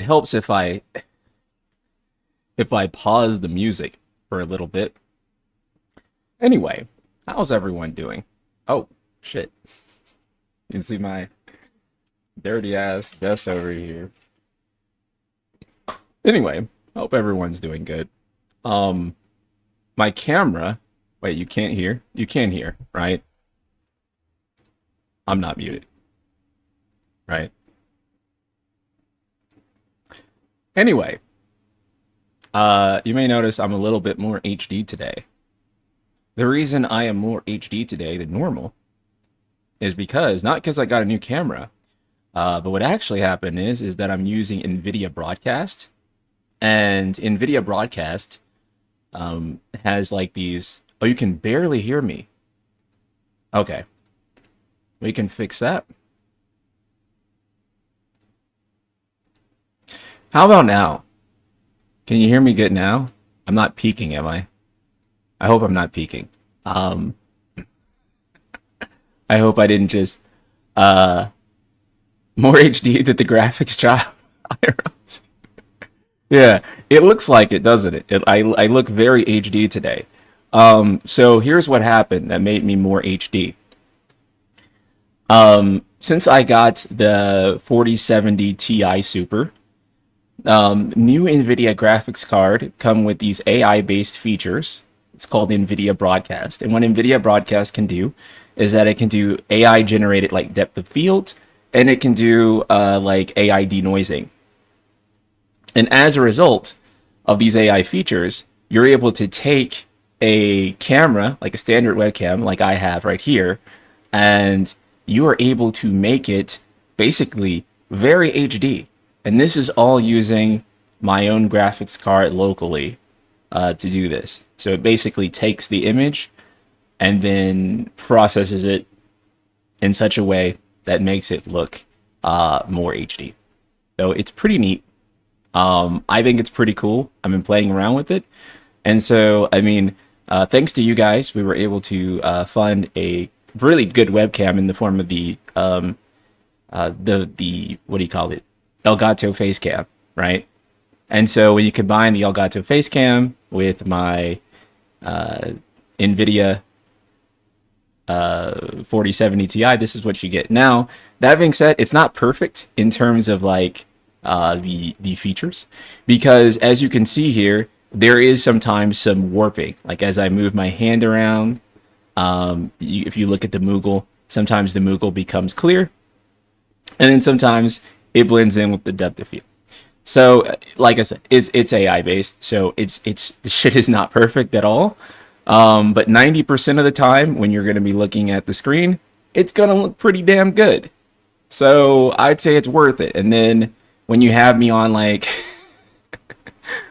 helps if I pause the music for a little bit. Anyway, how's everyone doing? Oh, shit. You can see my dirty ass desk over here. Anyway, hope everyone's doing good. My camera, wait, you can't hear? You can hear, right? I'm not muted, right? Anyway, you may notice I'm a little bit more HD today. The reason I am more HD today than normal is not because I got a new camera, but what actually happened is that I'm using NVIDIA Broadcast, and NVIDIA Broadcast has like these. Oh, you can barely hear me. Okay, we can fix that. How about now? Can you hear me good now? I'm not peaking, am I? I hope I'm not peaking. I hope I didn't just more HD that the graphics drop. Yeah, it looks like it, doesn't it? I look very HD today. So here's what happened that made me more HD. Since I got the 4070 Ti Super, new NVIDIA graphics card come with these AI-based features. It's called NVIDIA Broadcast. And what NVIDIA Broadcast can do is that it can do AI-generated like depth of field, and it can do like AI denoising. And as a result of these AI features, you're able to take a camera, like a standard webcam, like I have right here, and you are able to make it basically very HD. And this is all using my own graphics card locally to do this. So it basically takes the image and then processes it in such a way that makes it look more HD. So it's pretty neat. I think it's pretty cool. I've been playing around with it. And so, I mean, thanks to you guys, we were able to fund a really good webcam in the form of the what do you call it? Elgato face cam, right? And so when you combine the Elgato face cam with my NVIDIA 4070 Ti, this is what you get. Now, that being said, it's not perfect in terms of like the features, because as you can see here, there is sometimes some warping. Like as I move my hand around, if you look at the Moogle, sometimes the Moogle becomes clear, and then sometimes it blends in with the depth of field. So, like I said, it's AI based, so it's the shit is not perfect at all. But 90% of the time, when you're going to be looking at the screen, it's going to look pretty damn good. So I'd say it's worth it. And then when you have me on like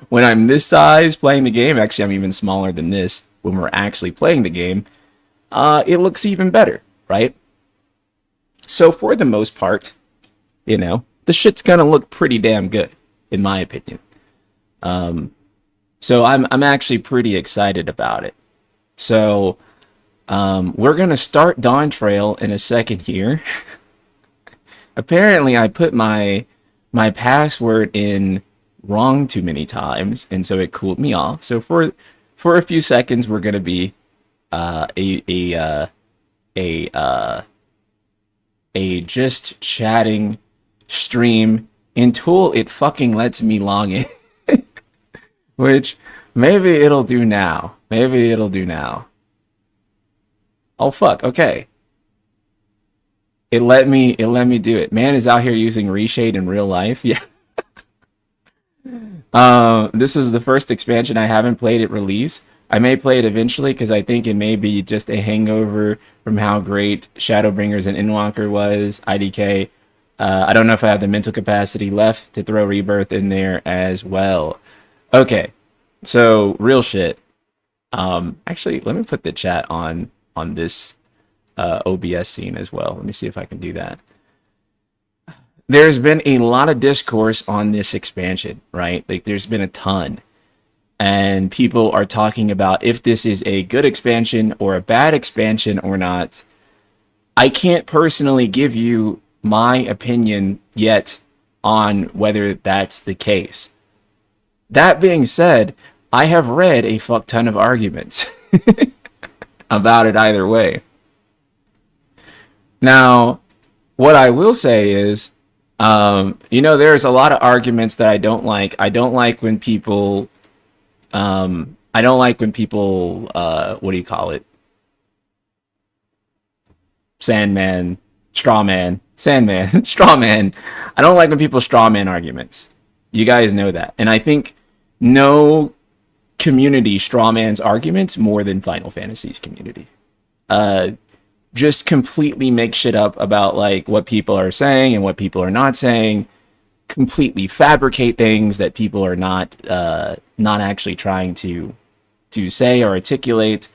when I'm this size playing the game, actually I'm even smaller than this when we're actually playing the game, it looks even better, right? So for the most part, you know, the shit's gonna look pretty damn good, in my opinion. So I'm actually pretty excited about it. So we're gonna start Dawntrail in a second here. Apparently, I put my password in wrong too many times, and so it cooled me off. So for a few seconds, we're gonna be a just chatting stream until it fucking lets me log in. Which maybe it'll do now. Maybe it'll do now. Oh fuck, okay. It let me do it. Man is out here using reshade in real life. Yeah. This is the first expansion I haven't played at release. I may play it eventually because I think it may be just a hangover from how great Shadowbringers and Endwalker was. IDK. I don't know if I have the mental capacity left to throw Rebirth in there as well. Okay, so real shit. Actually, let me put the chat on this OBS scene as well. Let me see if I can do that. There's been a lot of discourse on this expansion, right? Like, there's been a ton. And people are talking about if this is a good expansion or a bad expansion or not. I can't personally give you my opinion yet on whether that's the case. That being said, I have read a fuck ton of arguments about it either way. Now, what I will say is, there's a lot of arguments that I don't like. I don't like when people, what do you call it? Sandman, strawman, Sandman, strawman. I don't like when people strawman arguments. You guys know that. And I think no community strawmans arguments more than Final Fantasy's community. Just completely make shit up about like what people are saying and what people are not saying. Completely fabricate things that people are not actually trying to say or articulate.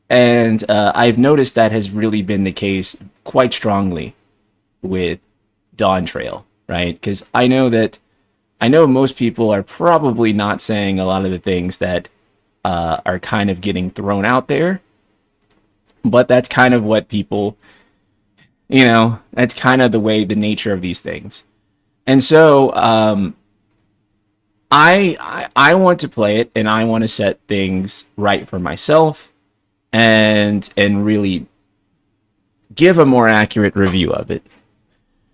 And I've noticed that has really been the case quite strongly with Dawntrail, right? Because I know most people are probably not saying a lot of the things that are kind of getting thrown out there. But that's kind of what people, that's kind of the nature of these things. And so I want to play it, and I want to set things right for myself and really give a more accurate review of it.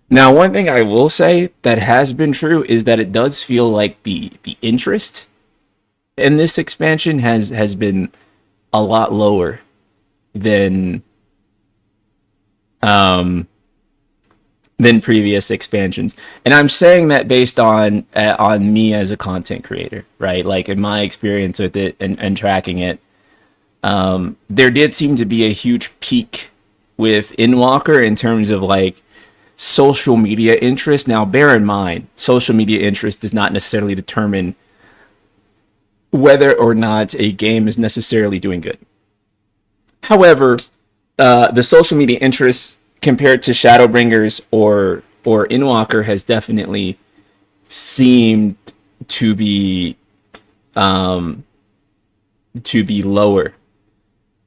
Now, one thing I will say that has been true is that it does feel like the interest in this expansion has been a lot lower than previous expansions. And I'm saying that based on me as a content creator, right? Like in my experience with it and tracking it, there did seem to be a huge peak with Inwalker in terms of like social media interest. Now, bear in mind, social media interest does not necessarily determine whether or not a game is necessarily doing good. However, the social media interest compared to Shadowbringers or Inwalker has definitely seemed to be lower.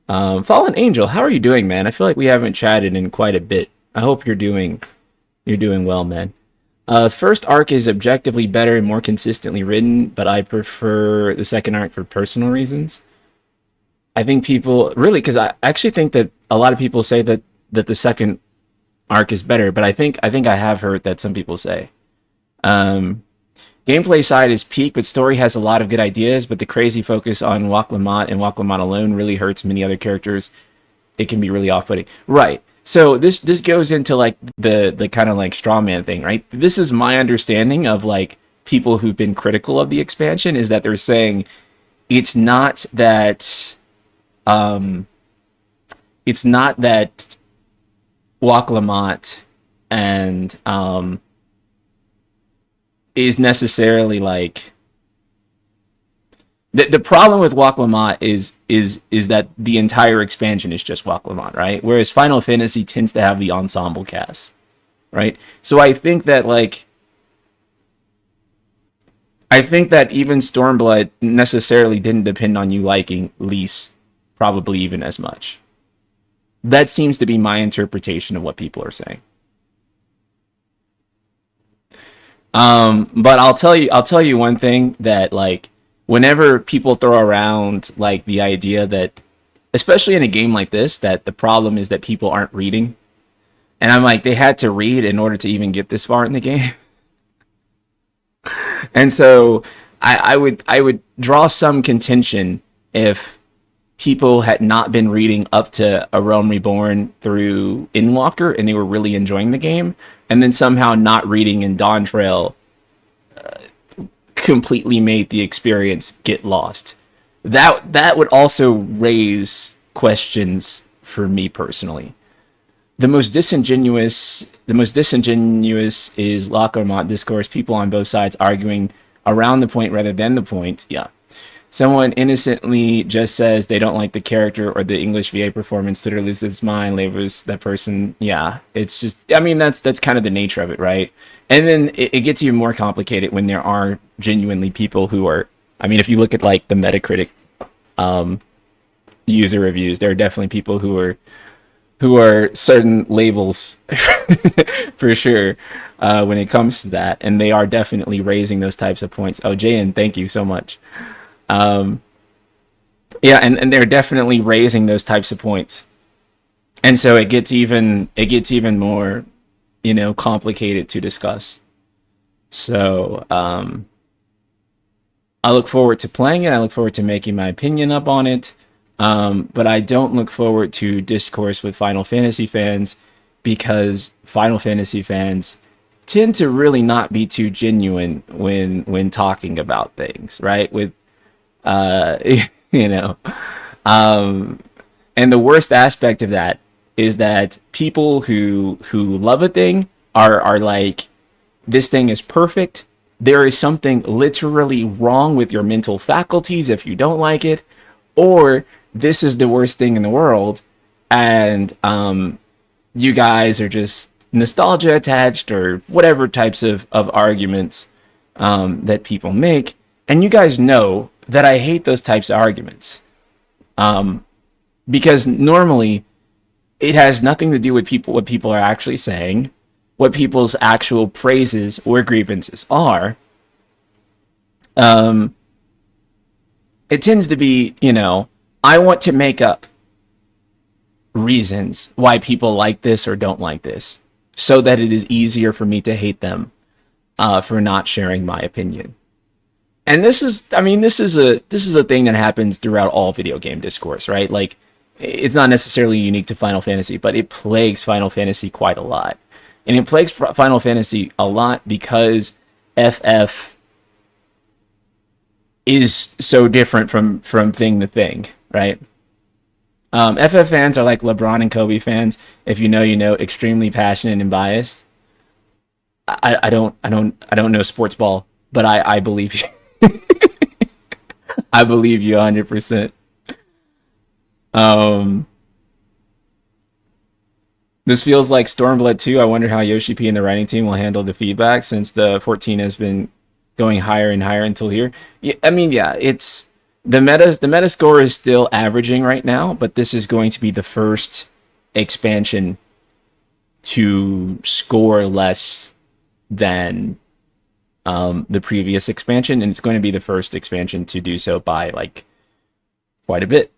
Fallen Angel, how are you doing, man? I feel like we haven't chatted in quite a bit. I hope you're doing well, man. First arc is objectively better and more consistently written, but I prefer the second arc for personal reasons. I think people really, because I actually think that a lot of people say that the second arc is better, but I think I have heard that some people say. Gameplay side is peak, but story has a lot of good ideas, but the crazy focus on Wak Lamont and Wak Lamont alone really hurts many other characters. It can be really off-putting. Right. So this goes into like the kind of like straw man thing, right? This is my understanding of like people who've been critical of the expansion, is that they're saying it's not that Wak Lamont and is necessarily like the problem with Wak Lamont is that the entire expansion is just Wak Lamont, right? Whereas Final Fantasy tends to have the ensemble cast, right? So I think that even Stormblood necessarily didn't depend on you liking Lise probably even as much. That seems to be my interpretation of what people are saying. But I'll tell you one thing, that like whenever people throw around like the idea that, especially in a game like this, that the problem is that people aren't reading, and I'm like, they had to read in order to even get this far in the game. And so I would draw some contention if people had not been reading up to A Realm Reborn through Inwalker and they were really enjoying the game, and then somehow not reading in Dawntrail completely made the experience get lost. That would also raise questions for me personally. The most disingenuous is Lacomont discourse, people on both sides arguing around the point rather than the point. Yeah. Someone innocently just says they don't like the character or the English VA performance, literally loses its mind, labels that person. Yeah, it's just, I mean, that's kind of the nature of it, right? And then it gets even more complicated when there are genuinely people who are, I mean, if you look at like the Metacritic user reviews, there are definitely people who are who are certain labels for sure when it comes to that, and they are definitely raising those types of points. Oh, Jayan, thank you so much. Yeah, and they're definitely raising those types of points, and so it gets even more, complicated to discuss. So I look forward to playing it. I look forward to making my opinion up on it. But I don't look forward to discourse with Final Fantasy fans because Final Fantasy fans tend to really not be too genuine when talking about things, right? With uh, you know, um, and the worst aspect of that is that people who love a thing are like, this thing is perfect. There is something literally wrong with your mental faculties if you don't like it, or this is the worst thing in the world, and you guys are just nostalgia attached or whatever types of arguments that people make. And you guys know that I hate those types of arguments because normally it has nothing to do with people, what people are actually saying, what people's actual praises or grievances are. It tends to be, I want to make up reasons why people like this or don't like this, so that it is easier for me to hate them for not sharing my opinion. And this is a thing that happens throughout all video game discourse, right? Like, it's not necessarily unique to Final Fantasy, but it plagues Final Fantasy quite a lot. And it plagues Final Fantasy a lot because FF is so different from thing to thing, right? FF fans are like LeBron and Kobe fans. If you know, you know, extremely passionate and biased. I don't know sports ball, but I believe you. I believe you 100%. Um, this feels like Stormblood 2. I wonder how Yoshi P and the writing team will handle the feedback since the 14 has been going higher and higher until here. Yeah, I mean, yeah, it's the meta score is still averaging right now, but this is going to be the first expansion to score less than the previous expansion, and it's going to be the first expansion to do so by like quite a bit.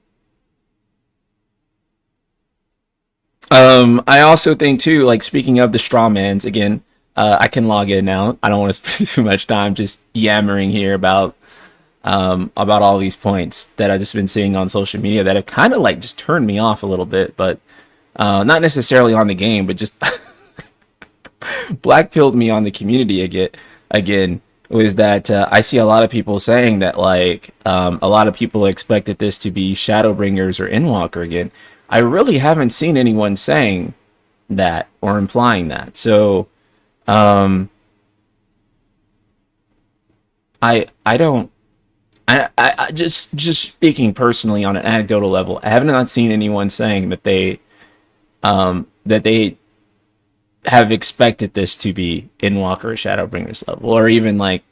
I also think too, like speaking of the strawmans, again, I can log in now. I don't want to spend too much time just yammering here about all these points that I've just been seeing on social media that have kind of like just turned me off a little bit, but not necessarily on the game, but just blackpilled me on the community again. Was that I see a lot of people saying that like a lot of people expected this to be Shadowbringers or Endwalker again. I really haven't seen anyone saying that or implying that. So I don't I just speaking personally on an anecdotal level, I have not seen anyone saying that they have expected this to be Endwalker or Shadowbringers level, or even like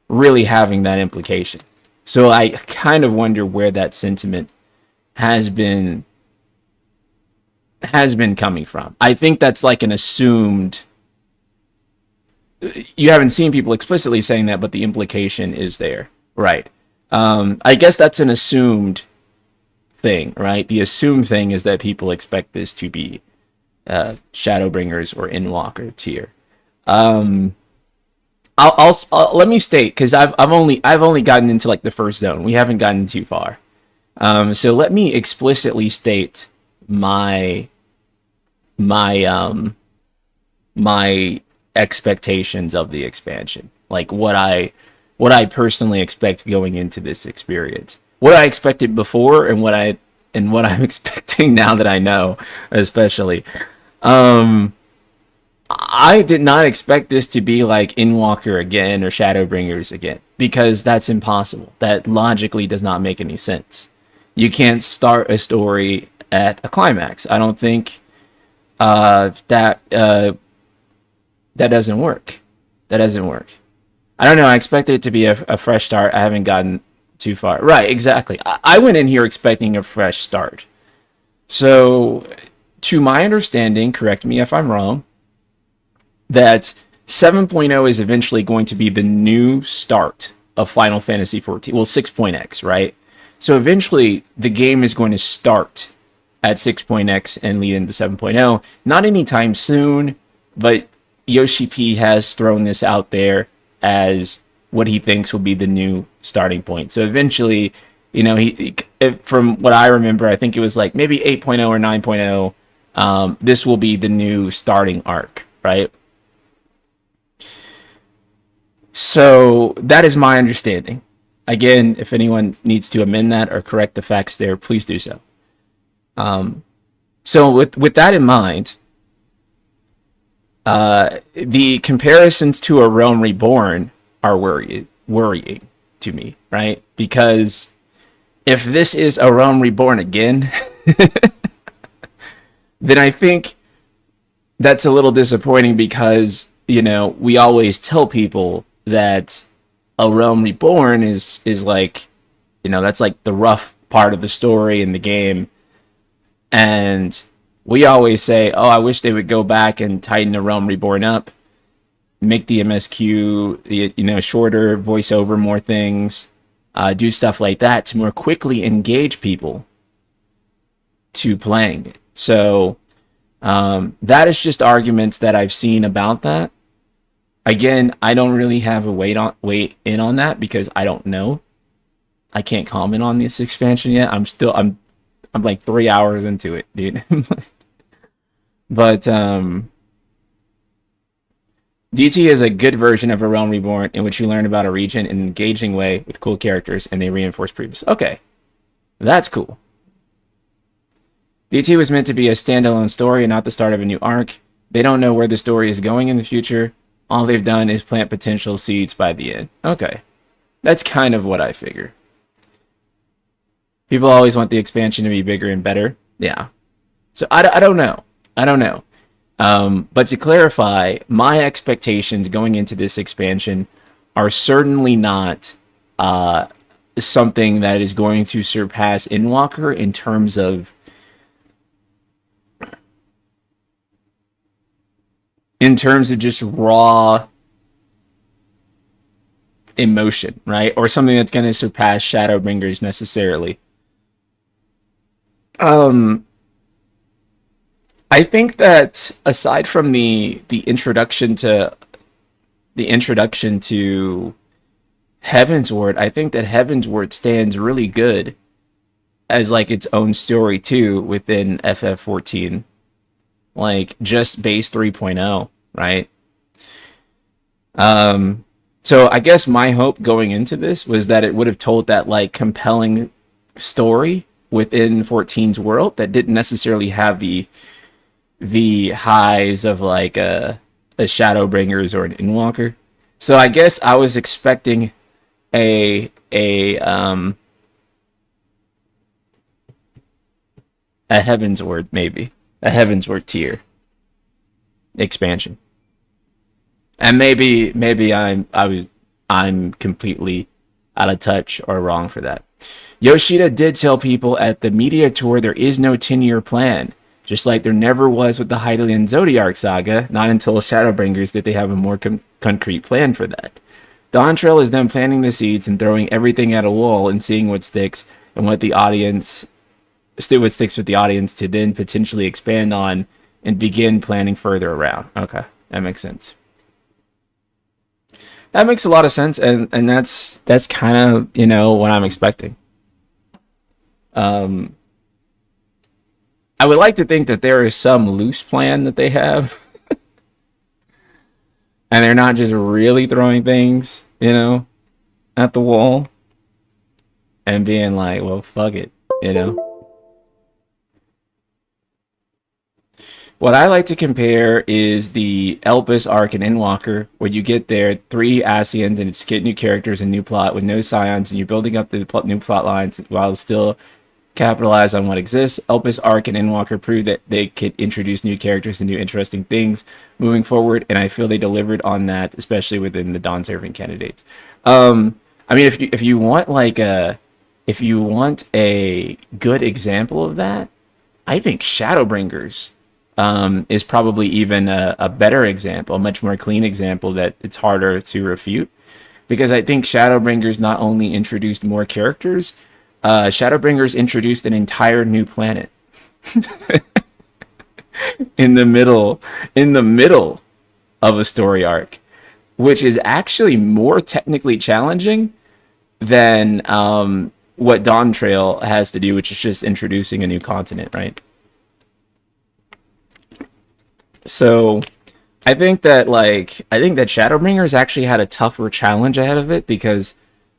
really having that implication. So I kind of wonder where that sentiment has been coming from. I think that's like an assumed. You haven't seen people explicitly saying that, but the implication is there, right? I guess that's an assumed thing, right? The assumed thing is that people expect this to be Shadowbringers or Endwalker tier. I'll let me state, because I've only gotten into like the first zone. We haven't gotten too far. So let me explicitly state my my expectations of the expansion, like what I personally expect going into this experience, what I expected before, and what I'm expecting now that I know, especially. I did not expect this to be like Endwalker again or Shadowbringers again, because that's impossible. That logically does not make any sense. You can't start a story at a climax. I don't think that doesn't work. That doesn't work. I don't know. I expected it to be a fresh start. I haven't gotten too far. Right, exactly. I went in here expecting a fresh start. So to my understanding, correct me if I'm wrong, that 7.0 is eventually going to be the new start of Final Fantasy XIV. Well, 6.x, right? So eventually the game is going to start at 6.x and lead into 7.0. Not anytime soon, but Yoshi P has thrown this out there as what he thinks will be the new starting point. So eventually, you know, from what I remember, I think it was like maybe 8.0 or 9.0. This will be the new starting arc, right? So that is my understanding. Again, if anyone needs to amend that or correct the facts there, please do so. So with that in mind, the comparisons to A Realm Reborn are worrying to me, right? Because if this is A Realm Reborn again, then I think that's a little disappointing because, you know, we always tell people that A Realm Reborn is like, you know, that's like the rough part of the story in the game. And we always say, oh, I wish they would go back and tighten A Realm Reborn up, make the MSQ, you know, shorter, voice over more things, do stuff like that to more quickly engage people to playing it. So that is just arguments that I've seen about that. Again, I don't really have a weight in on that because I don't know. I can't comment on this expansion yet. I'm like 3 hours into it, dude. But DT is a good version of A Realm Reborn in which you learn about a region in an engaging way with cool characters and they reinforce previous. Okay, that's cool. DT was meant to be a standalone story and not the start of a new arc. They don't know where the story is going in the future. All they've done is plant potential seeds by the end. Okay, that's kind of what I figure. People always want the expansion to be bigger and better. Yeah. So I don't know. I don't know. But to clarify, my expectations going into this expansion are certainly not something that is going to surpass Endwalker in terms of just raw emotion, right? Or something that's going to surpass Shadowbringers necessarily. I think that aside from the introduction to Heavensward, I think that Heavensward stands really good as like its own story too within FF14. Like just base 3.0, right? So I guess my hope going into this was that it would have told that like compelling story within 14's world that didn't necessarily have the highs of like a Shadowbringers or an Endwalker. So I guess I was expecting a Heavensward, maybe a Heavensward tier expansion, and maybe I'm completely out of touch or wrong for that. Yoshida did tell people at the media tour there is no 10-year plan, just like there never was with the Hylian Zodiac saga. Not until Shadowbringers did they have a more concrete plan for that. Dawntrail is them planting the seeds and throwing everything at a wall and seeing what sticks and what sticks with the audience to then potentially expand on and begin planning further around. Okay, that makes sense. That makes a lot of sense, and that's kind of, you know, what I'm expecting. I would like to think that there is some loose plan that they have. And they're not just really throwing things, you know, at the wall. And being like, well, fuck it, you know. What I like to compare is the Elpis arc in Endwalker, where you get there 3 Asians and it's get new characters and new plot with no Scions, and you're building up the new plot lines while still capitalize on what exists. Elpis arc and Endwalker proved that they could introduce new characters and new interesting things moving forward, and I feel they delivered on that, especially within the Dawn Serving candidates. I mean, if you want a good example of that, I think Shadowbringers is probably even a better example, a much more clean example that it's harder to refute. Because I think Shadowbringers not only introduced more characters, Shadowbringers introduced an entire new planet in the middle of a story arc, which is actually more technically challenging than what Dawntrail has to do, which is just introducing a new continent, right? So I think that Shadowbringers actually had a tougher challenge ahead of it because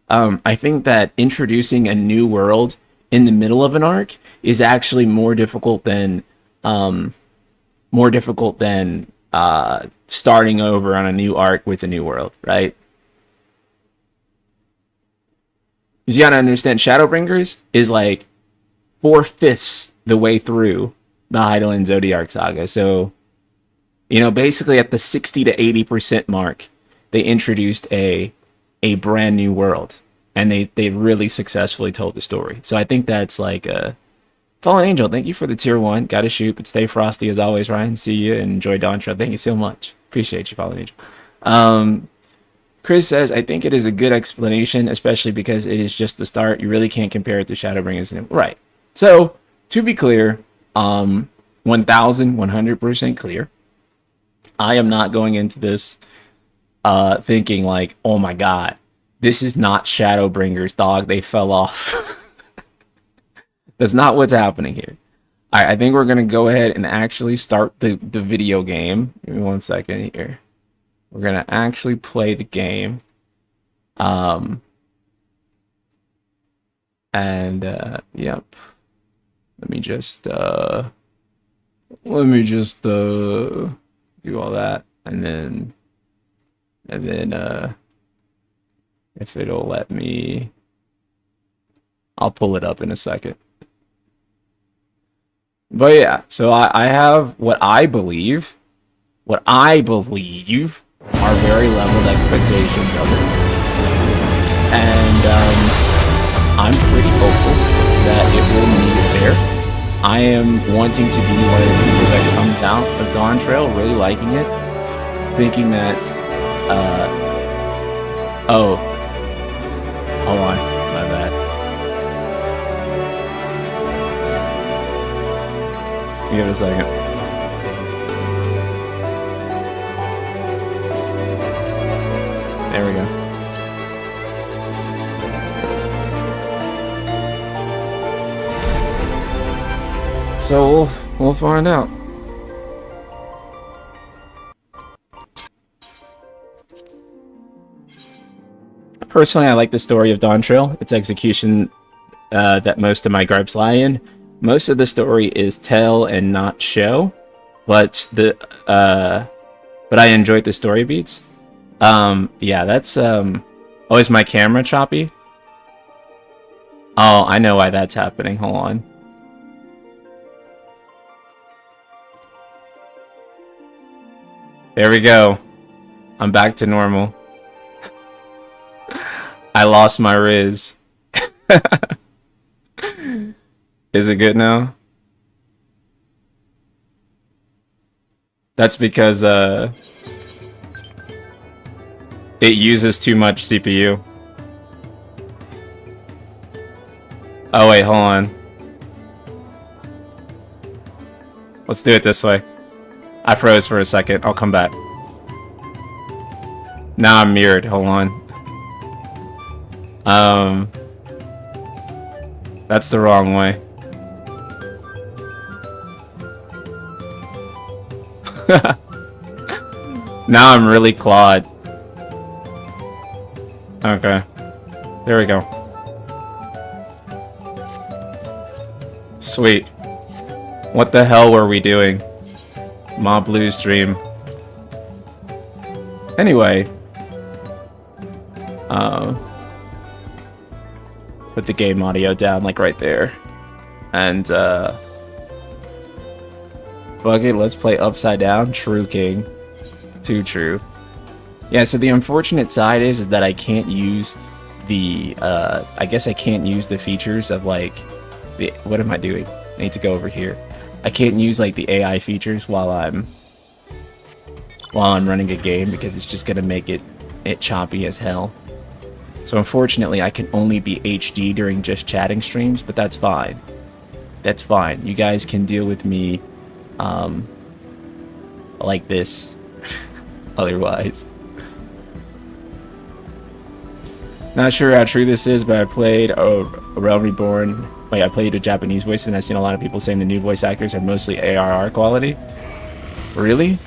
I think that introducing a new world in the middle of an arc is actually more difficult than starting over on a new arc with a new world, right? You gotta understand, Shadowbringers is like 4/5 the way through the Heidelin Zodiac Saga. So, basically at the 60 to 80% mark, they introduced a brand new world, and they really successfully told the story. So I think that's like a Fallen Angel. Thank you for the tier 1. Gotta shoot, but stay frosty as always, Ryan. See you and enjoy Dawntrail. Thank you so much. Appreciate you, Fallen Angel. Chris says, I think it is a good explanation, especially because it is just the start. You really can't compare it to Shadowbringers. Right. So, to be clear, 1,100% clear. I am not going into this thinking like, oh my god, this is not Shadowbringers, dog. They fell off. That's not what's happening here. All right, I think we're going to go ahead and actually start the video game. Give me 1 second here. We're going to actually play the game. Yep. Let me just do all that, and then if it'll let me, I'll pull it up in a second. But yeah, so I have what I believe are very leveled expectations of it, and I'm pretty hopeful that it will meet it there. I am wanting to be one of the people that comes out of Dawntrail, really liking it, thinking that, oh, hold on, my bad. Give it a second. There we go. So we'll find out. Personally, I like the story of Dawntrail. Its execution that most of my gripes lie in. Most of the story is tell and not show, but I enjoyed the story beats. Yeah, that's oh, is my camera choppy? Oh, I know why that's happening. Hold on. There we go. I'm back to normal. I lost my Riz. Is it good now? That's because it uses too much CPU. Oh wait, hold on. Let's do it this way. I froze for a second. I'll come back. Now I'm mirrored. Hold on. That's the wrong way. Now I'm really clawed. Okay. There we go. Sweet. What the hell were we doing? Mob Blue stream. Anyway. Put the game audio down, like right there. And, fuck it, let's play Upside Down. True King. Too true. Yeah, so the unfortunate side is that I can't use the, I guess I can't use the features of, like, what am I doing? I need to go over here. I can't use like the AI features while I'm running a game because it's just gonna make it choppy as hell. So unfortunately, I can only be HD during just chatting streams, but that's fine. That's fine. You guys can deal with me like this otherwise. Not sure how true this is, but I played A Realm Reborn. Wait, I played a Japanese voice, and I've seen a lot of people saying the new voice actors are mostly ARR quality. Really?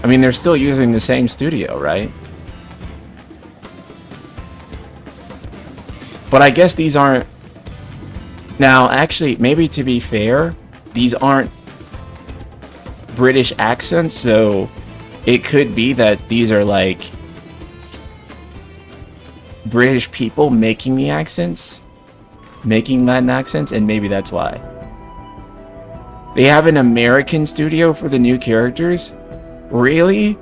I mean, they're still using the same studio, right? But I guess these aren't... Now, actually, maybe to be fair, these aren't British accents, so it could be that these are like British people making the accents, making Latin accents, and maybe that's why. They have an American studio for the new characters? Really?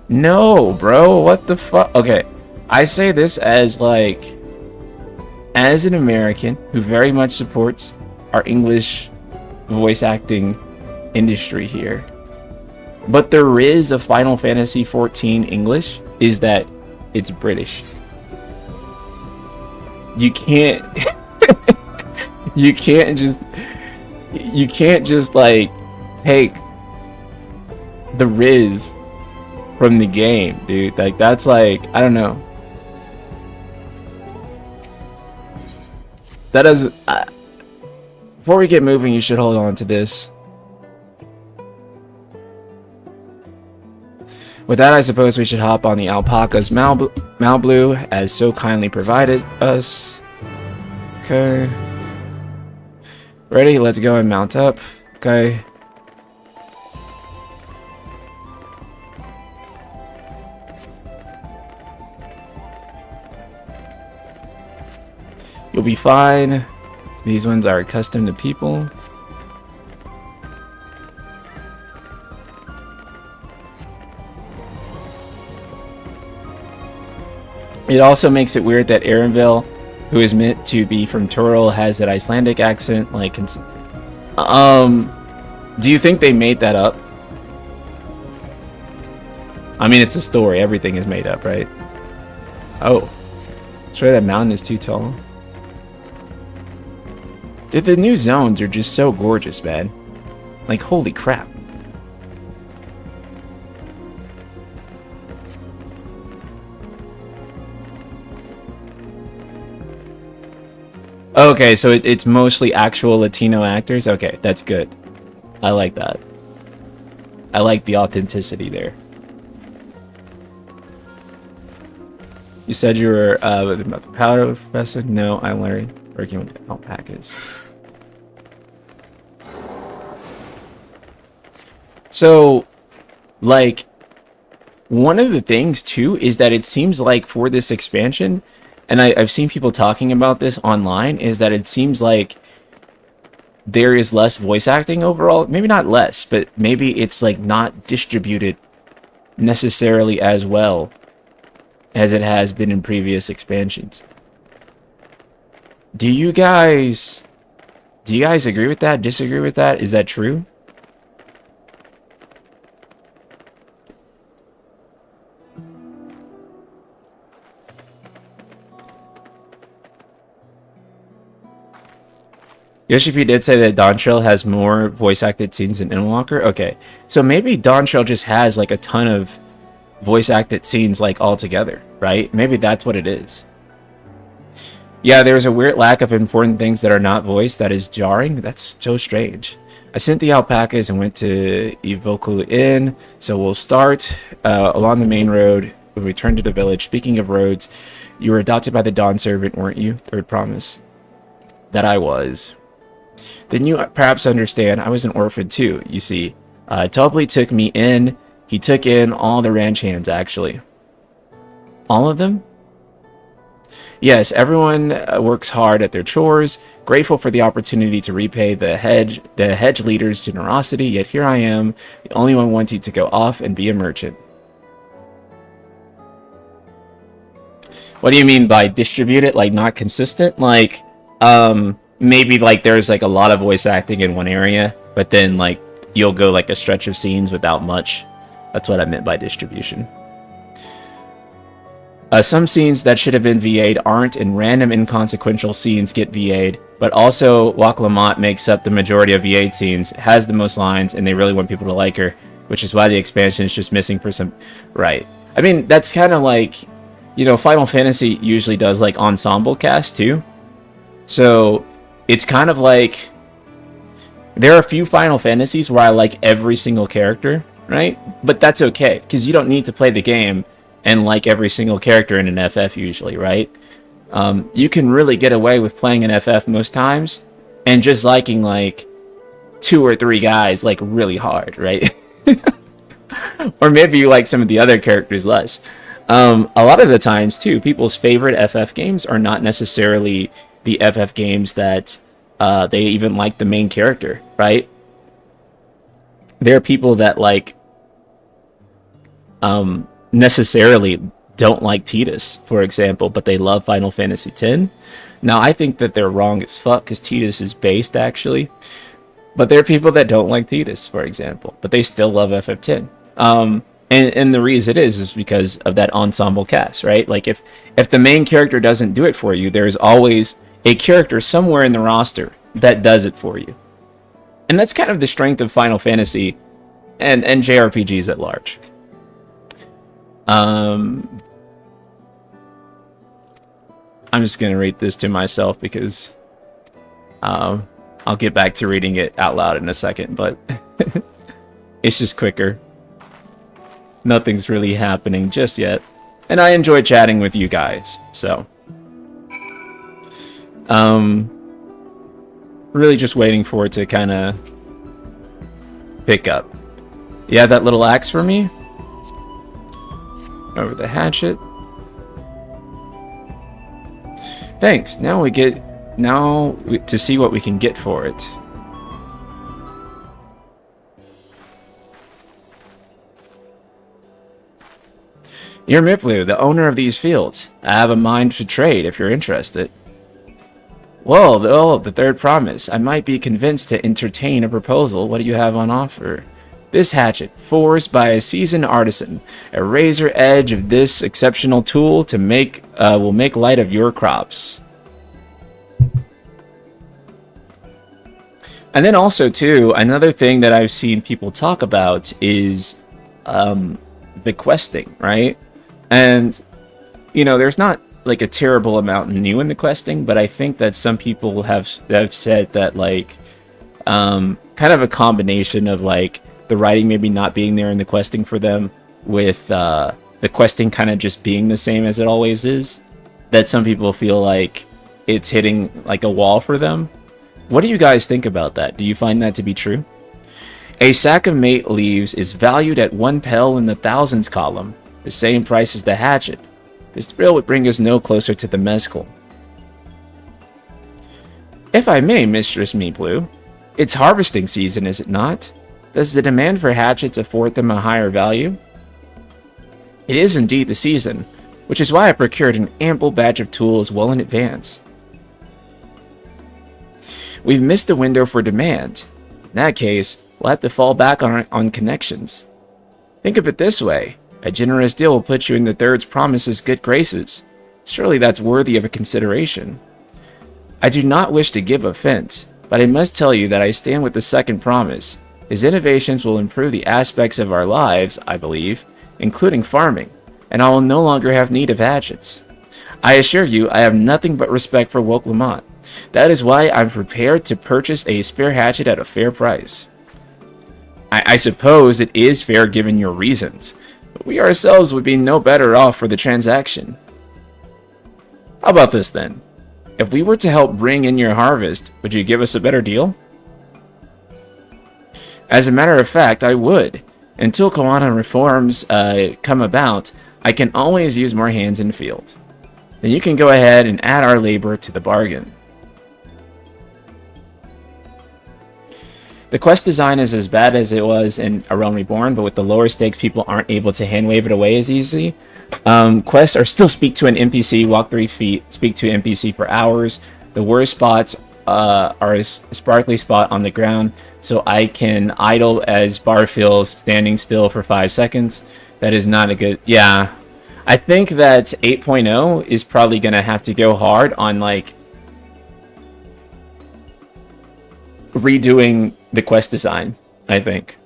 No, bro, what the fuck? Okay, I say this as like, as an American who very much supports our English voice acting industry here. But there is a Final Fantasy XIV English, is that it's British. You can't you can't just like take the Riz from the game, dude. Like that's like, I don't know. That doesn't before we get moving, you should hold on to this. With that, I suppose we should hop on the alpaca's Malblue, as so kindly provided us. Okay. Ready? Let's go and mount up. Okay. You'll be fine. These ones are accustomed to people. It also makes it weird that Arenville, who is meant to be from Turl, has that Icelandic accent. Like, do you think they made that up? I mean, it's a story. Everything is made up, right? Oh, sure, that mountain is too tall. Dude, the new zones are just so gorgeous, man. Like, holy crap. Okay, so it's mostly actual Latino actors? Okay, that's good. I like that. I like the authenticity there. You said you were about the powder professor? No, I'm learning working with the alpacas. So, like, one of the things too is that it seems like for this expansion, and I've seen people talking about this online, is that it seems like there is less voice acting overall. Maybe not less, but maybe it's like not distributed necessarily as well as it has been in previous expansions. Do you guys agree with that? Disagree with that? Is that true? Yoshi P did say that Dawntrail has more voice acted scenes than Endwalker. Okay, so maybe Dawntrail just has like a ton of voice acted scenes like all together, right? Maybe that's what it is. Yeah, there's a weird lack of important things that are not voiced that is jarring. That's so strange. I sent the alpacas and went to Evoku Inn, so we'll start along the main road. We'll return to the village. Speaking of roads, you were adopted by the Dawn Servant, weren't you? Third promise. That I was. Then you perhaps understand I was an orphan too, you see. Tubley took me in. He took in all the ranch hands, actually. All of them? Yes, everyone works hard at their chores, grateful for the opportunity to repay the hedge leader's generosity, yet here I am, the only one wanting to go off and be a merchant. What do you mean by distributed? Like not consistent? Like, maybe like there's like a lot of voice acting in one area but then like you'll go like a stretch of scenes without much. That's what I meant by distribution. Some scenes that should have been VA'd aren't, and random inconsequential scenes get VA'd, but also Wak Lamont makes up the majority of VA'd scenes, has the most lines, and they really want people to like her, which is why the expansion is just missing for some... Right. I mean, that's kind of like, you know, Final Fantasy usually does like ensemble cast too. So it's kind of like, there are a few Final Fantasies where I like every single character, right? But that's okay, because you don't need to play the game and like every single character in an FF usually, right? You can really get away with playing an FF most times and just liking like 2 or 3 guys like really hard, right? Or maybe you like some of the other characters less. A lot of the times too, people's favorite FF games are not necessarily the FF games that they even like the main character, right? There are people that like necessarily don't like Tidus, for example, but they love Final Fantasy X. Now, I think that they're wrong as fuck, because Tidus is based, actually. But there are people that don't like Tidus, for example, but they still love FF10. And the reason is because of that ensemble cast, right? Like, if the main character doesn't do it for you, there's always a character somewhere in the roster that does it for you. And that's kind of the strength of Final Fantasy and JRPGs at large. I'm just gonna rate this to myself because I'll get back to reading it out loud in a second, but it's just quicker. Nothing's really happening just yet, and I enjoy chatting with you guys, so really just waiting for it to kind of pick up. You have that little axe for me? Over the hatchet. Thanks. Now we to see what we can get for it. You're Miplu, the owner of these fields. I have a mind to trade if you're interested. Well, the third promise. I might be convinced to entertain a proposal. What do you have on offer? This hatchet, forged by a seasoned artisan, a razor edge of this exceptional tool to will make light of your crops. And then also too, another thing that I've seen people talk about is the questing, right? And you know, there's not like a terrible amount new in the questing, but I think that some people have said that like kind of a combination of like the writing maybe not being there in the questing for them, with the questing kind of just being the same as it always is, that some people feel like it's hitting like a wall for them. What do you guys think about that? Do you find that to be true? A sack of mate leaves is valued at 1 pel in the thousands column, the same price as the hatchet. This thrill would bring us no closer to the mezcal. If I may, Mistress Meeplu, it's harvesting season, is it not? Does the demand for hatchets afford them a higher value? It is indeed the season, which is why I procured an ample batch of tools well in advance. We've missed the window for demand. In that case, we'll have to fall back on connections. Think of it this way. A generous deal will put you in the third's promise's good graces. Surely that's worthy of a consideration. I do not wish to give offense, but I must tell you that I stand with the second promise. His innovations will improve the aspects of our lives, I believe, including farming, and I will no longer have need of hatchets. I assure you, I have nothing but respect for Wak Lamont. That is why I'm prepared to purchase a spare hatchet at a fair price. I suppose it is fair given your reasons, but we ourselves would be no better off for the transaction. How about this then? If we were to help bring in your harvest, would you give us a better deal? As a matter of fact, I would. Until Koana reforms come about, I can always use more hands in the field. Then you can go ahead and add our labor to the bargain. The quest design is as bad as it was in A Realm Reborn, but with the lower stakes, people aren't able to hand wave it away as easily. Quests are still speak to an NPC, walk 3 feet, speak to an NPC for hours. The worst spots sparkly spot on the ground, so I can idle as bar fills, standing still for 5 seconds. That is not a good... Yeah. I think that 8.0 is probably going to have to go hard on, like, redoing the quest design, I think.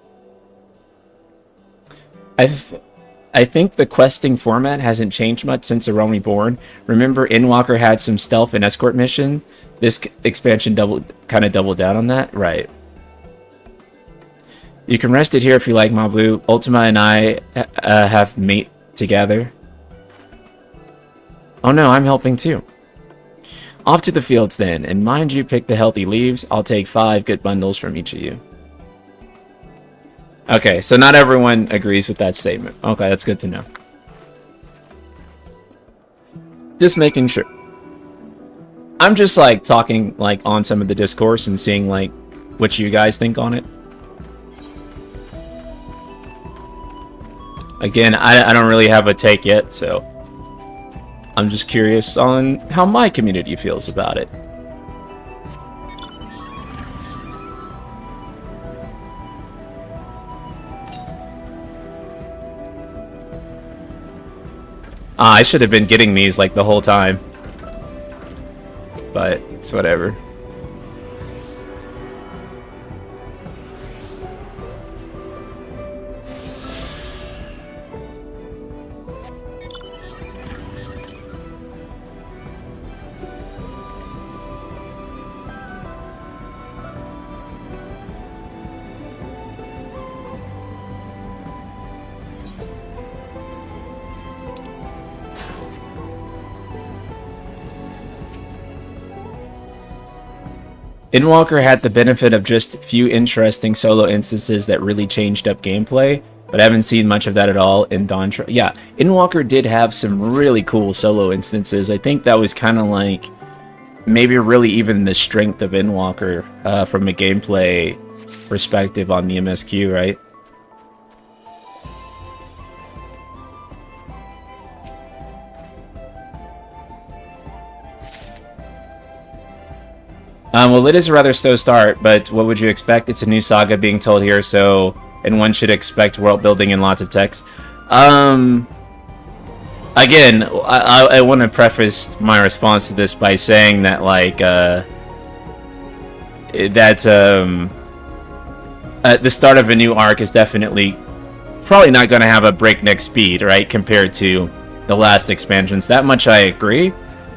I think the questing format hasn't changed much since A Realm Reborn. Remember, Endwalker had some stealth and escort mission? This expansion kind of doubled down on that? Right. You can rest it here if you like, Mablu. Ultima and I have mate together. Oh no, I'm helping too. Off to the fields then, and mind you pick the healthy leaves. I'll take 5 good bundles from each of you. Okay, so not everyone agrees with that statement. Okay, that's good to know. Just making sure. I'm just like talking like on some of the discourse and seeing like what you guys think on it. Again, I don't really have a take yet, so I'm just curious on how my community feels about it. I should have been getting these like the whole time. But it's whatever. Endwalker had the benefit of just a few interesting solo instances that really changed up gameplay, but I haven't seen much of that at all in Dawntrail. Yeah, Endwalker did have some really cool solo instances. I think that was kind of like maybe really even the strength of Endwalker from a gameplay perspective on the MSQ, right? Well, it is a rather slow start, but what would you expect? It's a new saga being told here, and one should expect world building and lots of text. Again, I want to preface my response to this by saying that, like, the start of a new arc is definitely probably not going to have a breakneck speed, right, compared to the last expansions. That much I agree,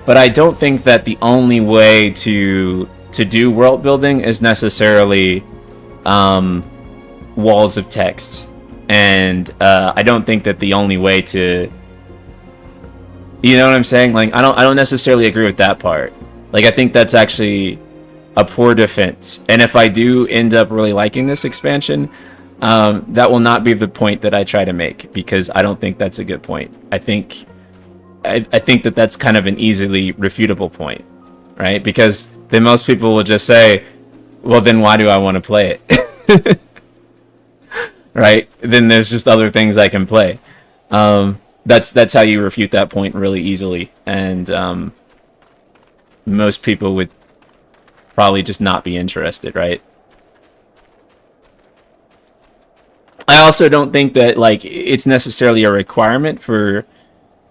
but I don't think that the only way to do world building is necessarily walls of text, and I don't think that the only way to, you know what I'm saying? Like, I don't necessarily agree with that part. Like, I think that's actually a poor defense. And if I do end up really liking this expansion, that will not be the point that I try to make, because I don't think that's a good point. I think that that's kind of an easily refutable point, right? Because then most people will just say, well, then why do I want to play it? Right? Then there's just other things I can play. That's how you refute that point really easily. And most people would probably just not be interested, right? I also don't think that, like, it's necessarily a requirement for...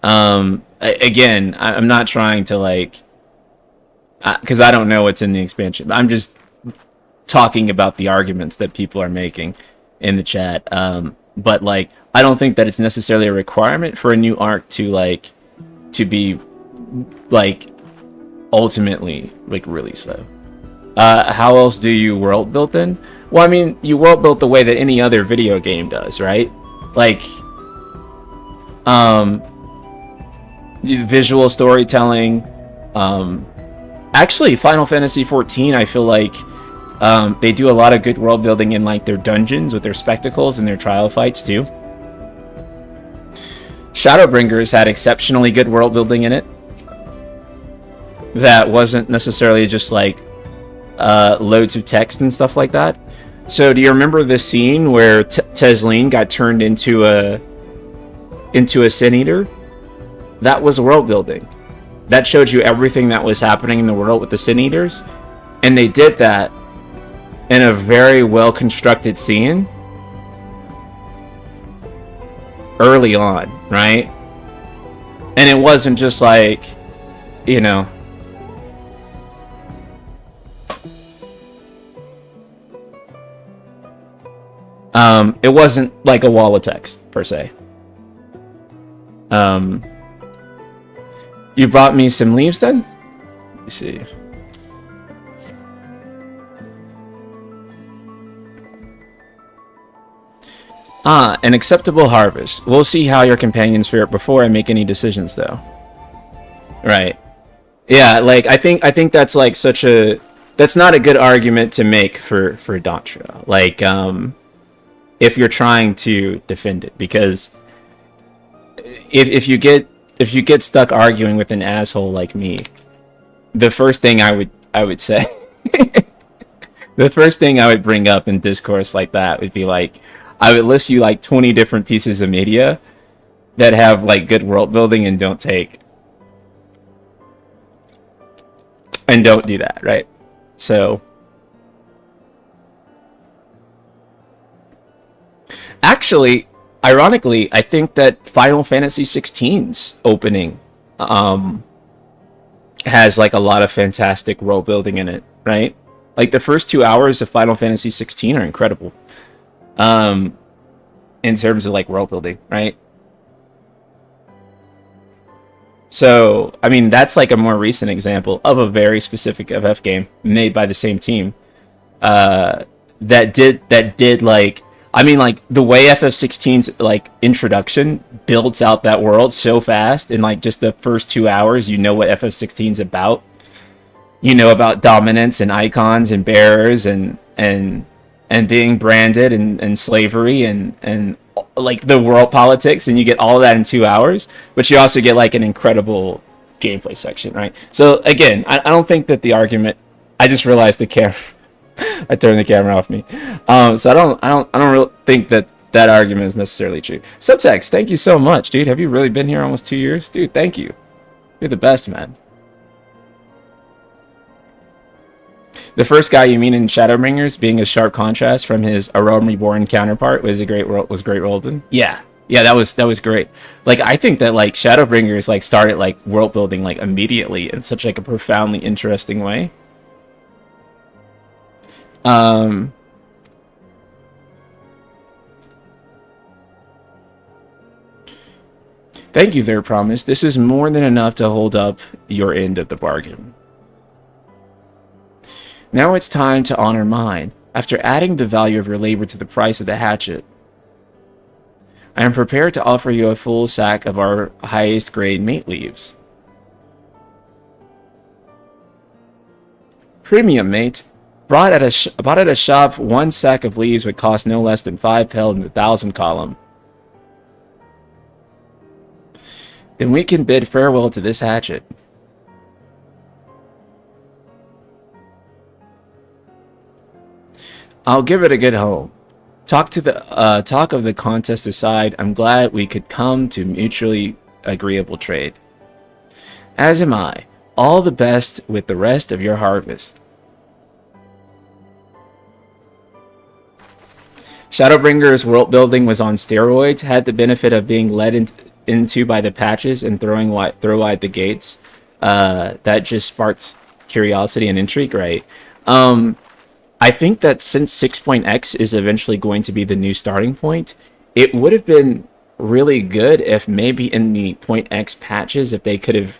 again, I'm not trying to, like... because I don't know what's in the expansion. I'm just talking about the arguments that people are making in the chat. But, like, I don't think that it's necessarily a requirement for a new arc to be, like, ultimately, like, really slow. How else do you world build then? Well, I mean, you world build the way that any other video game does, right? Like, visual storytelling, actually, Final Fantasy XIV, I feel like they do a lot of good world building in, like, their dungeons with their spectacles and their trial fights too. Shadowbringers had exceptionally good world building in it. That wasn't necessarily just like loads of text and stuff like that. So, do you remember the scene where Tesleen got turned into a Sin Eater? That was world building. That showed you everything that was happening in the world with the Sin Eaters. And they did that in a very well constructed scene early on, right? And it wasn't just like, you know, it wasn't like a wall of text per se. You brought me some leaves then? Let me see. An acceptable harvest. We'll see how your companions fare before I make any decisions, though. Right. Yeah, like I think that's like that's not a good argument to make for Dawntrail. Like, if you're trying to defend it, because if you get stuck arguing with an asshole like me, the first thing I would say, the first thing I would bring up in discourse like that would be like, I would list you like 20 different pieces of media that have like good world building and don't do that, right? So actually, ironically, I think that Final Fantasy XVI's opening has like a lot of fantastic world building in it, right? Like the first 2 hours of Final Fantasy XVI are incredible. In terms of like world building, right? So, I mean, that's like a more recent example of a very specific FF game made by the same team. That did like, I mean, like the way FF16's like introduction builds out that world so fast in like just the first 2 hours, you know what FF16's about. You know about dominance and icons and bearers and being branded and slavery and like the world politics, and you get all of that in 2 hours, but you also get like an incredible gameplay section, right? So again, I don't think that the argument, I just realized the camera I turned the camera off me. So I don't really think that argument is necessarily true. Subtext, thank you so much, dude. Have you really been here almost 2 years? Dude, thank you. You're the best, man. The first guy you mean in Shadowbringers being a sharp contrast from his A Realm Reborn counterpart was great world. Yeah, that was great. Like I think that like Shadowbringers like started like world building like immediately in such like a profoundly interesting way. Thank you there, Promise. This is more than enough to hold up your end of the bargain. Now it's time to honor mine. After adding the value of your labor to the price of the hatchet, I am prepared to offer you a full sack of our highest grade mate leaves. Premium, mate. Bought at a shop, one sack of leaves would cost no less than 5 pel in the 1,000 column. Then we can bid farewell to this hatchet. I'll give it a good home. Talk of the contest aside, I'm glad we could come to mutually agreeable trade. As am I. All the best with the rest of your harvest. Shadowbringer's world building was on steroids, had the benefit of being led into by the patches and throw wide the gates. That just sparked curiosity and intrigue, right? I think that since 6.x is eventually going to be the new starting point, it would have been really good if maybe in the .x patches, if they could have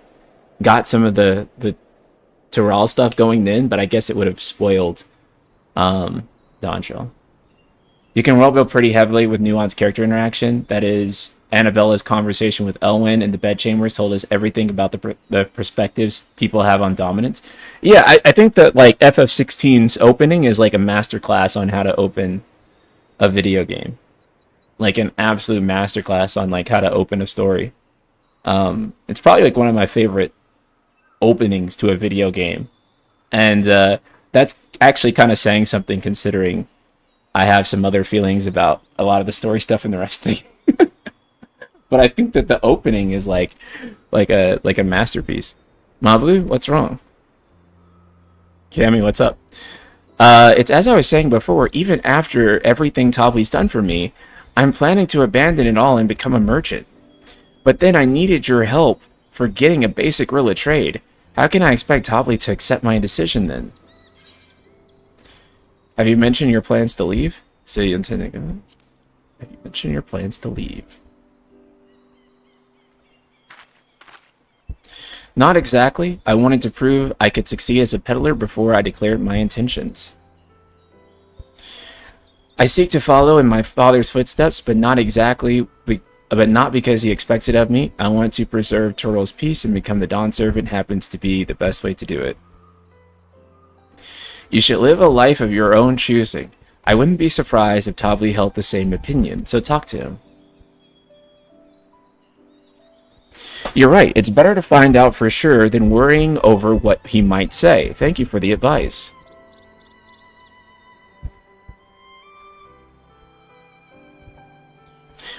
got some of the Terral stuff going then, but I guess it would have spoiled Dawntrail. You can world build pretty heavily with nuanced character interaction. That is, Annabella's conversation with Elwyn in the bedchambers told us everything about the perspectives people have on dominance. Yeah, I think that like FF16's opening is like a masterclass on how to open a video game. Like an absolute masterclass on like how to open a story. It's probably like one of my favorite openings to a video game. And that's actually kind of saying something, considering I have some other feelings about a lot of the story stuff in the rest of the game. But I think that the opening is like a masterpiece. Mablu, what's wrong? Cammy, what's up? It's as I was saying before, even after everything Tobley's done for me, I'm planning to abandon it all and become a merchant. But then I needed your help for getting a basic rule of trade. How can I expect Tobley to accept my decision then? Have you mentioned your plans to leave? So you intend to go? Have you mentioned your plans to leave? Not exactly. I wanted to prove I could succeed as a peddler before I declared my intentions. I seek to follow in my father's footsteps, but not because he expects it of me. I want to preserve Turtle's peace, and become the Dawn Servant happens to be the best way to do it. You should live a life of your own choosing. I wouldn't be surprised if Tobley held the same opinion, so talk to him. You're right, it's better to find out for sure than worrying over what he might say. Thank you for the advice.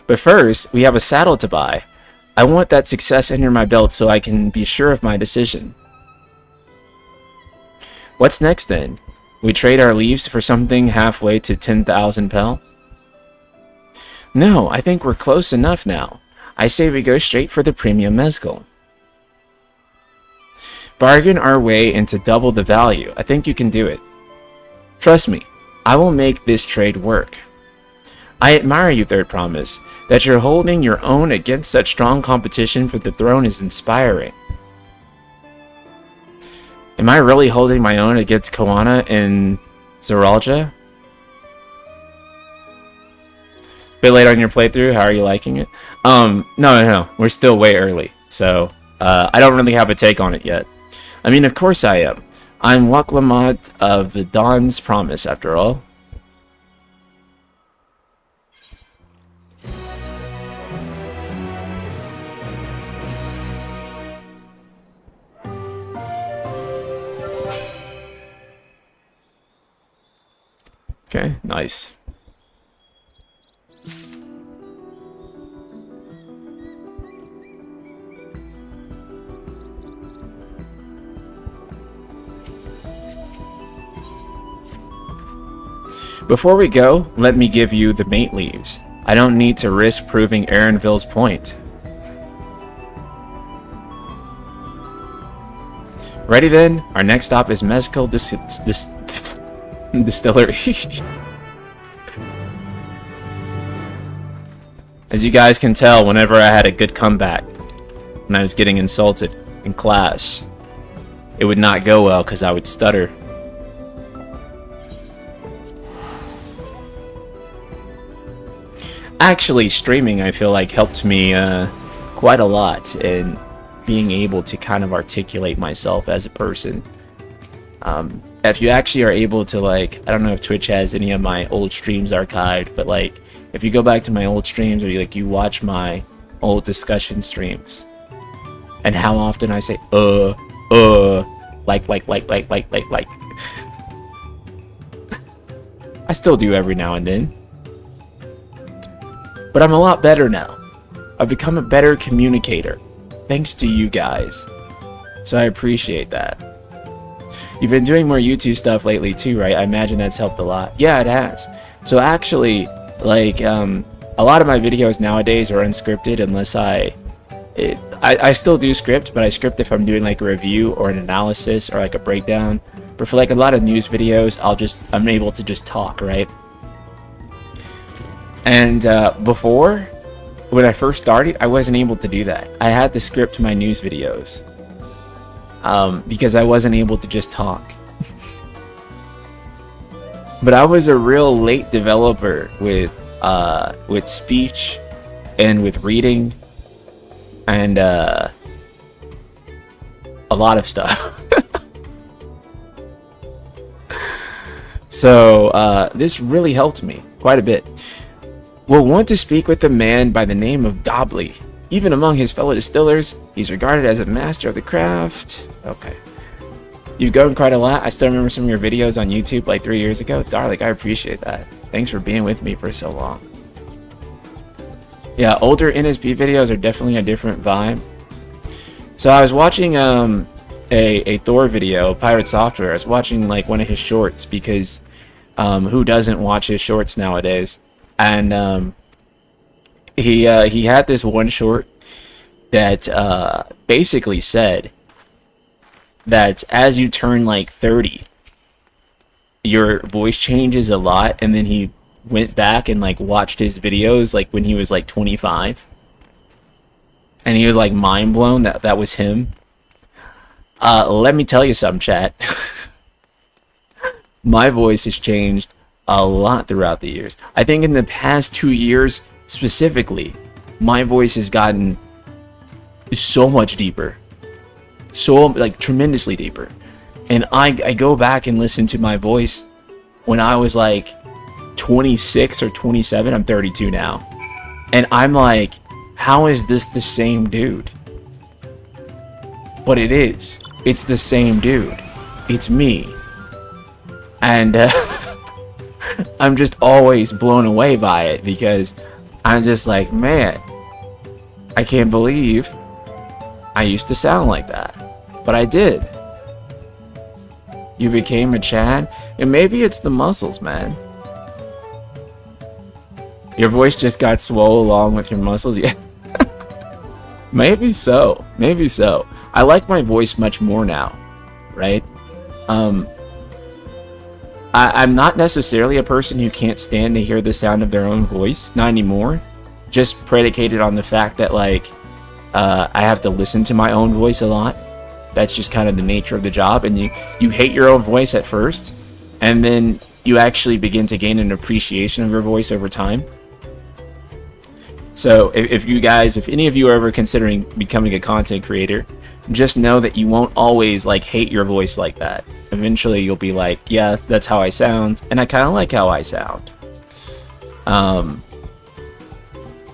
But first, we have a saddle to buy. I want that success under my belt so I can be sure of my decision. What's next then? We trade our leaves for something halfway to 10,000 pel? No, I think we're close enough now. I say we go straight for the premium mezcal. Bargain our way into double the value. I think you can do it. Trust me, I will make this trade work. I admire you, Third Promise. That you're holding your own against such strong competition for the throne is inspiring. Am I really holding my own against Koana and Zeralja? Bit late on your playthrough. How are you liking it? No. We're still way early, so I don't really have a take on it yet. I mean, of course I am. I'm Waklamot of the Dawn's Promise, after all. Okay, nice. Before we go, let me give you the mate leaves. I don't need to risk proving Aaronville's point. Ready then? Our next stop is Mezcal Distillery. As you guys can tell, whenever I had a good comeback, when I was getting insulted in class, it would not go well because I would stutter. Actually, streaming, I feel like, helped me quite a lot in being able to kind of articulate myself as a person. If you actually are able to, like, I don't know if Twitch has any of my old streams archived, but like, if you go back to my old streams, or you watch my old discussion streams, and how often I say like. I still do every now and then. But I'm a lot better now. I've become a better communicator, thanks to you guys. So I appreciate that. You've been doing more YouTube stuff lately too, right? I imagine that's helped a lot. Yeah, it has. So actually, like, a lot of my videos nowadays are unscripted unless I still do script, but I script if I'm doing like a review or an analysis or like a breakdown. But for like a lot of news videos, I'm able to just talk, right? And before, when I first started, I wasn't able to do that. I had to script my news videos because I wasn't able to just talk. But I was a real late developer with speech and with reading and a lot of stuff. So this really helped me quite a bit. We'll want to speak with a man by the name of Dobley. Even among his fellow distillers, he's regarded as a master of the craft. Okay. You've grown quite a lot. I still remember some of your videos on YouTube like 3 years ago. Darling, I appreciate that. Thanks for being with me for so long. Yeah, older NSP videos are definitely a different vibe. So I was watching a Thor video, Pirate Software. I was watching like one of his shorts because who doesn't watch his shorts nowadays? And he had this one short that basically said that as you turn like 30, your voice changes a lot. And then he went back and like watched his videos like when he was like 25, and he was like mind blown that that was him. Let me tell you something, chat. My voice has changed a lot throughout the years. I think in the past 2 years specifically, my voice has gotten so much deeper, so like tremendously deeper. And I go back and listen to my voice when I was like 26 or 27. I'm 32 now, and I'm like, how is this the same dude? But it is. It's the same dude. It's me. And I'm just always blown away by it, because I'm just like, man, I can't believe I used to sound like that. But I did. You became a Chad? And maybe it's the muscles, man. Your voice just got swole along with your muscles? Yeah. Maybe so. Maybe so. I like my voice much more now, right? I'm not necessarily a person who can't stand to hear the sound of their own voice, not anymore. Just predicated on the fact that, like, I have to listen to my own voice a lot. That's just kind of the nature of the job. And you hate your own voice at first, and then you actually begin to gain an appreciation of your voice over time. So if any of you are ever considering becoming a content creator, just know that you won't always like hate your voice like that. Eventually you'll be like, yeah, that's how I sound, and I kind of like how I sound.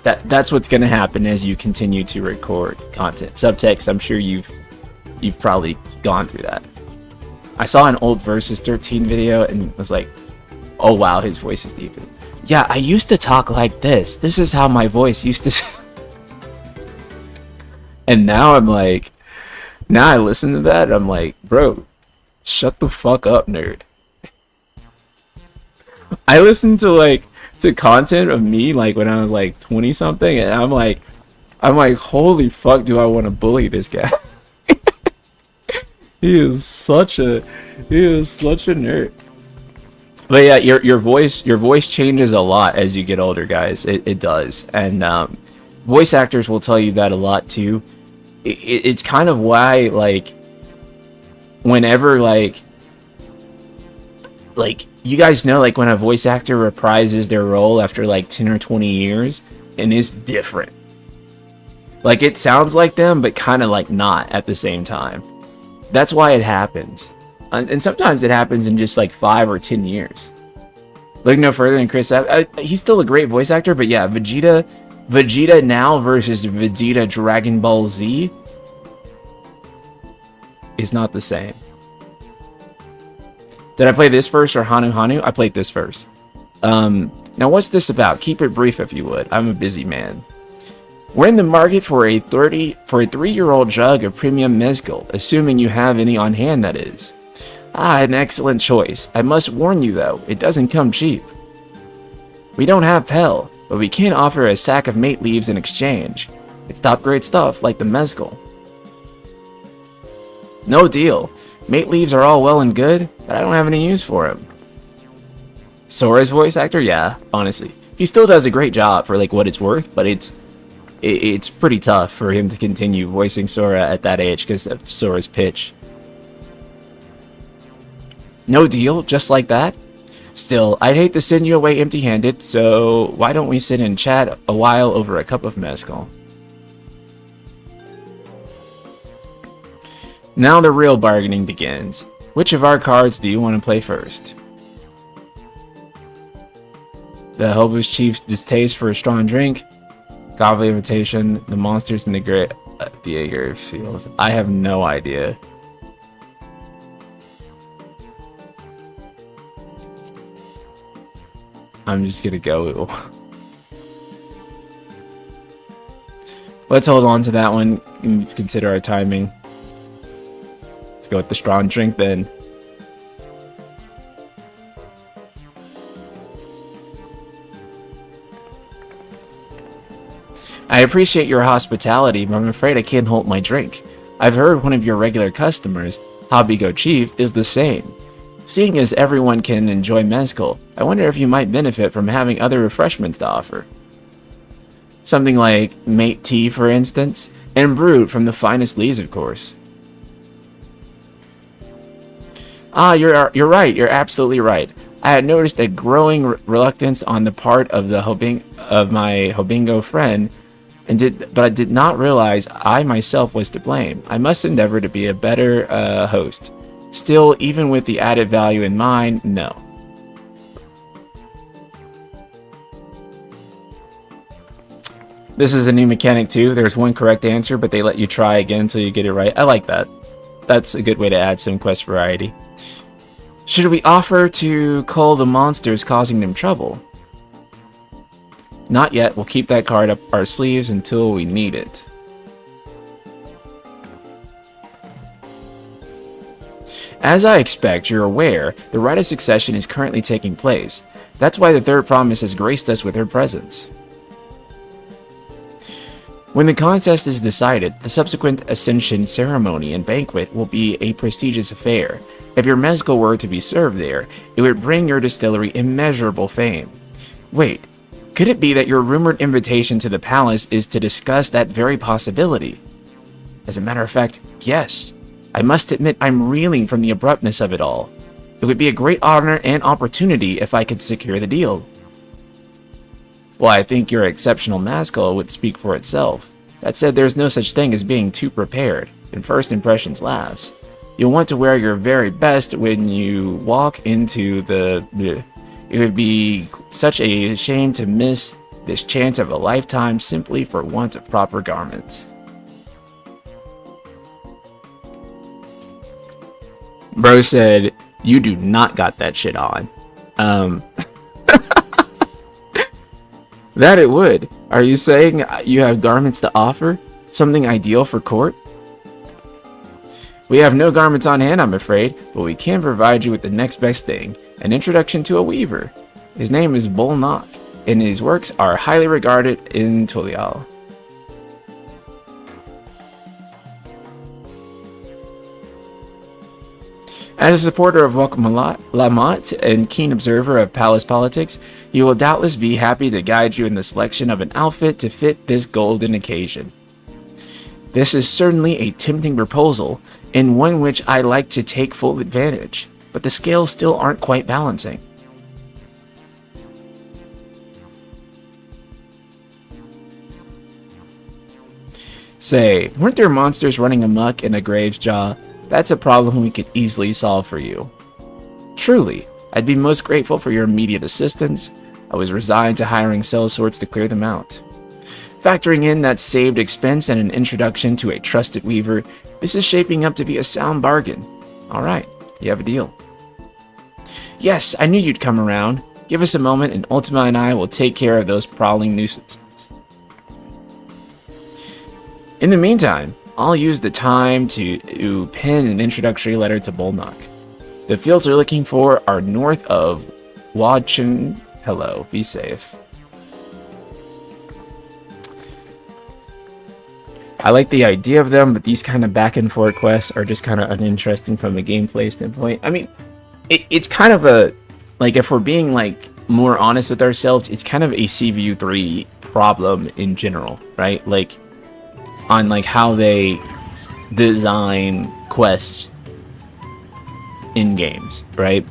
That's what's going to happen as you continue to record content. Subtext, I'm sure you've probably gone through that. I saw an old Versus 13 video and was like, oh wow, his voice is deep. Yeah, I used to talk like this. This is how my voice used to sound. And now I'm like, now I listen to that and I'm like, bro, shut the fuck up, nerd. I listened to content of me like when I was like 20 something, and I'm like, holy fuck, do I want to bully this guy? He is such a nerd. But yeah, your voice changes a lot as you get older, guys. It does. And voice actors will tell you that a lot too. It's kind of why, like, whenever like you guys know, like, when a voice actor reprises their role after like 10 or 20 years and is different, like, it sounds like them but kind of like not at the same time. That's why it happens. And sometimes it happens in just like 5 or 10 years. Look no further than Chris. He's still a great voice actor, but yeah, Vegeta now versus Vegeta Dragon Ball Z is not the same. Did I play this first or Hanu Hanu? I played this first. Now what's this about? Keep it brief if you would. I'm a busy man. We're in the market for a 3-year-old jug of premium mezcal, assuming you have any on hand, that is. Ah, an excellent choice. I must warn you though, it doesn't come cheap. We don't have Pel, but we can offer a sack of mate leaves in exchange. It's top grade stuff like the mezcal. No deal. Mate leaves are all well and good, but I don't have any use for them. Sora's voice actor? Yeah, honestly. He still does a great job for like what it's worth, but it's pretty tough for him to continue voicing Sora at that age because of Sora's pitch. No deal, just like that? Still, I'd hate to send you away empty-handed, so why don't we sit and chat a while over a cup of mezcal? Now the real bargaining begins. Which of our cards do you want to play first? The Hobos Chief's distaste for a strong drink, Godly Invitation, the monsters in the great Diego Fields. I have no idea. I'm just gonna go. Let's hold on to that one and consider our timing. Let's go with the strong drink then. I appreciate your hospitality, but I'm afraid I can't hold my drink. I've heard one of your regular customers, Hobbygo Chief, is the same. Seeing as everyone can enjoy mezcal, I wonder if you might benefit from having other refreshments to offer. Something like mate tea, for instance, and brewed from the finest leaves, of course. Ah, you're right. You're absolutely right. I had noticed a growing reluctance on the part of my Hobingo friend, but I did not realize I myself was to blame. I must endeavor to be a better host. Still, even with the added value in mind, no. This is a new mechanic too. There's one correct answer, but they let you try again until you get it right. I like that. That's a good way to add some quest variety. Should we offer to cull the monsters causing them trouble? Not yet. We'll keep that card up our sleeves until we need it. As I expect, you're aware, the rite of succession is currently taking place. That's why the third promise has graced us with her presence. When the contest is decided, the subsequent ascension ceremony and banquet will be a prestigious affair. If your mezcal were to be served there, it would bring your distillery immeasurable fame. Wait, could it be that your rumored invitation to the palace is to discuss that very possibility? As a matter of fact, yes. I must admit I'm reeling from the abruptness of it all. It would be a great honor and opportunity if I could secure the deal. Well, I think your exceptional mezcal would speak for itself. That said, there's no such thing as being too prepared, and first impressions last. You'll want to wear your very best when you walk into the... It would be such a shame to miss this chance of a lifetime simply for want of proper garments. Bro said, you do not got that shit on. That it would. Are you saying you have garments to offer? Something ideal for court? We have no garments on hand, I'm afraid, but we can provide you with the next best thing, an introduction to a weaver. His name is Bolnock, and his works are highly regarded in Tulial. As a supporter of Lamont and keen observer of palace politics, he will doubtless be happy to guide you in the selection of an outfit to fit this golden occasion. This is certainly a tempting proposal, and one which I like to take full advantage, but the scales still aren't quite balancing. Say, weren't there monsters running amok in a grave's jaw? That's a problem we could easily solve for you. Truly, I'd be most grateful for your immediate assistance. I was resigned to hiring sellswords to clear them out. Factoring in that saved expense and an introduction to a trusted weaver, this is shaping up to be a sound bargain. Alright, you have a deal. Yes, I knew you'd come around. Give us a moment and Ultima and I will take care of those prowling nuisances. In the meantime, I'll use the time to pen an introductory letter to Bolnock. The fields we're looking for are north of Wadchen. Hello, be safe. I like the idea of them, but these kind of back and forth quests are just kind of uninteresting from a gameplay standpoint. I mean, it's kind of a, like, if we're being like more honest with ourselves, it's kind of a CVU3 problem in general, right? Like, on like how they design quests in games, right?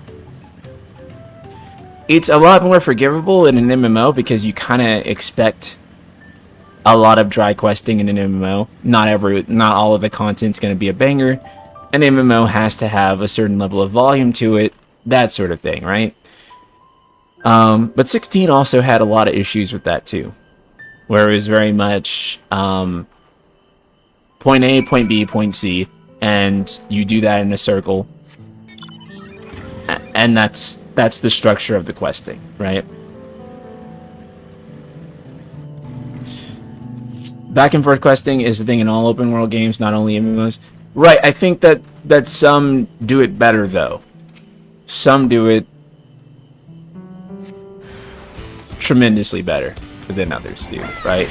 It's a lot more forgivable in an MMO because you kind of expect a lot of dry questing in an MMO. Not all of the content's going to be a banger. An MMO has to have a certain level of volume to it, that sort of thing, right? But 16 also had a lot of issues with that too, where it was very much point A, point B, point C, and you do that in a circle, and that's the structure of the questing, right? Back and forth questing is the thing in all open world games, not only MMOs. Right, I think that some do it better though. Some do it tremendously better than others do, right?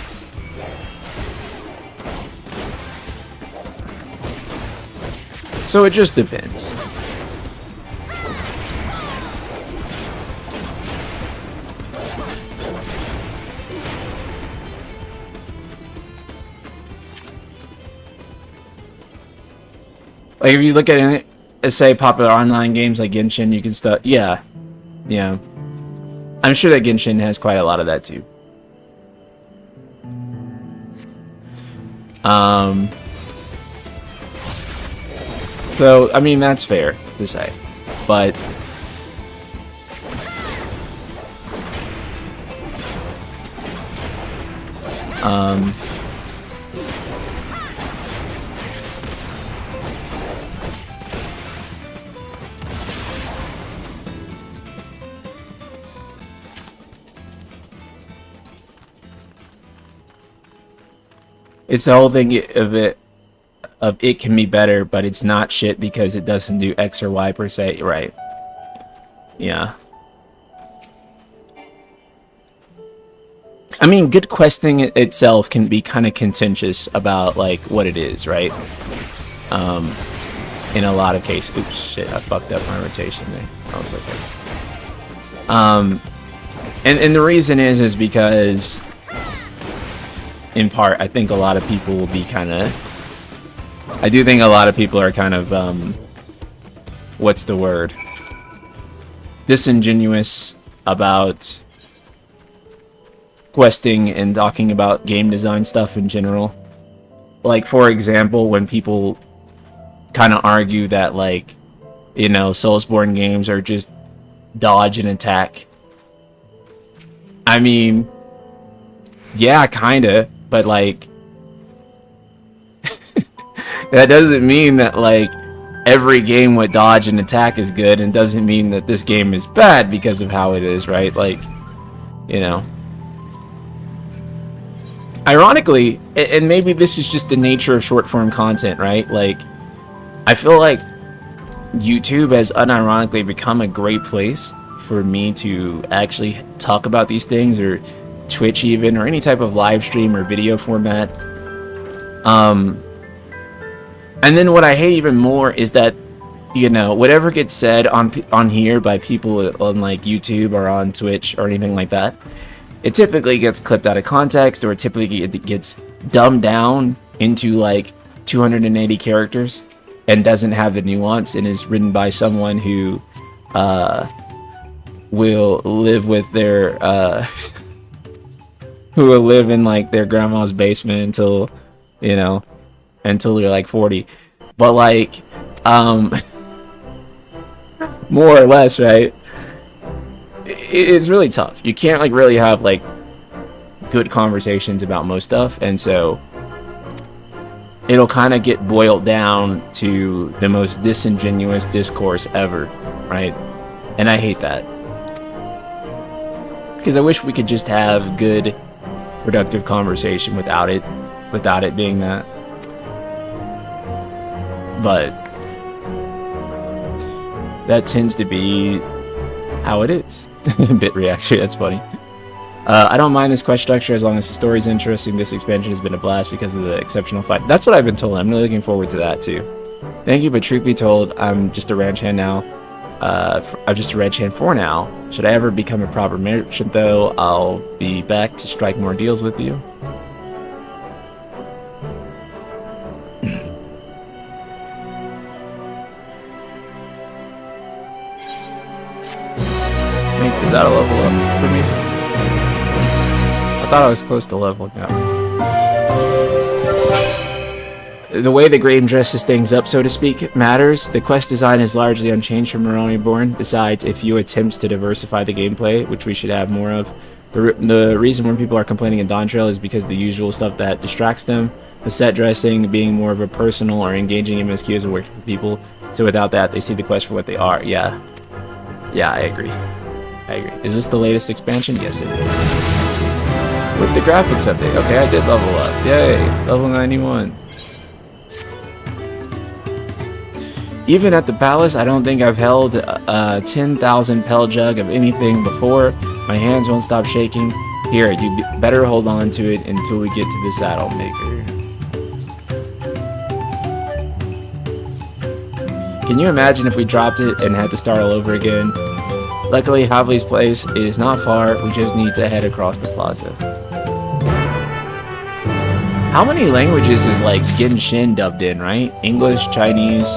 So it just depends. Like if you look at it, say popular online games like Genshin, you can stuff. Yeah, yeah. I'm sure that Genshin has quite a lot of that too. So I mean that's fair to say, but it's the whole thing of it can be better, but it's not shit because it doesn't do X or Y per se, right? Yeah. I mean, good questing itself can be kind of contentious about like what it is, right? In a lot of cases. Oops, shit, I fucked up my rotation there. Oh, it's okay. And the reason is because, in part, I think a lot of people will be kind of. I do think a lot of people are kind of what's the word? Disingenuous about questing and talking about game design stuff in general. Like, for example, when people kind of argue that, like, you know, Soulsborne games are just dodge and attack. I mean, yeah, kinda, but, like, that doesn't mean that, like, every game with dodge and attack is good, and doesn't mean that this game is bad because of how it is, right? Like, you know. Ironically, and maybe this is just the nature of short-form content, right? Like, I feel like YouTube has unironically become a great place for me to actually talk about these things, or Twitch even, or any type of live stream or video format. And then what I hate even more is that, you know, whatever gets said on here by people on like YouTube or on Twitch or anything like that, it typically gets clipped out of context, or it typically gets dumbed down into like 280 characters and doesn't have the nuance, and is written by someone who will live with their who will live in like their grandma's basement until, you know, until they're like 40. But like more or less, right? It's really tough. You can't like really have like good conversations about most stuff, and so it'll kind of get boiled down to the most disingenuous discourse ever, right? And I hate that, because I wish we could just have good, productive conversation without it being that. But that tends to be how it is. Bit reaction, that's funny. I don't mind this quest structure as long as the story's interesting. This expansion has been a blast because of the exceptional fight. That's what I've been told. I'm really looking forward to that too. Thank you, but truth be told, I'm just a ranch hand now. I'm just a ranch hand for now. Should I ever become a proper merchant though, I'll be back to strike more deals with you. Is that a level up for me? I thought I was close to leveling up. The way the game dresses things up, so to speak, matters. The quest design is largely unchanged from Moroni Born, besides a few attempts to diversify the gameplay, which we should have more of. The reason when people are complaining in Dawntrail is because the usual stuff that distracts them. The set dressing being more of a personal or engaging MSQ isn't working for people, so without that, they see the quest for what they are. Yeah, I agree. Is this the latest expansion? Yes, it is. With the graphics update. Okay, I did level up. Yay! Level 91. Even at the palace, I don't think I've held a 10,000 pel jug of anything before. My hands won't stop shaking. Here, you better hold on to it until we get to the saddle maker. Can you imagine if we dropped it and had to start all over again? Luckily, Havli's place is not far. We just need to head across the plaza. How many languages is like Genshin dubbed in, right? English, Chinese,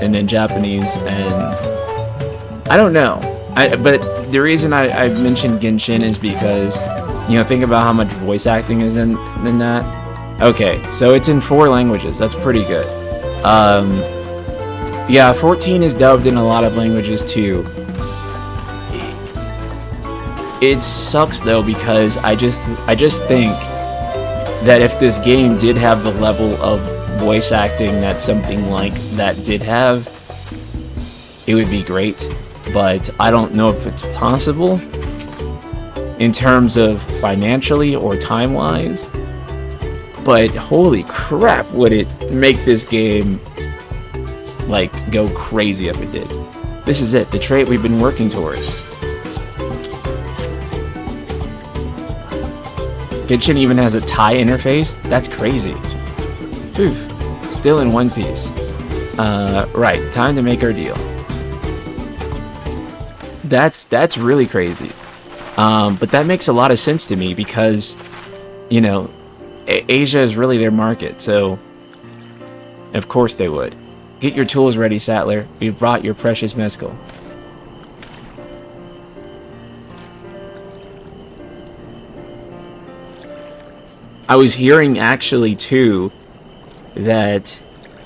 and then Japanese, and I don't know. But the reason I mentioned Genshin is because, you know, think about how much voice acting is in that. Okay, so it's in 4 languages. That's pretty good. Yeah, 14 is dubbed in a lot of languages too. It sucks though, because I just think that if this game did have the level of voice acting that something like that did have, it would be great. But I don't know if it's possible in terms of financially or time-wise. But holy crap, would it make this game like go crazy if it did. This is it, the trait we've been working towards. Genshin even has a Thai interface? That's crazy. Oof. Still in one piece. Right, time to make our deal. That's really crazy. But that makes a lot of sense to me because, you know, Asia is really their market, so of course they would. Get your tools ready, Sattler. We've brought your precious mezcal. I was hearing actually too that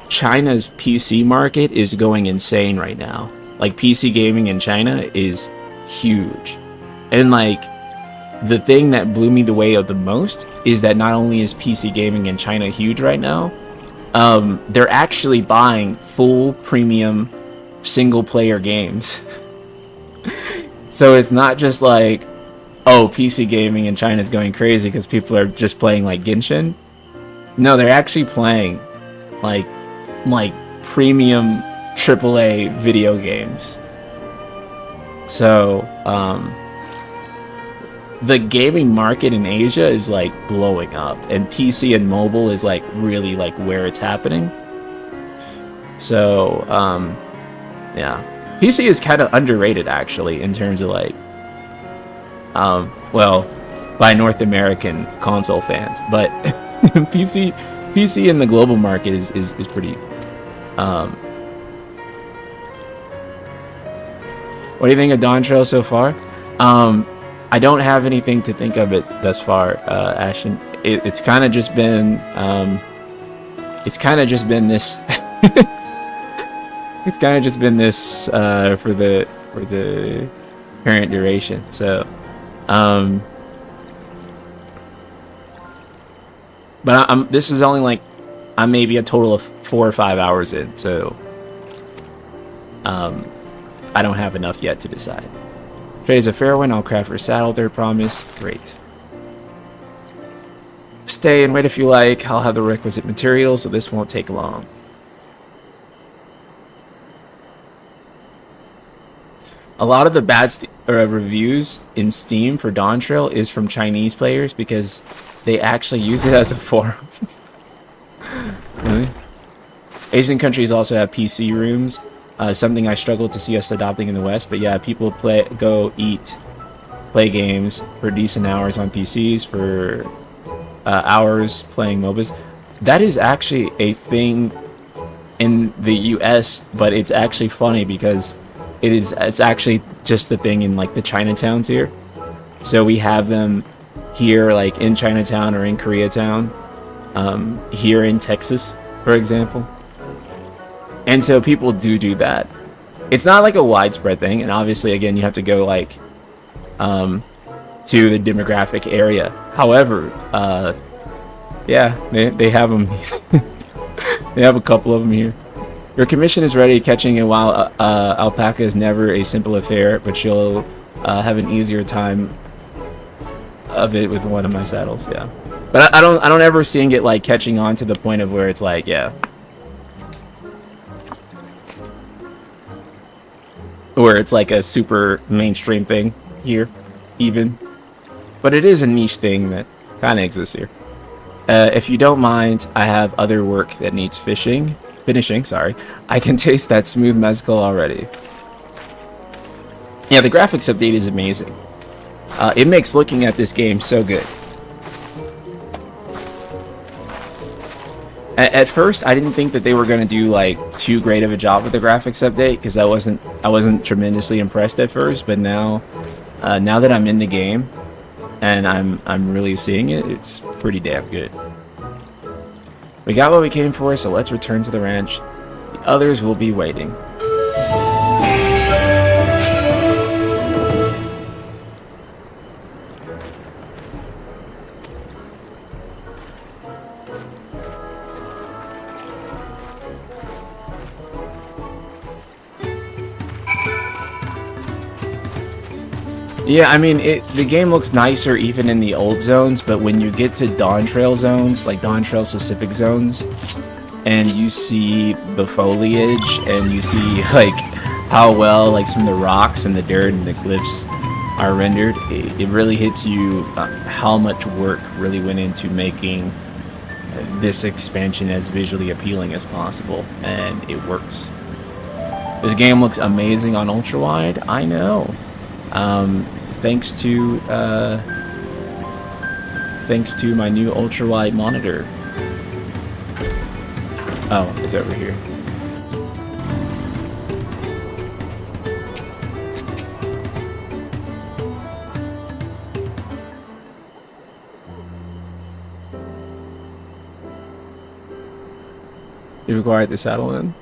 China's PC market is going insane right now. Like PC gaming in China is huge. And like the thing that blew me away of the most is that not only is PC gaming in China huge right now, they're actually buying full premium single player games. So it's not just like, oh, PC gaming in China is going crazy because people are just playing like Genshin. No, they're actually playing like premium AAA video games. So the gaming market in Asia is like blowing up, and PC and mobile is like really like where it's happening. So yeah, PC is kind of underrated actually in terms of like well, by North American console fans, but PC in the global market is pretty what do you think of Dawntrail so far? I don't have anything to think of it thus far, Ashton. It's kind of just been this. It's kind of just been this for the current duration. So, but this is only like I'm maybe a total of 4 or 5 hours in. So, I don't have enough yet to decide. Trade is a fair one. I'll craft your saddle, third promise. Great. Stay and wait if you like. I'll have the requisite materials, so this won't take long. A lot of the bad reviews in Steam for Dawntrail is from Chinese players because they actually use it as a forum. Really? Asian countries also have PC rooms. Something I struggle to see us adopting in the West, but yeah, people go eat, play games for decent hours on PCs, for hours playing MOBAs. That is actually a thing in the US, but it's actually funny because it's actually just the thing in like the Chinatowns here. So we have them here like in Chinatown or in Koreatown, here in Texas, for example. And so people do that. It's not like a widespread thing, and obviously, again, you have to go like to the demographic area. However, yeah, they have them. They have a couple of them here. Your commission is ready. Catching a wild alpaca is never a simple affair, but you'll have an easier time of it with one of my saddles. Yeah. But I don't ever seeing it like catching on to the point of where it's like, yeah, where it's like a super mainstream thing here, even. But it is a niche thing that kind of exists here. If you don't mind, I have other work that needs finishing. Sorry, I can taste that smooth mezcal already. Yeah, the graphics update is amazing. It makes looking at this game so good. At first, I didn't think that they were going to do like too great of a job with the graphics update because I wasn't tremendously impressed at first. But now, now that I'm in the game and I'm really seeing it, it's pretty damn good. We got what we came for, so let's return to the ranch. The others will be waiting. Yeah, I mean, the game looks nicer even in the old zones, but when you get to Dawntrail zones, like Dawntrail specific zones, and you see the foliage, and you see, like, how well, like, some of the rocks and the dirt and the cliffs are rendered, it really hits you how much work really went into making this expansion as visually appealing as possible, and it works. This game looks amazing on ultra-wide, I know. Thanks to my new ultra-wide monitor. Oh, it's over here. You required the saddle in?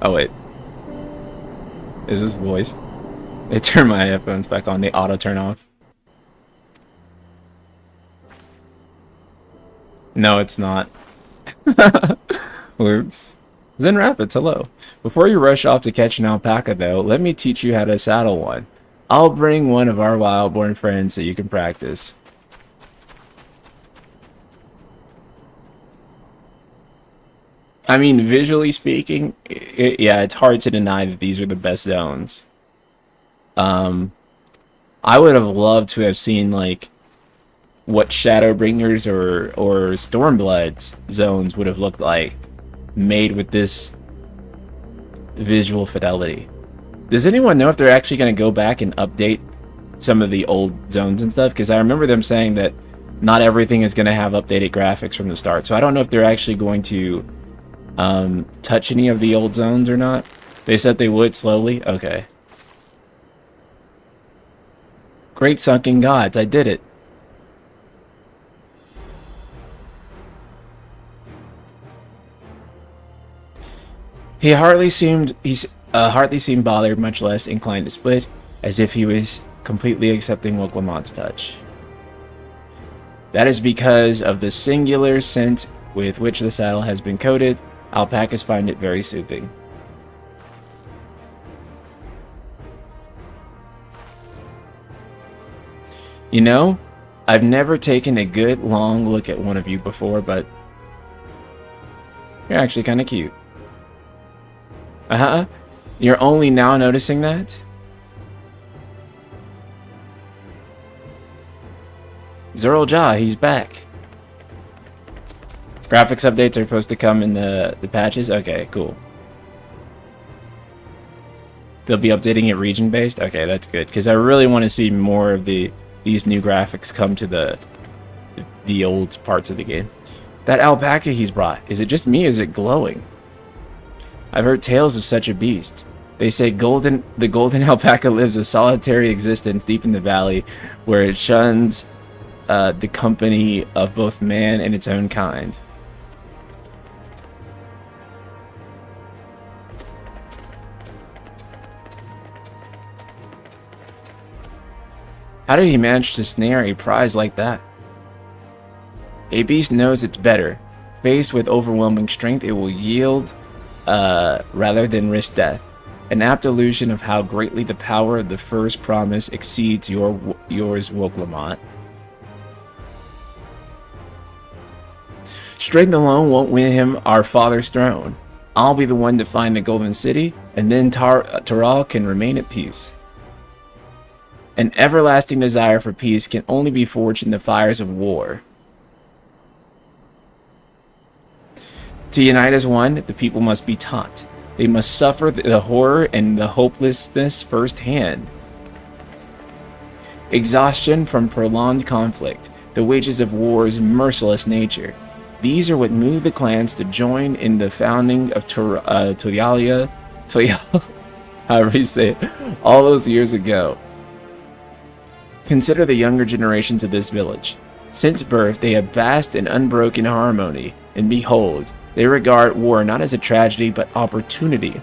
Oh wait. Is this voiced? They turn my headphones back on. They auto turn off. No, it's not. Oops. Zen Rapids, hello. Before you rush off to catch an alpaca, though, let me teach you how to saddle one. I'll bring one of our wild-born friends so you can practice. I mean, visually speaking, yeah, it's hard to deny that these are the best zones. I would have loved to have seen like what Shadowbringers or Stormblood's zones would have looked like made with this visual fidelity. Does anyone know if they're actually going to go back and update some of the old zones and stuff? Because I remember them saying that not everything is going to have updated graphics from the start. So I don't know if they're actually going to touch any of the old zones or not. They said they would slowly. Okay. Great sunken gods, I did it. He hardly seemed bothered, much less inclined to split, as if he was completely accepting Woklamon's touch. That is because of the singular scent with which the saddle has been coated. Alpacas find it very soothing. You know, I've never taken a good long look at one of you before, but you're actually kind of cute. Uh-huh. You're only now noticing that? Zoroja, he's back. Graphics updates are supposed to come in the patches? Okay, cool. They'll be updating it region-based? Okay, that's good, because I really want to see more of these new graphics come to the old parts of the game. That alpaca he's brought, is it just me or is it glowing? I've heard tales of such a beast. They say the golden alpaca lives a solitary existence deep in the valley where it shuns the company of both man and its own kind. How did he manage to snare a prize like that? A beast knows it's better. Faced with overwhelming strength, it will yield rather than risk death. An apt illusion of how greatly the power of the first promise exceeds yours, Woklamont. Strength alone won't win him our father's throne. I'll be the one to find the golden city, and then Taral can remain at peace. An everlasting desire for peace can only be forged in the fires of war. To unite as one, the people must be taught. They must suffer the horror and the hopelessness firsthand. Exhaustion from prolonged conflict, the wages of war's merciless nature. These are what moved the clans to join in the founding of Toyalia, however you say it, all those years ago. Consider the younger generations of this village. Since birth, they have basked in unbroken harmony, and behold, they regard war not as a tragedy but opportunity.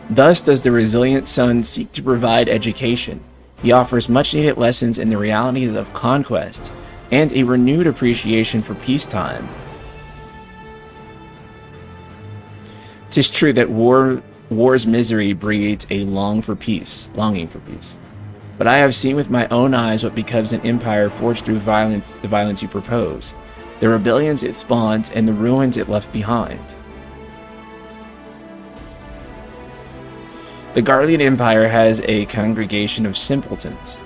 Thus does the resilient son seek to provide education. He offers much needed lessons in the realities of conquest and a renewed appreciation for peacetime. 'Tis true that war's misery breeds a longing for peace. But I have seen with my own eyes what becomes an empire forged through violence, the violence you propose, the rebellions it spawns, and the ruins it left behind. The Guardian Empire has a congregation of simpletons.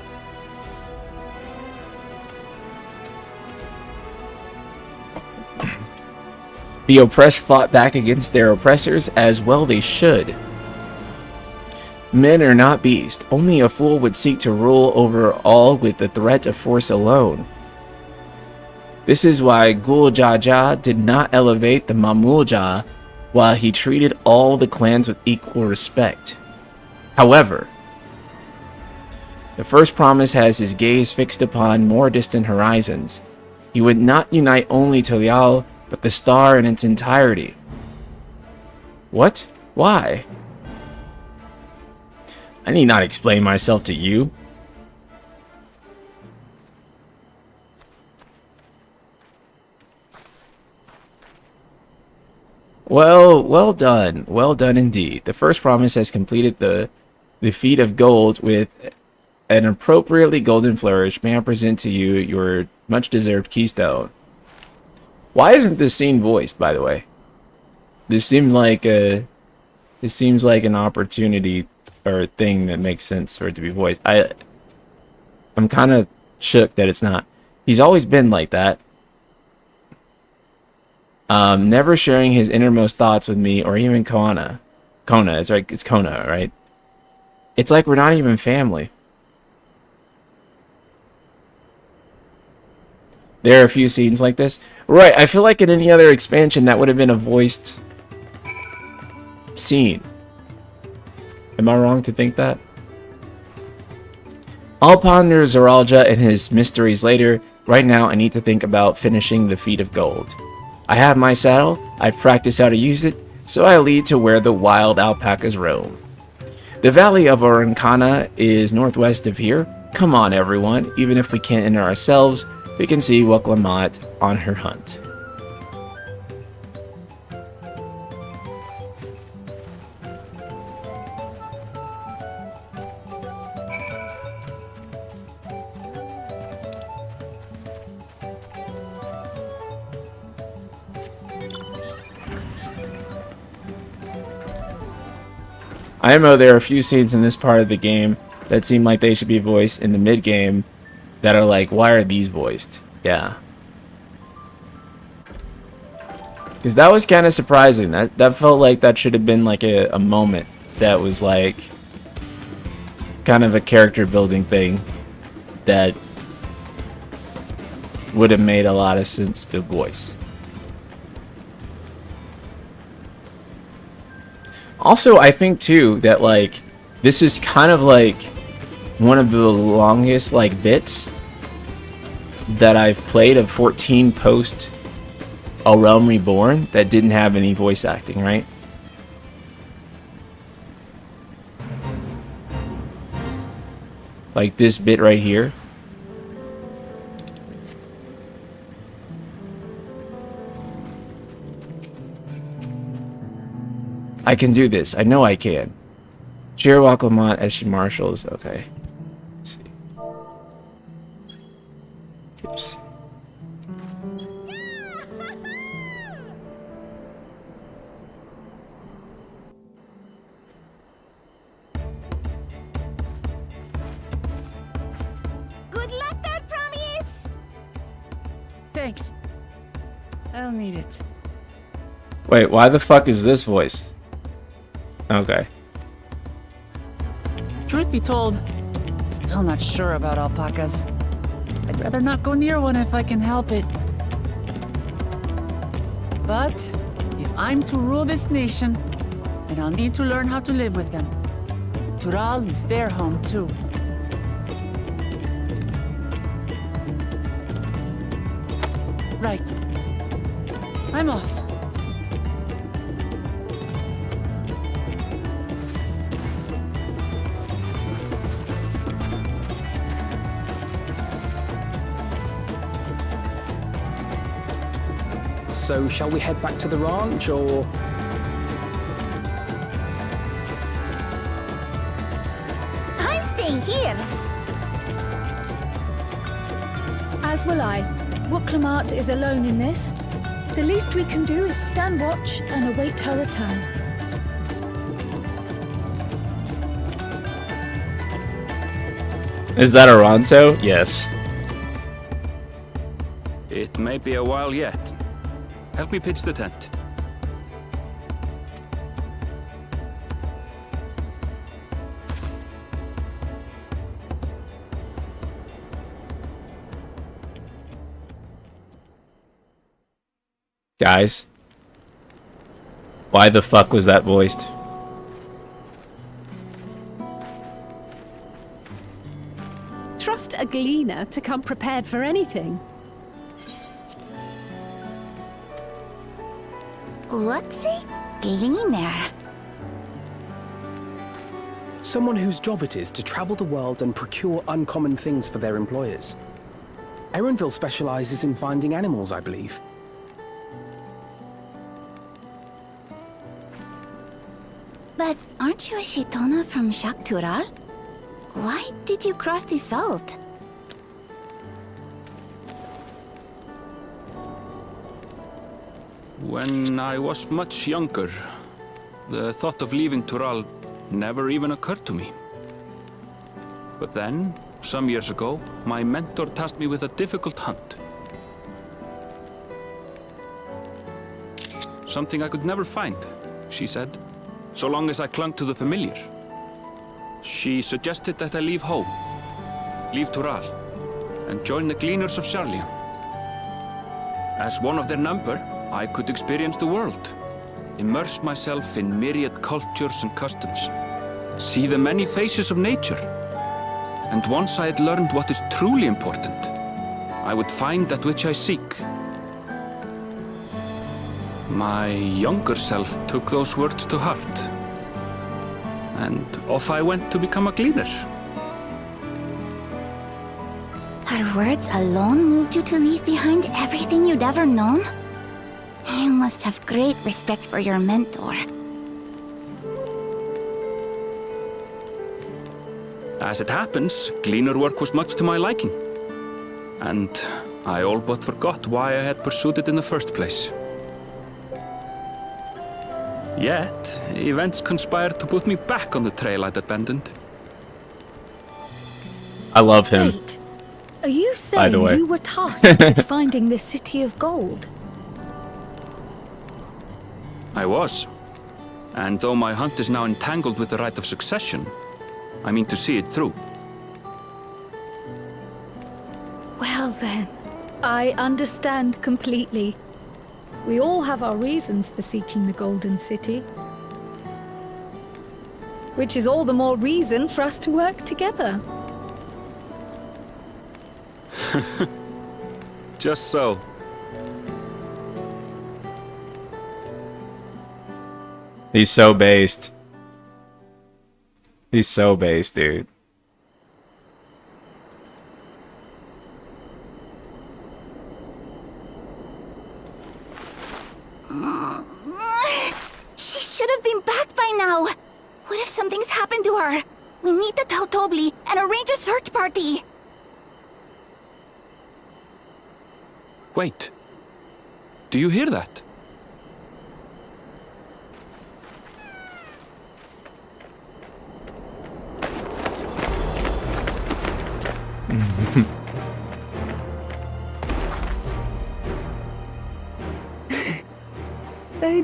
The oppressed fought back against their oppressors, as well they should. Men are not beasts. Only a fool would seek to rule over all with the threat of force alone. This is why Gul Jaja did not elevate the Mamulja while he treated all the clans with equal respect. However, the first promise has his gaze fixed upon more distant horizons. He would not unite only Toyal, but the star in its entirety. What? Why? I need not explain myself to you. Well done. Well done indeed. The first promise has completed the feat of gold with an appropriately golden flourish. May I present to you your much-deserved keystone. Why isn't this scene voiced, by the way? This seems like an opportunity or a thing that makes sense for it to be voiced. I'm kind of shook that it's not. He's always been like that. Never sharing his innermost thoughts with me or even Kona. Kona, it's right. It's Kona, right? It's like we're not even family. There are a few scenes like this. Right, I feel like in any other expansion that would have been a voiced scene. Am I wrong to think that? I'll ponder Zoralja and his mysteries later. Right now, I need to think about finishing the feat of gold. I have my saddle, I've practiced how to use it, so I lead to where the wild alpacas roam. The valley of Orankana is northwest of here. Come on, everyone, even if we can't enter ourselves, we can see Waklamat on her hunt. I know there are a few scenes in this part of the game that seem like they should be voiced in the mid-game that are like, why are these voiced? Yeah. Because that was kind of surprising. That felt like that should have been like a moment that was like kind of a character building thing that would have made a lot of sense to voice. Also, I think too that like this is kind of like one of the longest like bits that I've played of 14 post A Realm Reborn that didn't have any voice acting, right? Like this bit right here. I can do this. I know I can. Cheer Waklamat as she marshals. Okay. Let's see. Oops. Thanks. I'll need it. Wait, why the fuck is this voice? Okay. Truth be told, still not sure about alpacas. I'd rather not go near one if I can help it. But if I'm to rule this nation, then I'll need to learn how to live with them. Tural is their home too. Right. I'm off. So, shall we head back to the ranch, or...? I'm staying here. As will I. Wooklamart is alone in this. The least we can do is stand watch and await her return. Is that Aranzo? Yes. It may be a while yet. Help me pitch the tent. Guys, why the fuck was that voiced? Trust a gleaner to come prepared for anything. What's a gleaner? Someone whose job it is to travel the world and procure uncommon things for their employers. Erenville specializes in finding animals, I believe. But aren't you a Shitona from Shak Tural? Why did you cross the salt? When I was much younger, the thought of leaving Tural never even occurred to me. But then, some years ago, my mentor tasked me with a difficult hunt. Something I could never find, she said, so long as I clung to the familiar. She suggested that I leave home, leave Tural, and join the Gleaners of Sharlian. As one of their number, I could experience the world, immerse myself in myriad cultures and customs, see the many faces of nature. And once I had learned what is truly important, I would find that which I seek. My younger self took those words to heart, and off I went to become a gleaner. Her words alone moved you to leave behind everything you'd ever known? You must have great respect for your mentor. As it happens, gleaner work was much to my liking, and I all but forgot why I had pursued it in the first place. Yet, events conspired to put me back on the trail I'd abandoned. I love him. Wait, are you By the saying way. you were tasked with finding the City of Gold? I was. And though my hunt is now entangled with the right of succession, I mean to see it through. Well then, I understand completely. We all have our reasons for seeking the Golden City. Which is all the more reason for us to work together. Just so. He's so based. He's so based, dude. She should have been back by now. What if something's happened to her? We need to tell Tobli and arrange a search party. Wait. Do you hear that?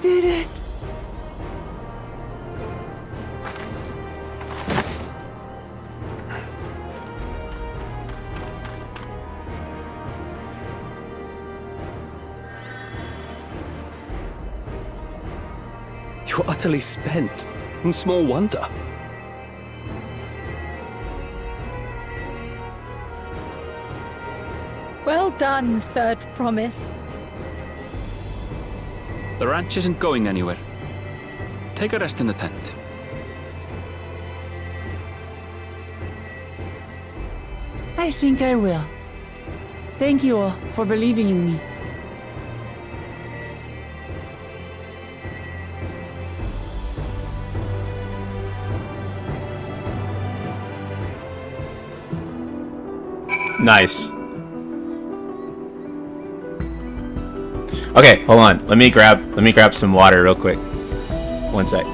did it! You're utterly spent, and small wonder. Well done, Third Promise. The ranch isn't going anywhere. Take a rest in the tent. I think I will. Thank you all for believing in me. Nice. Okay, hold on. Let me grab some water real quick. One sec.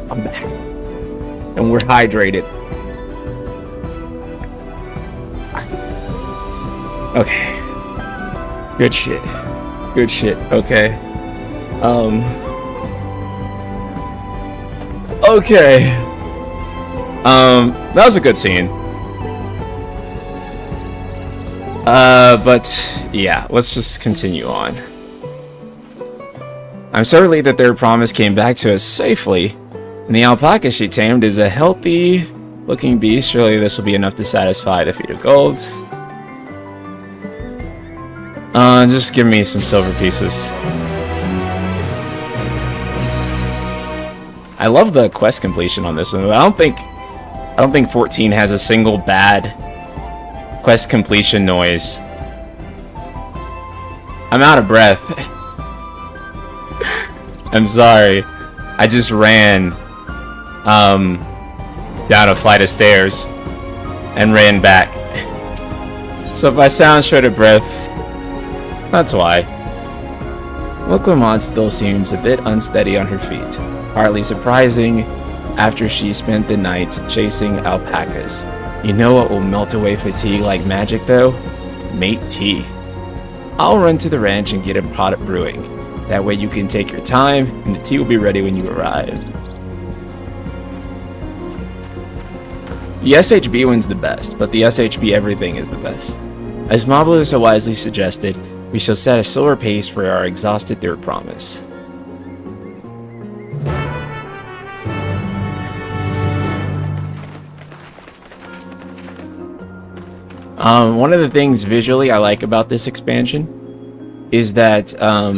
I'm back. And we're hydrated. Okay. Good shit. Okay. Okay. That was a good scene. But yeah, let's just continue on. I'm so relieved that their promise came back to us safely. And the alpaca she tamed is a healthy looking beast. Surely this will be enough to satisfy the feet of gold. Just give me some silver pieces. I love the quest completion on this one. I don't think 14 has a single bad quest completion noise. I'm out of breath. I'm sorry. I just ran down a flight of stairs and ran back. So if I sound short of breath, that's why. Webcam still seems a bit unsteady on her feet, hardly surprising after she spent the night chasing alpacas. You know what will melt away fatigue like magic though? Mate tea. I'll run to the ranch and get a pot of brewing. That way you can take your time and the tea will be ready when you arrive. The SHB one's the best, but the SHB everything is the best. As Mablu so wisely suggested, we shall set a slower pace for our exhausted third promise. One of the things visually I like about this expansion is that, I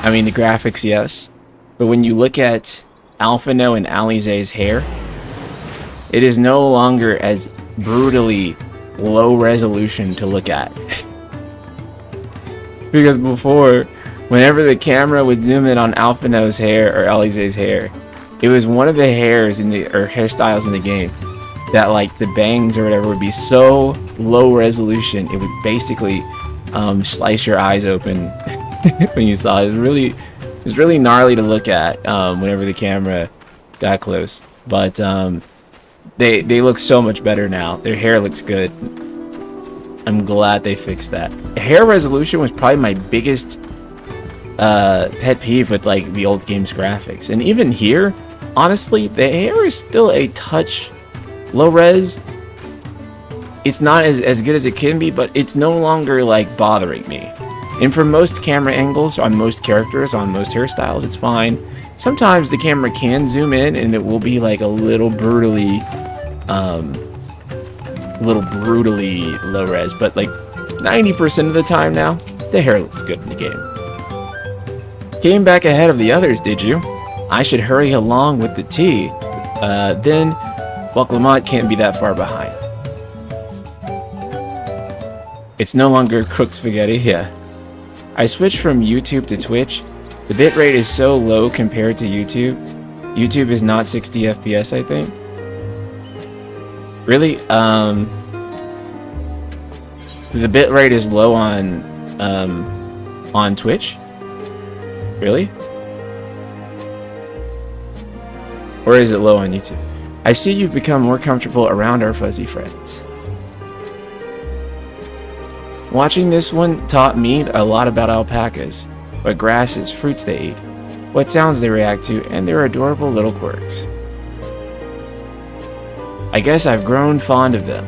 mean the graphics, yes, but when you look at Alphino and Alize's hair, it is no longer as brutally low resolution to look at. Because before, whenever the camera would zoom in on Alphino's hair or Alize's hair, it was one of the hairs in the hairstyles in the game that like the bangs or whatever would be so low resolution it would basically slice your eyes open when you saw it. It was really gnarly to look at whenever the camera got close. But they look so much better now. Their hair looks good. I'm glad they fixed that. Hair resolution was probably my biggest pet peeve with like the old game's graphics. And even here, honestly, the hair is still a touch low res. It's not as good as it can be, but it's no longer like bothering me. And for most camera angles on most characters, on most hairstyles, it's fine. Sometimes the camera can zoom in and it will be like a little brutally low res, but like 90% of the time now, the hair looks good in the game. Came back ahead of the others, did you? I should hurry along with the tea. Then, Lamont can't be that far behind. It's no longer cooked spaghetti, yeah. I switched from YouTube to Twitch, The bitrate is so low compared to YouTube. YouTube is not 60 FPS, I think. Really? The bitrate is low on Twitch? Really? Or is it low on YouTube? I see you've become more comfortable around our fuzzy friends. Watching this one taught me a lot about alpacas, what grasses, fruits they eat, what sounds they react to, and their adorable little quirks. I guess I've grown fond of them.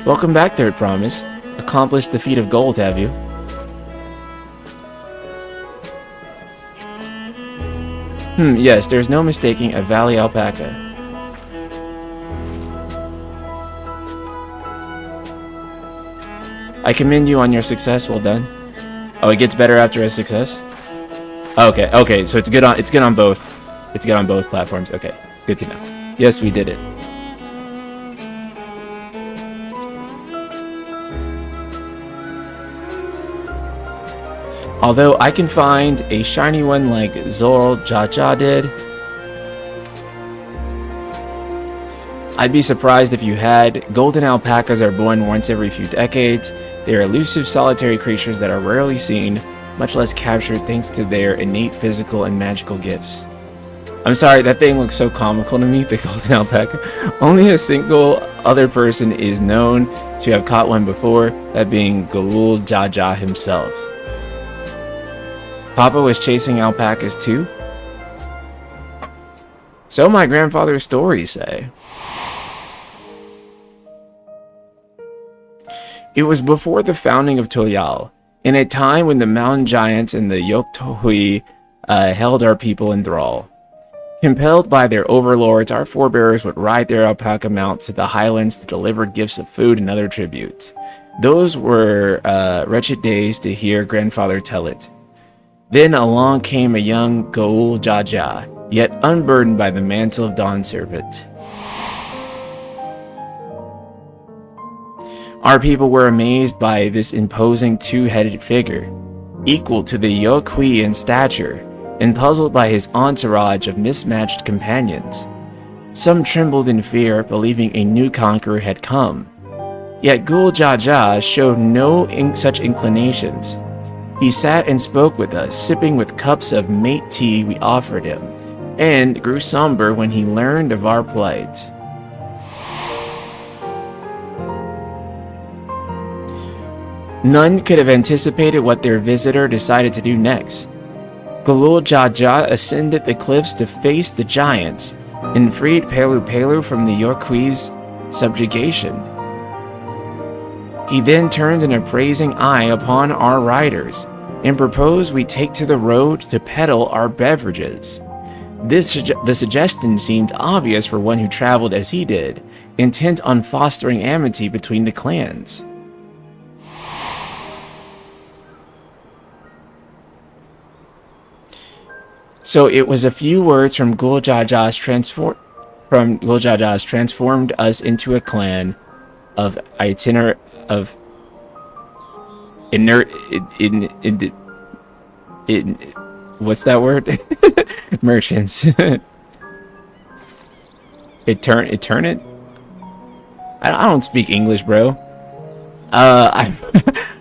Welcome back, Third Promise. Accomplished the feat of gold, have you? Yes, there's no mistaking a valley alpaca. I commend you on your success, well done. Oh, it gets better after a success? Okay, so it's good on both. It's good on both platforms. Okay, good to know. Yes, we did it. Although I can find a shiny one like Zoro Jaja did. I'd be surprised if you had. Golden alpacas are born once every few decades. They are elusive, solitary creatures that are rarely seen, much less captured thanks to their innate physical and magical gifts. I'm sorry, that thing looks so comical to me, the golden alpaca. Only a single other person is known to have caught one before, that being Galul Jaja himself. Papa was chasing alpacas too? So my grandfather's stories say. It was before the founding of Toyal, in a time when the mountain giants and the Yoktohui held our people in thrall. Compelled by their overlords, our forebears would ride their alpaca mounts to the highlands to deliver gifts of food and other tributes. Those were wretched days to hear grandfather tell it. Then along came a young Gaul Jaja, yet unburdened by the mantle of Dawn Servant. Our people were amazed by this imposing two-headed figure, equal to the Yokui in stature, and puzzled by his entourage of mismatched companions. Some trembled in fear, believing a new conqueror had come. Yet Gul Jaja showed no such inclinations. He sat and spoke with us, sipping with cups of mate tea we offered him, and grew somber when he learned of our plight. None could have anticipated what their visitor decided to do next. Galul Jaja ascended the cliffs to face the giants, and freed Pelu Pelu from the Yorkui's subjugation. He then turned an appraising eye upon our riders, and proposed we take to the road to peddle our beverages. The suggestion seemed obvious for one who traveled as he did, intent on fostering amity between the clans. So it was a few words from Gul Jaja's transformed us into a clan of what's that word? Merchants. Eternate? I don't speak English, bro. I've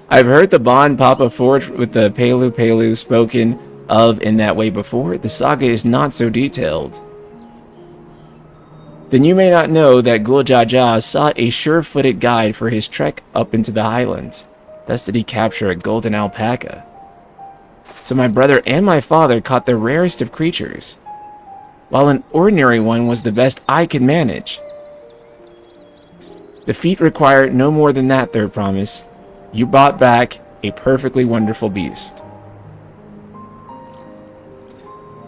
heard the bond Papa forged with the Pelu Pelu spoken of in that way before. The saga is not so detailed. Then you may not know that Gul Jaja sought a sure-footed guide for his trek up into the highlands. Thus did he capture a golden alpaca. So my brother and my father caught the rarest of creatures, while an ordinary one was the best I could manage. The feat required no more than that, Third Promise. You brought back a perfectly wonderful beast.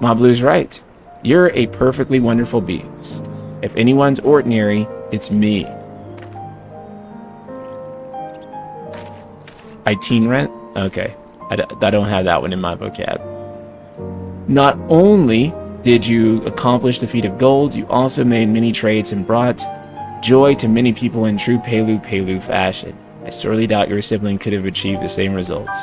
Mablu's right. You're a perfectly wonderful beast. If anyone's ordinary, it's me. Teen rent? Okay. I don't have that one in my vocab. Not only did you accomplish the feat of gold, you also made many trades and brought joy to many people in true Pelu Pelu fashion. I sorely doubt your sibling could have achieved the same results.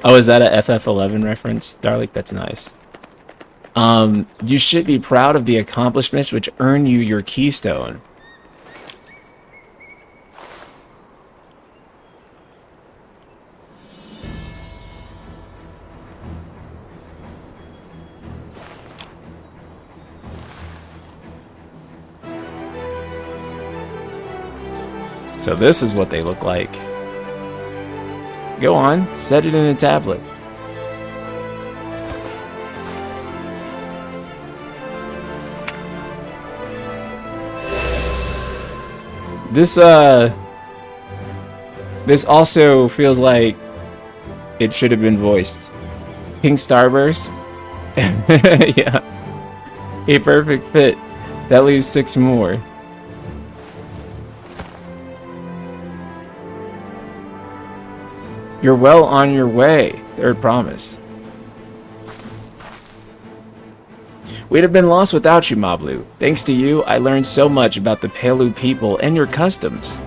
Oh, is that a FF11 reference, Darlik? That's nice. You should be proud of the accomplishments which earn you your keystone. So this is what they look like. Go on, set it in a tablet. This also feels like it should have been voiced. Pink Starburst? Yeah. A perfect fit. That leaves 6 more. You're well on your way. Third promise. We'd have been lost without you, Mablu. Thanks to you, I learned so much about the Pelu people and your customs.